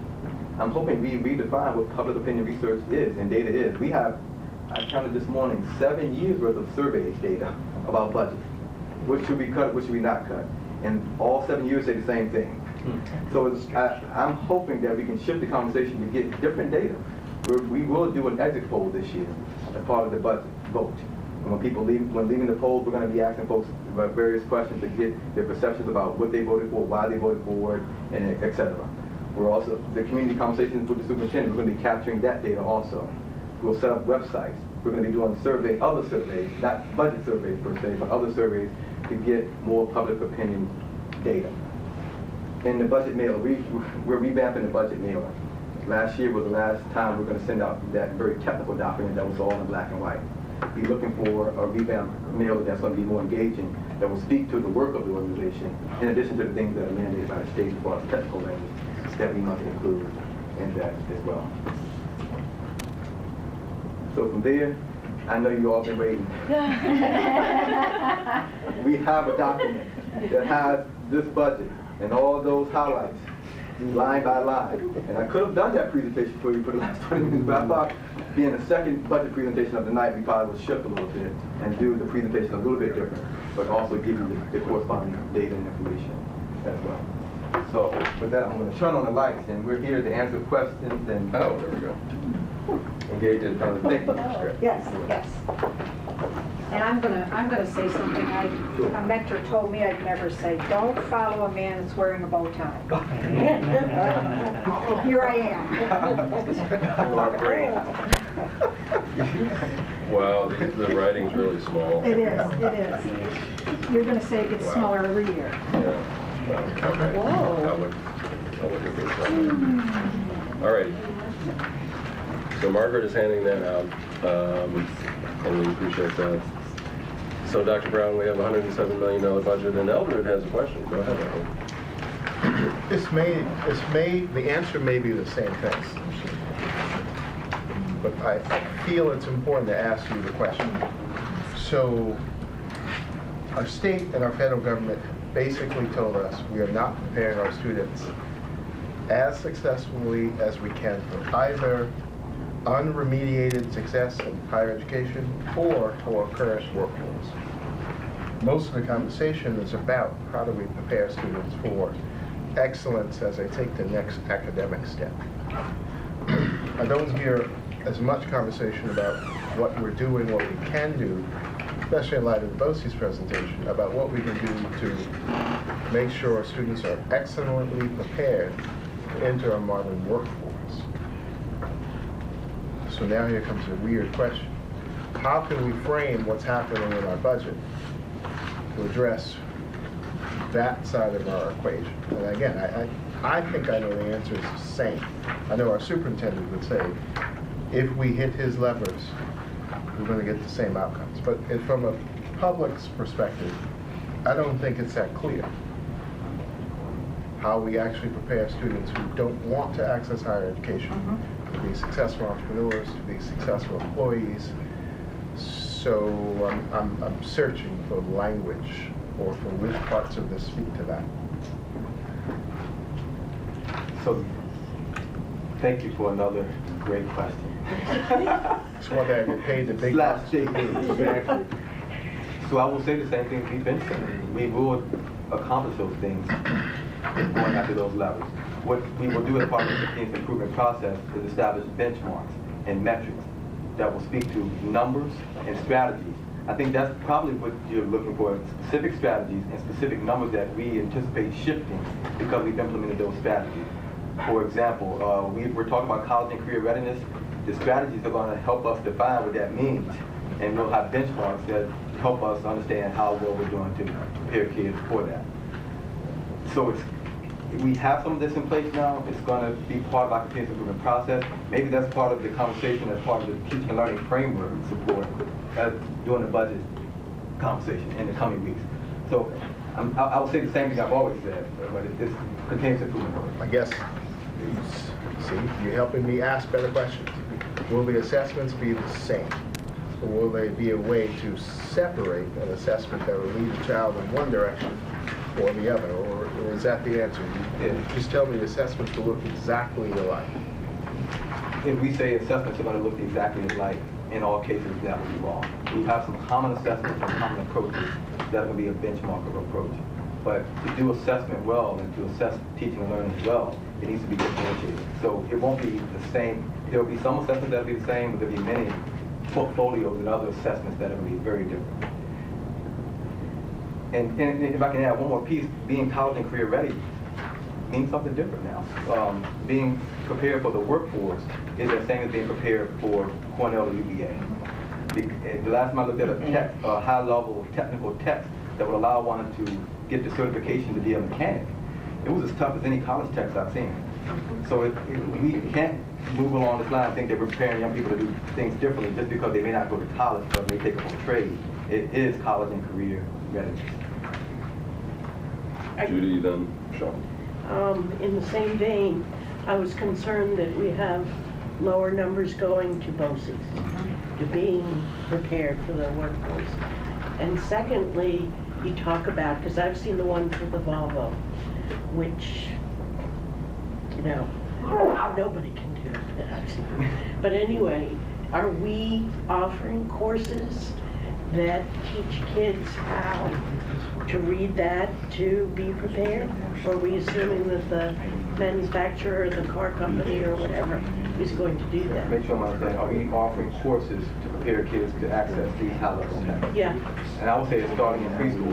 I'm hoping we redefine what public opinion research is and data is. We have, I counted this morning, 7 years worth of survey data about budget. What should we cut, what should we not cut? And all 7 years say the same thing. So I'm hoping that we can shift the conversation to get different data. We will do an exit poll this year as part of the budget vote. When leaving the polls, we're going to be asking folks about various questions to get their perceptions about what they voted for, why they voted for it, and et cetera. We're also, the community conversations with the superintendent, we're going to be capturing that data also. We'll set up websites. We're going to be doing other surveys, not budget surveys per se, but other surveys to get more public opinion data. In the budget mailer, we're revamping the budget mailer. Last year was the last time we're going to send out that very technical document that was all in black and white. Be looking for a revamped mailer that's going to be more engaging, that will speak to the work of the organization, in addition to the things that are mandated by the state as far as technical language that we must include in that as well. So from there, I know you all been waiting. We have a document that has this budget and all those highlights, line by line. And I could have done that presentation for you for the last 20 minutes, but I thought being the second budget presentation of the night, we probably would shift a little bit and do the presentation a little bit different, but also give you the corresponding data and information as well. So with that, I'm going to turn on the lights, and we're here to answer questions and Oh, there we go. engage in thinking. Yes, yes. And I'm gonna say something a mentor told me I'd never say. Don't follow a man that's wearing a bow tie. Here I am. Well, the writing's really small. It is. You're gonna say it gets smaller every year. Yeah. Okay. I would agree with that. All right. So Margaret is handing that out, and we appreciate that. So Dr. Brown, we have a $107 million budget, and Eldred has a question. Go ahead, Eldred. The answer may be the same thing. But I feel it's important to ask you the question. So our state and our federal government basically told us we are not preparing our students as successfully as we can for either unremediated success in higher education or for current workforce. Most of the conversation is about how do we prepare students for excellence as they take the next academic step. I don't hear as much conversation about what we're doing, what we can do, especially in light of BOCE's presentation, about what we can do to make sure our students are excellently prepared to enter our modern workforce. So now here comes a weird question. How can we frame what's happening in our budget to address that side of our equation? And again, I think I know the answer is the same. I know our superintendent would say, if we hit his levers, we're going to get the same outcomes. But from a public's perspective, I don't think it's that clear how we actually prepare students who don't want to access higher education to be successful entrepreneurs, to be successful employees. So I'm searching for language or for which parts of this speak to that. So thank you for another great question. It's one that I get paid the big bucks. Exactly. So I will say the same thing we've been saying. We will accomplish those things going after those levels. What we will do as part of the continuous improvement process is establish benchmarks and metrics that will speak to numbers and strategies. I think that's probably what you're looking for, specific strategies and specific numbers that we anticipate shifting because we've implemented those strategies. For example, we're talking about college and career readiness. The strategies are going to help us define what that means, and we'll have benchmarks that help us understand how well we're doing to prepare kids for that. So we have some of this in place now. It's going to be part of our continuous improvement process. Maybe that's part of the conversation as part of the teaching and learning framework support during the budget conversation in the coming weeks. So I will say the same thing I've always said, but it's continuous improvement. I guess, see, you're helping me ask better questions. Will the assessments be the same? Or will there be a way to separate an assessment that will lead a child in one direction or the other? Or is that the answer? You just tell me the assessments will look exactly alike. If we say assessments are going to look exactly alike, in all cases, that would be wrong. We have some common assessments and common approaches that will be a benchmark of approach. But to do assessment well and to assess teaching and learning well, it needs to be differentiated. So it won't be the same. There will be some assessments that will be the same, but there will be many portfolios and other assessments that are going to be very different. And if I can add one more piece, being college and career ready means something different now. Being prepared for the workforce is the same as being prepared for Cornell or UVA. The last time I looked at a high-level technical test that would allow one to get the certification to be a mechanic, it was as tough as any college test I've seen. So we can't move along this line and think that we're preparing young people to do things differently just because they may not go to college but may take up a trade. It is college and career readiness. Judy, then Sean. In the same vein, I was concerned that we have lower numbers going to BOCES, to being prepared for the workforce. And secondly, you talk about, because I've seen the one for the Volvo, which, you know, nobody can do that. But anyway, are we offering courses that teach kids how to read that to be prepared? Or are we assuming that the manufacturer, the car company, or whatever is going to do that? Make sure I'm understanding, are we offering courses to prepare kids to access these high-level tests? Yeah. And I would say it's starting in preschool.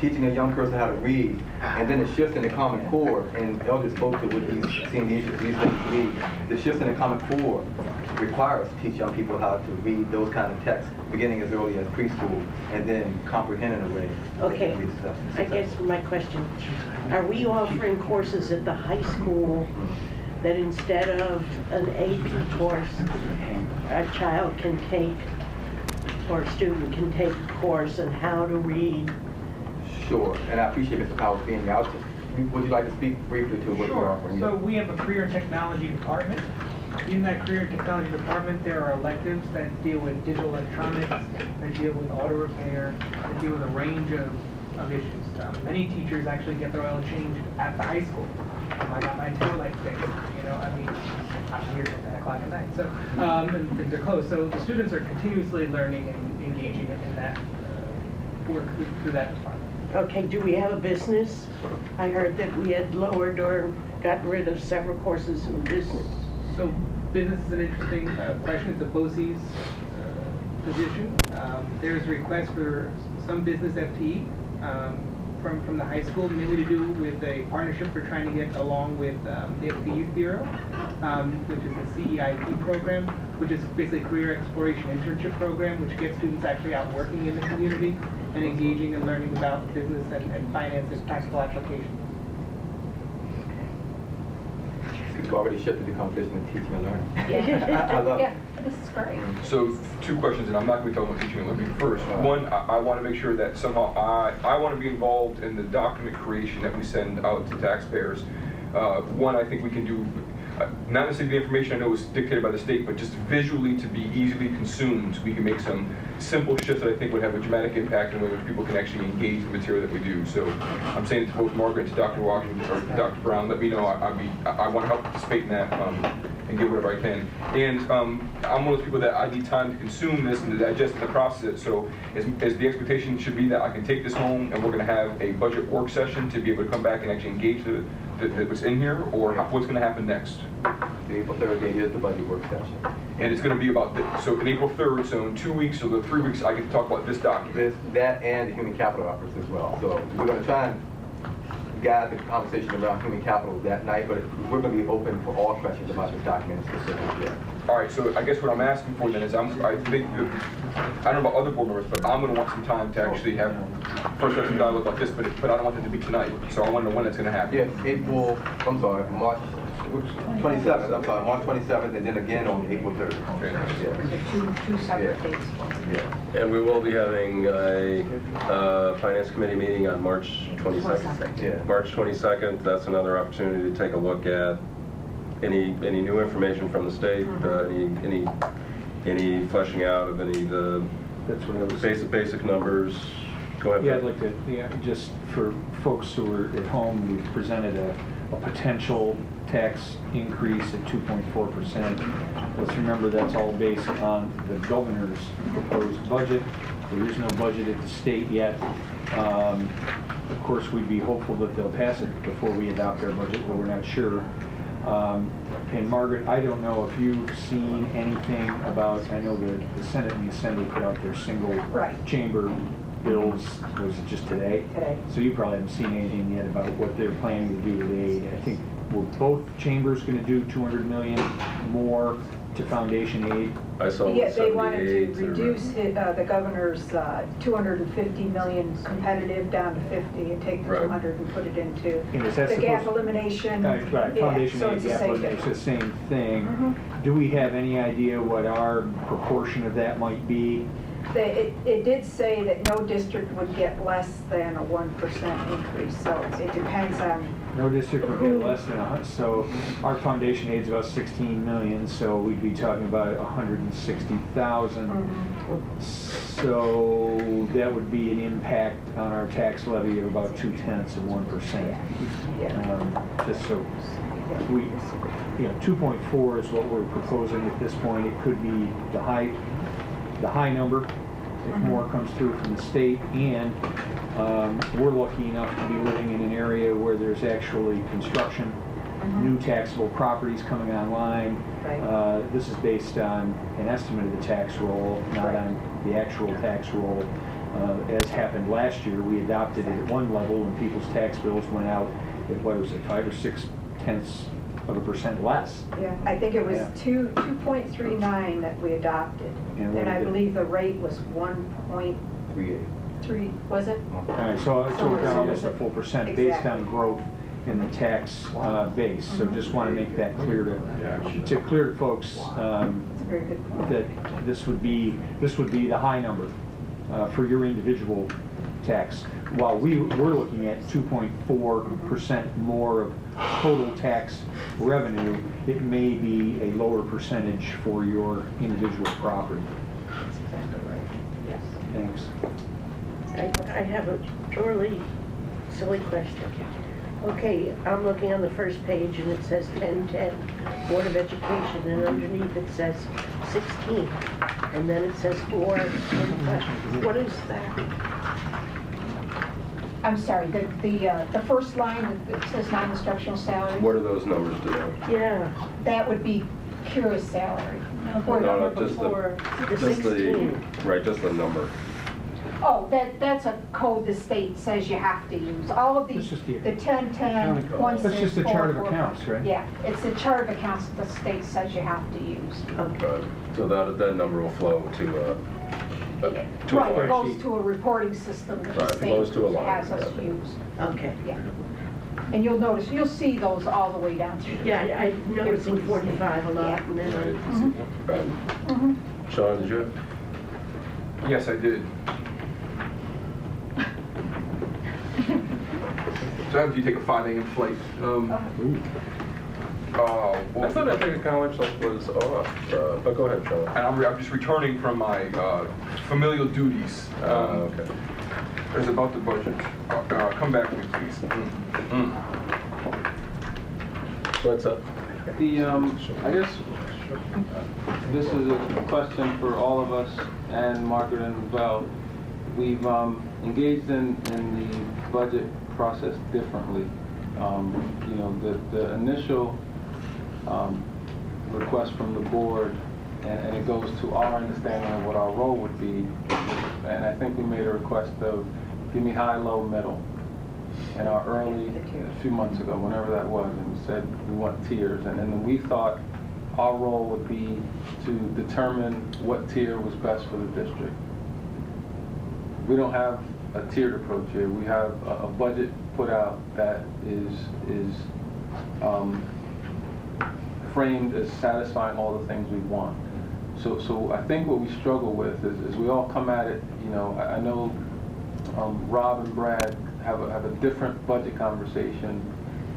Teaching a young person how to read, and then it shifts in the Common Core, and elders spoke to what he's seeing these things read. The shifts in the Common Core require us to teach young people how to read those kind of texts, beginning as early as preschool, and then comprehend in a way. Okay, I guess my question, are we offering courses at the high school that instead of an AP course, a child can take, or a student can take a course on how to read? Sure, and I appreciate Mr. Powell's being out. Would you like to speak briefly to what we're offering? So we have a career and technology department. In that career and technology department, there are electives that deal with digital electronics, that deal with auto repair, that deal with a range of issues. Many teachers actually get their oil changed at the high school. I got my tail light fixed, you know, I mean, I'm here at 10 o'clock at night, so, and things are closed. So the students are continuously learning and engaging in that work through that department. Okay, do we have a business? I heard that we had lowered or gotten rid of several courses in business. So business is an interesting question. It's a BOCES position. There's requests for some business FTE from the high school, mainly to do with a partnership we're trying to get along with the FP Youth Bureau, which is a CEIP program, which is basically a career exploration internship program, which gets students actually out working in the community and engaging and learning about business and finance and practical application. We've already shifted the conversation to teaching and learning. Yeah. I love it. This is great. So 2 questions, and I'm not going to be talking about teaching and learning. First, one, I want to make sure that somehow I want to be involved in the document creation that we send out to taxpayers. One, I think we can do, not necessarily the information I know is dictated by the state, but just visually to be easily consumed. We can make some simple shifts that I think would have a dramatic impact in the way in which people can actually engage the material that we do. So I'm saying to both Margaret and to Dr. Washington or Dr. Brown, let me know. I want to help participate in that and give whatever I can. And I'm one of those people that I need time to consume this and to digest and to process it. So as the expectation should be that I can take this home and we're going to have a budget work session to be able to come back and actually engage what's in here, or what's going to happen next? The April 3rd day is the budget work session. And it's going to be about this. So in April 3rd, so in 2 weeks, so the 3 weeks, I get to talk about this document. That and the human capital efforts as well. So we're going to try and guide the conversation around human capital that night, but we're going to be open for all questions about this document specifically. All right, so I guess what I'm asking for then is I think, I don't know about other board members, but I'm going to want some time to actually have first have some dialogue about this, but I don't want it to be tonight. So I want to know when it's going to happen. Yes, March 27th, March 27th, and then again on April 3rd. Okay. Two separate dates. Yeah. And we will be having a Finance Committee meeting on March 22nd. Yeah. March 22nd, that's another opportunity to take a look at any new information from the state, any fleshing out of any of the basic numbers. Go ahead. Yeah, I'd like to, just for folks who are at home, we've presented a potential tax increase at 2.4%. Let's remember that's all based on the governor's proposed budget. There is no budget at the state yet. Of course, we'd be hopeful that they'll pass it before we adopt our budget, but we're not sure. And Margaret, I don't know if you've seen anything about, I know the Senate and the Assembly put out their single chamber bills, was it just today? Today. So you probably haven't seen anything yet about what they're planning to do today. I think we're both chambers going to do 200 million more to foundation aid. I saw Yeah, they wanted 78 to reduce the governor's 250 million competitive down to 50 and take the 200 and put it into And is that the gap supposed- elimination. Right, Yeah, foundation so aid, it's the gap same elimination, it's the thing. same thing. Do we have any idea what our proportion of that might be? It did say that no district would get less than a 1% increase, so it depends on. No district would get less than so our foundation aid's about 16 million, so we'd be talking about 160,000. So that would be an impact on our tax levy of about 0.2%. Just so we, 2.4 is what we're proposing at this point. It could be the high number if more comes through from the state, and we're lucky enough to be living in an area where there's actually construction, new taxable properties coming online. This is based on an estimate of the tax roll, not on the actual tax roll. As happened last year, we adopted it at one level and people's tax bills went out at, what was it, 5 or 0.6% less. Yeah, I think it was 2.39 that we adopted, And and I believe the rate was 1.3, was it? All right, so we're down almost a full percent based on growth in the tax base. So just want to make that clear to clear to folks that this would be the high number for your individual tax. While we're looking at 2.4% more of total tax revenue, it may be a lower percentage for your individual property. That's exactly right. Yes. Thanks. I have a purely silly question. Okay, I'm looking on the first page and it says 1010, Board of Education, and underneath it says 16, and then it says 4. What is that? I'm sorry, the first line that says non-instructional salary, What are those numbers today? Yeah. that would be Kira's salary. No, just the number. Oh, that's a code the state says you have to use. All of these, the 1010, 164. That's just a chart of accounts, right? Yeah, it's the chart of accounts that the state says you have to use. So that number will flow to Right, a it goes to a reporting system that the Right, it goes to a state line, has us yeah. use. Okay. Yeah. And you'll see those all the way down through. Yeah, I'm noticing 45 a lot, and then Sean, did you have? Yes, I did. So after you take a 5 a.m. flight, I thought Ithaca College was off. But go ahead, Sean. and I'm just returning from my familial duties. Okay. There's about the budget. Come back to me, please. What's up? I guess this is a question for all of us and Margaret and Val. We've engaged in the budget process differently. The initial request from the board, and it goes to our understanding of what our role would be. And I think we made a request of give me high, low, middle. In our early, a few months ago, whenever that was, and we said we want tiers. And then we thought our role would be to determine what tier was best for the district. We don't have a tiered approach here. We have a budget put out that is framed as satisfying all the things we want. So I think what we struggle with is we all come at it, I know Rob and Brad have a different budget conversation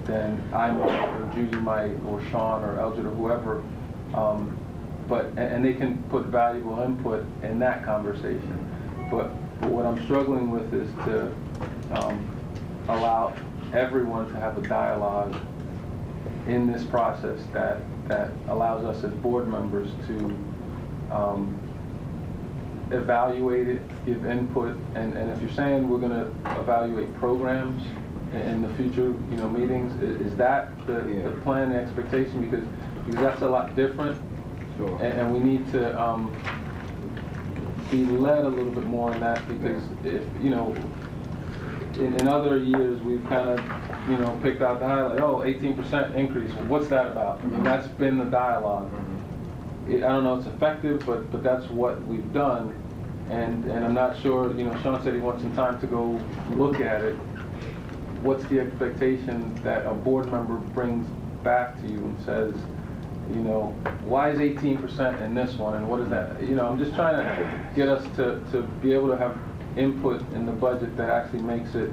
than I might, or Judy might, or Sean, or Eldred, or whoever. And they can put valuable input in that conversation. But what I'm struggling with is to allow everyone to have a dialogue in this process that allows us as board members to evaluate it, give input, and if you're saying we're going to evaluate programs in the future, meetings? Is that the plan, the expectation? Because that's a lot different. Sure. And we need to be led a little bit more on that, because if, in other years, we've kind of, picked out the highlight, 18% increase. Well, what's that about? I mean, that's been the dialogue. I don't know if it's effective, but that's what we've done. And I'm not sure, Sean said he wants some time to go look at it. What's the expectation that a board member brings back to you and says, why is 18% in this one, and what is that? I'm just trying to get us to be able to have input in the budget that actually makes it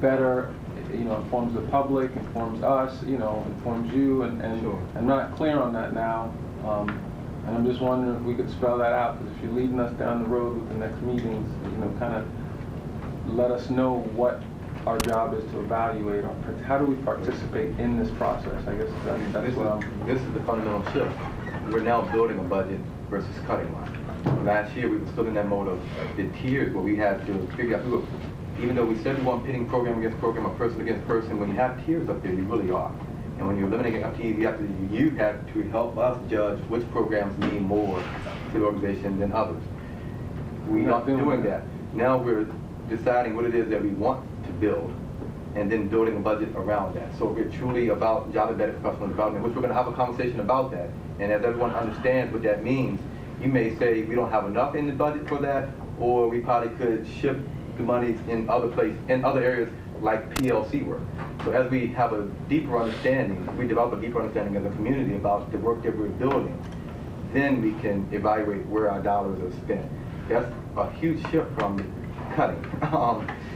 better, informs the public, informs us, informs you, and Sure. I'm not clear on that now. And I'm just wondering if we could spell that out, because if you're leading us down the road with the next meetings, kind of let us know what our job is to evaluate, or how do we participate in this process? I guess that's what I'm... This is the fundamental shift. We're now building a budget versus cutting one. Last year, we were still in that mode of the tiers, where we had to figure out, even though we said we weren't pitting program against program or person against person, when you have tiers up there, you really are. And when you're eliminating FTEs, you have to help us judge which programs mean more to the organization than others. We aren't doing that. Now we're deciding what it is that we want to build, and then building a budget around that. So we're truly about job-embedded professional development, which we're going to have a conversation about that. And as everyone understands what that means, you may say we don't have enough in the budget for that, or we probably could shift the money in other places, in other areas like PLC work. So as we have a deeper understanding, we develop a deeper understanding as a community about the work that we're building, then we can evaluate where our dollars are spent. That's a huge shift from cutting.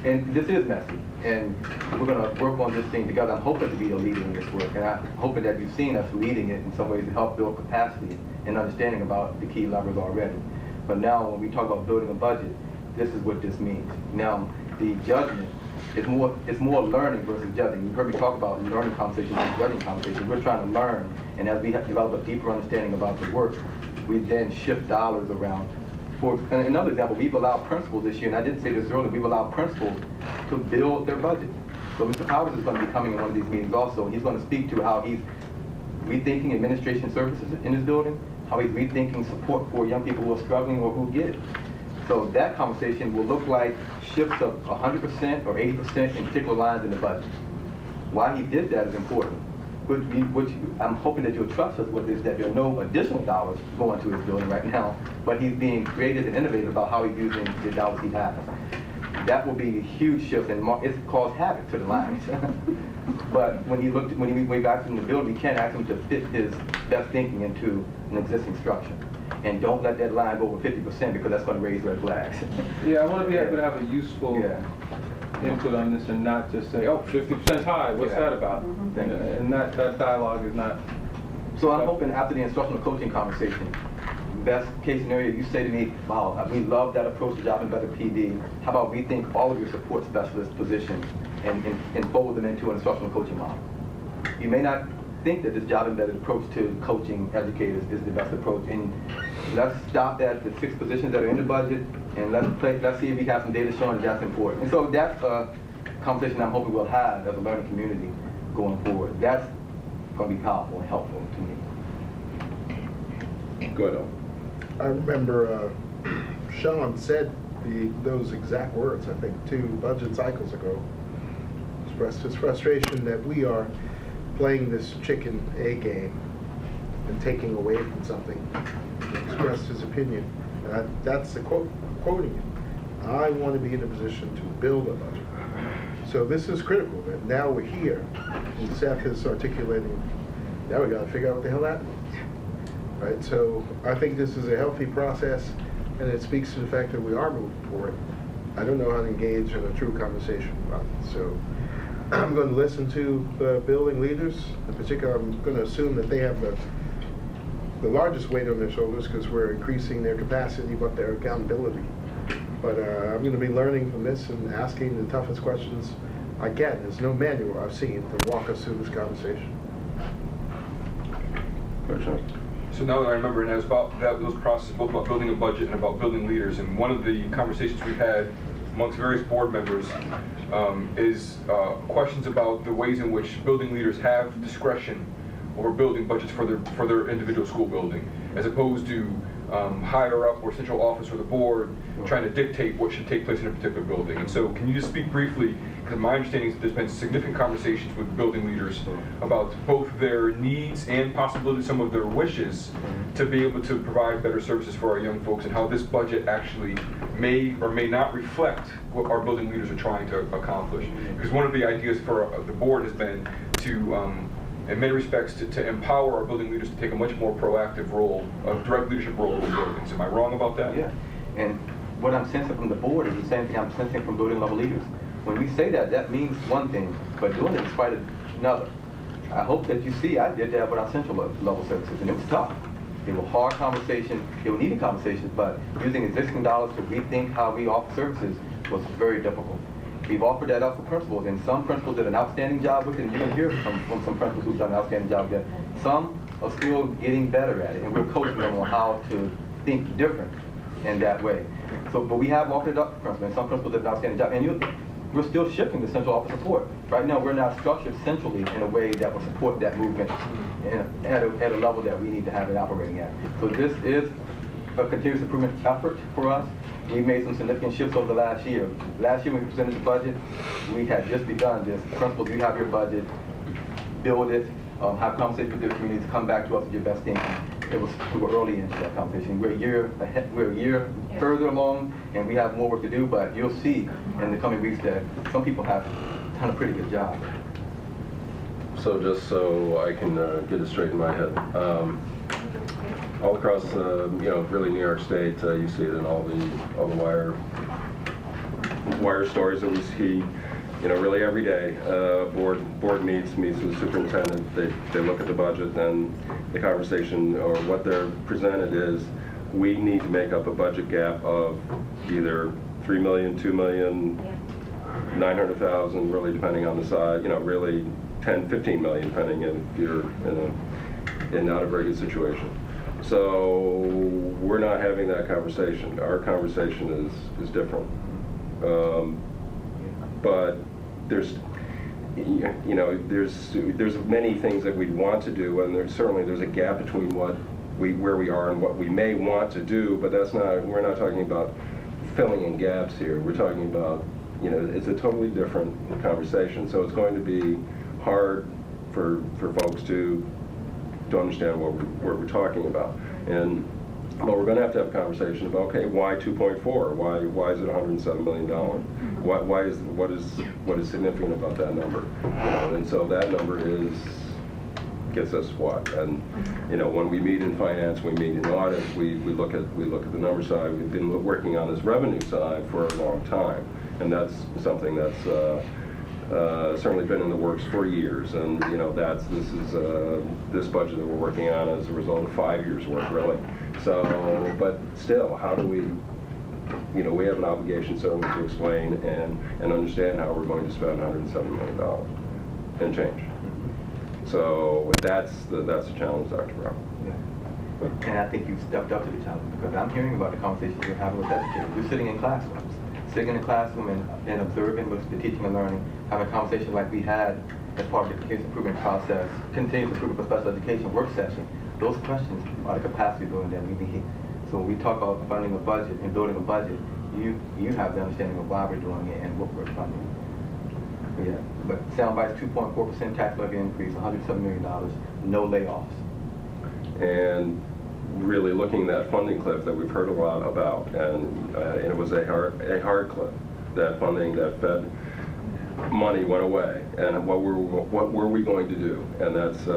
And this is messy, and we're going to work on this thing together. I'm hoping to be a leader in this work, and I'm hoping that you've seen us leading it in some ways to help build capacity and understanding about the key levers already. But now when we talk about building a budget, this is what this means. Now, the judgment is more learning versus judging. You've heard me talk about learning conversations and judging conversations. We're trying to learn, and as we have developed a deeper understanding about the work, we then shift dollars around. For another example, we've allowed principals this year, and I didn't say this earlier, we've allowed principals to build their budget. So Mr. Powers is going to be coming in one of these meetings also, and he's going to speak to how he's rethinking administration services in his building, how he's rethinking support for young people who are struggling or who get it. So that conversation will look like shifts of 100% or 80% in particular lines in the budget. Why he did that is important. Which I'm hoping that you'll trust us with, is that there are no additional dollars going to his building right now, but he's being creative and innovative about how he's using the dollars he has. That will be a huge shift, and it's caused havoc to the lines. But when he went back from the building, we can't ask him to fit his best thinking into an existing structure. And don't let that line go over 50%, because that's going to raise red flags. Yeah, I want to be able to have a useful input on this, and not just say, 50% high, what's that about? And that dialogue is not... So I'm hoping after the instructional coaching conversation, best case scenario, you say to me, wow, we love that approach to job embedded PD. How about we think all of your support specialist positions and fold them into an instructional coaching model? You may not think that this job embedded approach to coaching educators is the best approach, and let's stop at the 6 positions that are in the budget, and let's see if we have some data showing that's important. And so that's a conversation I'm hoping we'll have as a learning community going forward. That's going to be powerful and helpful to me. Good. I remember Sean said those exact words, I think, 2 budget cycles ago. Expressed his frustration that we are playing this chicken-egg game and taking away from something. He expressed his opinion. And that's the quoting him. I want to be in a position to build a budget. So this is critical, that now we're here, and Seth is articulating, now we got to figure out what the hell that means. Right, so I think this is a healthy process, and it speaks to the fact that we are moving forward. I don't know how to engage in a true conversation about it, so I'm going to listen to the building leaders. In particular, I'm going to assume that they have the largest weight on their shoulders, because we're increasing their capacity, but their accountability. But I'm going to be learning from this and asking the toughest questions I can. There's no manual I've seen to walk us through this conversation. So now that I remember, and it was about those processes, both about building a budget and about building leaders, and one of the conversations we've had amongst various board members is questions about the ways in which building leaders have discretion over building budgets for their individual school building, as opposed to higher up or central office or the board trying to dictate what should take place in a particular building. And so can you just speak briefly, because my understanding is that there's been significant conversations with building leaders about both their needs and possibly some of their wishes to be able to provide better services for our young folks, and how this budget actually may or may not reflect what our building leaders are trying to accomplish. Because one of the ideas for the board has been to in many respects, to empower our building leaders to take a much more proactive role, a direct leadership role in the buildings. Am I wrong about that? Yeah, and what I'm sensing from the board is the same thing I'm sensing from building level leaders. When we say that, that means one thing, but doing it is quite another. I hope that you see, I did that with our central level services, and it was tough. They were hard conversations, they were needed conversations, but using existing dollars to rethink how we offer services was very difficult. We've offered that up for principals, and some principals did an outstanding job with it, and you're going to hear from some principals who've done an outstanding job with it. Some are still getting better at it, and we're coaching them on how to think different in that way. So, but we have offered it up for principals, and some principals did an outstanding job, and we're still shifting the central office support. Right now, we're not structured centrally in a way that will support that movement at a level that we need to have it operating at. So this is a continuous improvement effort for us. We made some significant shifts over the last year. Last year when we presented the budget, we had just begun this. Principals, you have your budget, build it, have conversations with the community to come back to us with your best thinking. We were early into that conversation. We're a year ahead, we're a year further along, and we have more work to do, but you'll see in the coming weeks that some people have done a pretty good job. So just so I can get it straight in my head, all across, really New York State, you see it in all the wire stories that we see, really every day. Board meets with the superintendent. They look at the budget, and the conversation or what they're presented is, we need to make up a budget gap of either $3 million, $2 million, 900,000, really depending on the size. Really 10, 15 million, depending if you're in not a very good situation. So we're not having that conversation. Our conversation is different. But there's many things that we'd want to do, and there's a gap between where we are and what we may want to do. But we're not talking about filling in gaps here. We're talking about, it's a totally different conversation. So it's going to be hard for folks to understand what we're talking about. And we're going to have a conversation about, okay, why 2.4? Why is it $107 million? What is significant about that number? And so that number gets us what? And when we meet in finance, we meet in audit, we look at the number side. We've been working on this revenue side for a long time, and that's something that's certainly been in the works for years, and this budget that we're working on as a result of 5 years' work, really. So, but still, how do we have an obligation certainly to explain and understand how we're going to spend $107 million and change. So that's the challenge, Dr. Brown. Yeah. And I think you've stepped up to the challenge, because I'm hearing about the conversations you're having with educators. You're sitting in classrooms. Sitting in the classroom and observing with the teaching and learning, having a conversation like we had as part of the continuous improvement process, continuous improvement for special education work session. Those questions are the capacity building that we need. So when we talk about funding a budget and building a budget, you have the understanding of why we're doing it and what we're funding. Yeah, but soundbites, 2.4% tax levy increase, $107 million, no layoffs. And really looking at that funding cliff that we've heard a lot about, and it was a hard cliff. That funding, that Fed money went away, and what were we going to do? And that's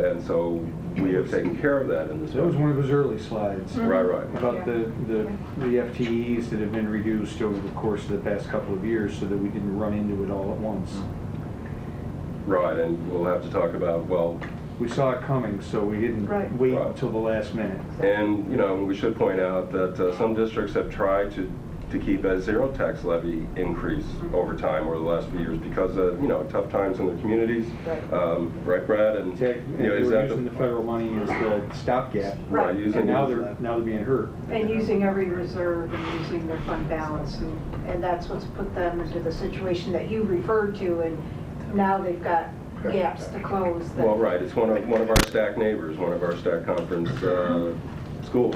and so we have taken care of that in this. That was one of his early slides. Right. About the FTEs that have been reduced over the course of the past couple of years, so that we didn't run into it all at once. Right, and we'll have to talk about, we saw it coming, so we didn't wait until the last minute. And we should point out that some districts have tried to to keep a zero tax levy increase over time over the last few years because of, tough times in the communities. Right, Brad? And, They is were that using the federal money as the stopgap. Right, And now they're being hurt. And using every reserve and using their fund balance, and that's what's put them into the situation that you referred to, and now they've got gaps to close. Well, right, it's one of our stack neighbors, one of our stack conference schools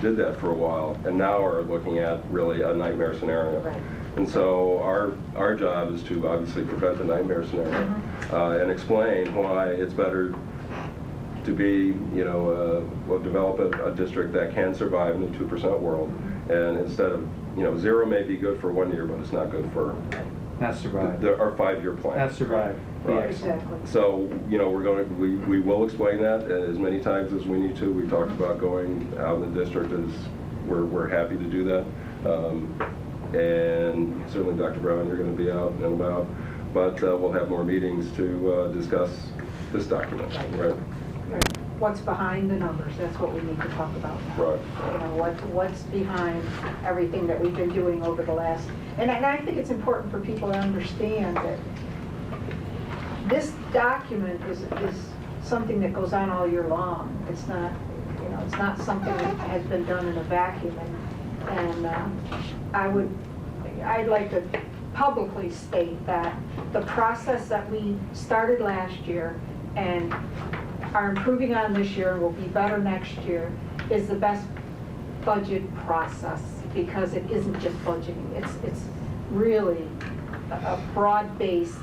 did that for a while, and now are looking at really a nightmare scenario. Right. And so our job is to obviously prevent the nightmare scenario and explain why it's better to be, develop a district that can survive in the 2% world, and instead of, zero may be good for 1 year, but it's not good for Not survive. our 5-year plan. Not survive. Right. Exactly. So, we will explain that as many times as we need to. We talked about going out in the district, as we're happy to do that. And certainly, Dr. Brown, you're going to be out and about, but we'll have more meetings to discuss this document, right? What's behind the numbers, that's what we need to talk about now. Right. What's behind everything that we've been doing over the last, and I think it's important for people to understand that this document is something that goes on all year long. It's not, it's not something that has been done in a vacuum. And I'd like to publicly state that the process that we started last year and are improving on this year and will be better next year is the best budget process, because it isn't just budgeting. It's really a broad-based,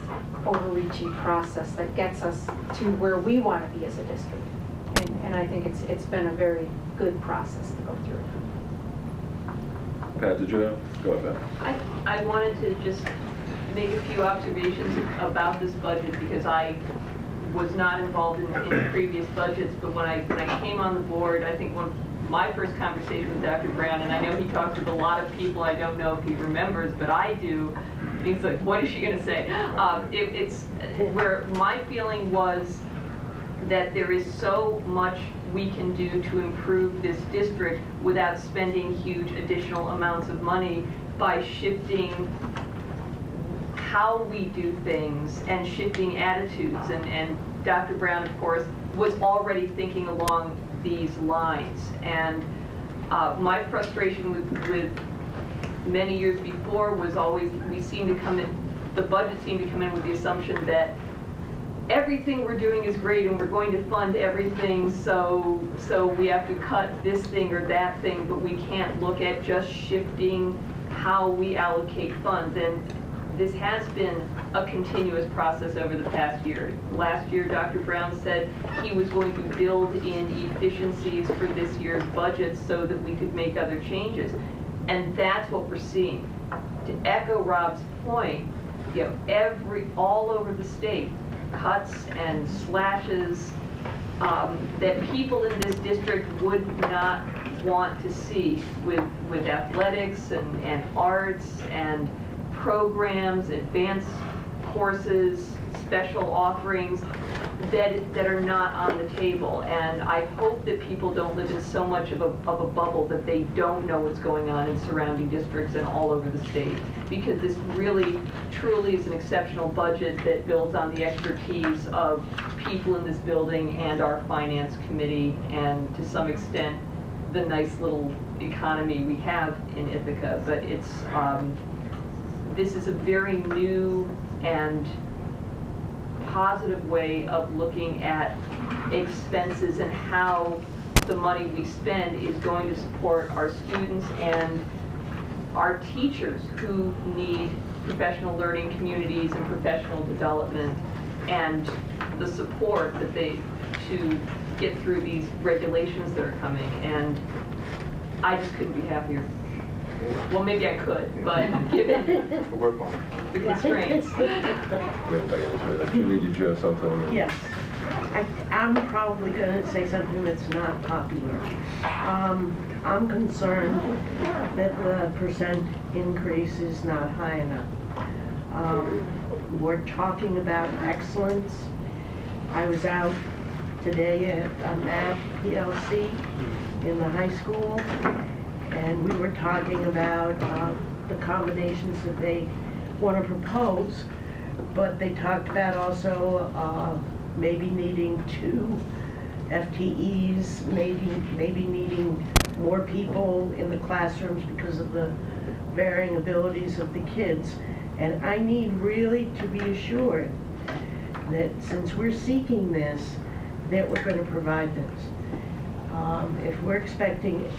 overreaching process that gets us to where we want to be as a district. And I think it's been a very good process to go through. Pat, did you have? Go ahead, Pat. I wanted to just make a few observations about this budget, because I was not involved in previous budgets, but when I came on the board, I think my first conversation with Dr. Brown, and I know he talked with a lot of people, I don't know if he remembers, but I do. He's like, what is she going to say? It's where my feeling was that there is so much we can do to improve this district without spending huge additional amounts of money by shifting how we do things and shifting attitudes. And Dr. Brown, of course, was already thinking along these lines. And my frustration with many years before was always the budget seemed to come in with the assumption that everything we're doing is great and we're going to fund everything, so we have to cut this thing or that thing, but we can't look at just shifting how we allocate funds. And this has been a continuous process over the past year. Last year, Dr. Brown said he was going to build in efficiencies for this year's budget so that we could make other changes. And that's what we're seeing. To echo Rob's point, all over the state, cuts and slashes that people in this district would not want to see with athletics and arts and programs, advanced courses, special offerings that are not on the table. And I hope that people don't live in so much of a bubble that they don't know what's going on in surrounding districts and all over the state. Because this really, truly is an exceptional budget that builds on the expertise of people in this building and our finance committee, and to some extent, the nice little economy we have in Ithaca. But it's, this is a very new and positive way of looking at expenses and how the money we spend is going to support our students and our teachers who need professional learning communities and professional development and the support that to get through these regulations that are coming. And I just couldn't be happier. Well, maybe I could, but given the constraints. Julie, did you have something? Yes. I'm probably going to say something that's not popular. I'm concerned that the percent increase is not high enough. We're talking about excellence. I was out today at math PLC in the high school, And we were talking about the combinations that they want to propose, but they talked about also maybe needing 2 FTEs, maybe needing more people in the classrooms because of the varying abilities of the kids. And I need really to be assured that since we're seeking this, that we're going to provide this. If we're expecting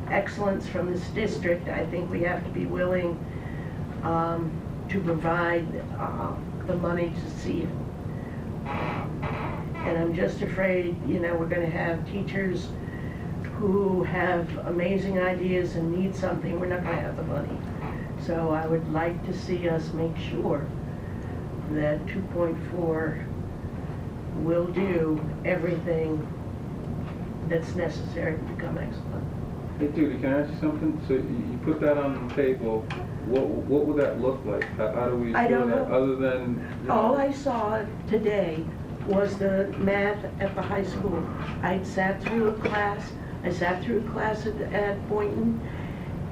excellence from this district, I think we have to be willing to provide the money to see it. And I'm just afraid, you know, we're going to have teachers who have amazing ideas and need something. We're not going to have the money. So I would like to see us make sure that 2.4 will do everything that's necessary to become excellent. Hey Judy, can I ask you something? So you put that on the table, what would that look like? How do we I show don't that know. other than, you know? All I saw today was the math at the high school. I sat through a class at Boynton,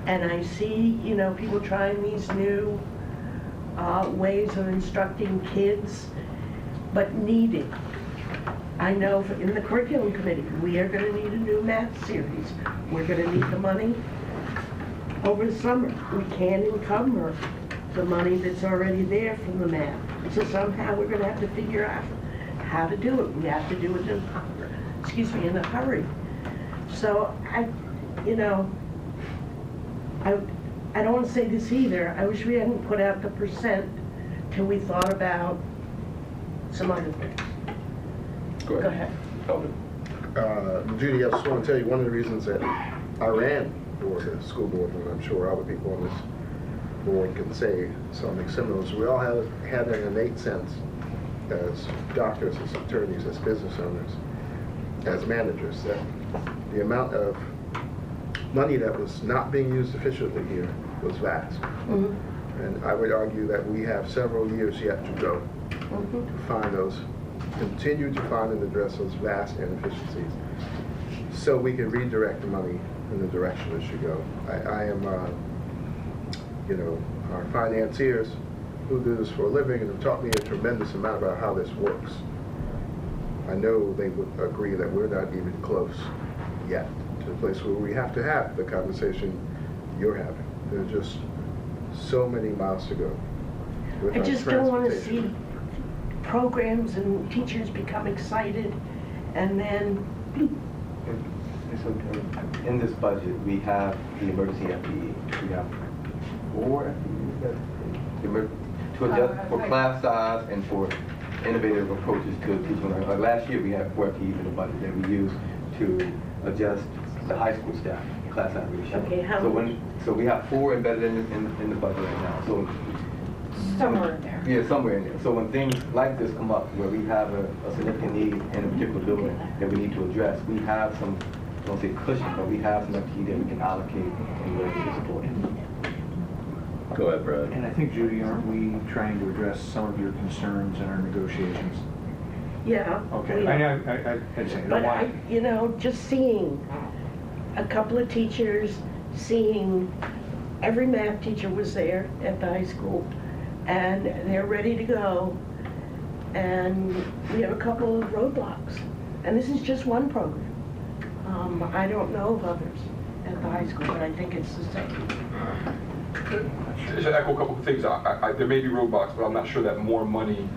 and I see, you know, people trying these new ways of instructing kids, but needing. I know in the curriculum committee, we are going to need a new math series. We're going to need the money over the summer. We can't encumber the money that's already there from the math. So somehow we're going to have to figure out how to do it. We have to do it in a hurry. So I don't want to say this either. I wish we hadn't put out the percent till we thought about some other things. Go ahead. Judy, I just want to tell you one of the reasons that I ran for the school board, and I'm sure other people on this board can say something similar, is we all had an innate sense as doctors, as attorneys, as business owners, as managers, that the amount of money that was not being used efficiently here was vast. Mm-hmm. And I would argue that we have several years yet to go to find those, continue to find and address those vast inefficiencies so we can redirect the money in the direction it should go. I am, our financiers who do this for a living and have taught me a tremendous amount about how this works. I know they would agree that we're not even close yet to the place where we have to have the conversation you're having. There's just so many miles to go. I just don't want to see programs and teachers become excited and then In this budget, we have the emergency FTE. We have 4 FTEs to adjust for class size and for innovative approaches to teaching. Last year, we had 4 FTEs in the budget that we used to adjust the high school staff class size ratio. Okay, so we have 4 embedded in the budget right now. So Somewhere in there. yeah, somewhere in there. So when things like this come up, where we have a significant need in a particular building that we need to address, we have some, I don't say cushion, but we have some FTE that we can allocate in order to support it. Go ahead, Brad. And I think, Judy, aren't we trying to address some of your concerns in our negotiations? yeah. Okay, we I are. know, I'd say, I But don't want. just seeing a couple of teachers, seeing every math teacher was there at the high school, and they're ready to go, and we have a couple of roadblocks. And this is just one program. I don't know of others at the high school, but I think it's the same. Just to echo a couple of things. There may be roadblocks, but I'm not sure that more money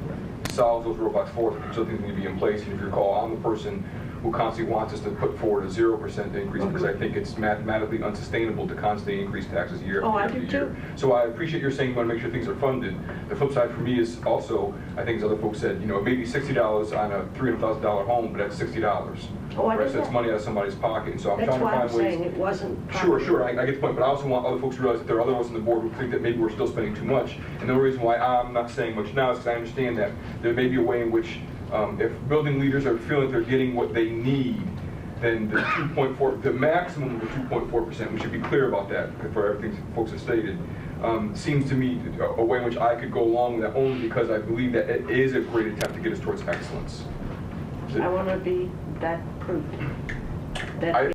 solves those roadblocks for us. So things need to be in place. And if you recall, I'm the person who constantly wants us to put forward a 0% increase because I think it's mathematically unsustainable to constantly increase taxes year after year. So I appreciate your saying you want to make sure things are funded. The flip side for me is also, I think as other folks said, it may be $60 on a $300,000 home, but that's $60. Oh, I Right, so get it's that. money out of somebody's pocket. And so I'm That's trying to why I'm find ways. saying it wasn't. Sure, I get the point, but I also want other folks to realize that there are other ones on the board who think that maybe we're still spending too much. And the reason why I'm not saying much now is because I understand that there may be a way in which if building leaders are feeling they're getting what they need, then the 2.4, the maximum of the 2.4%, we should be clear about that for everything folks have stated, seems to me a way in which I could go along with that only because I believe that it is a great attempt to get us towards excellence. I want to be that proof.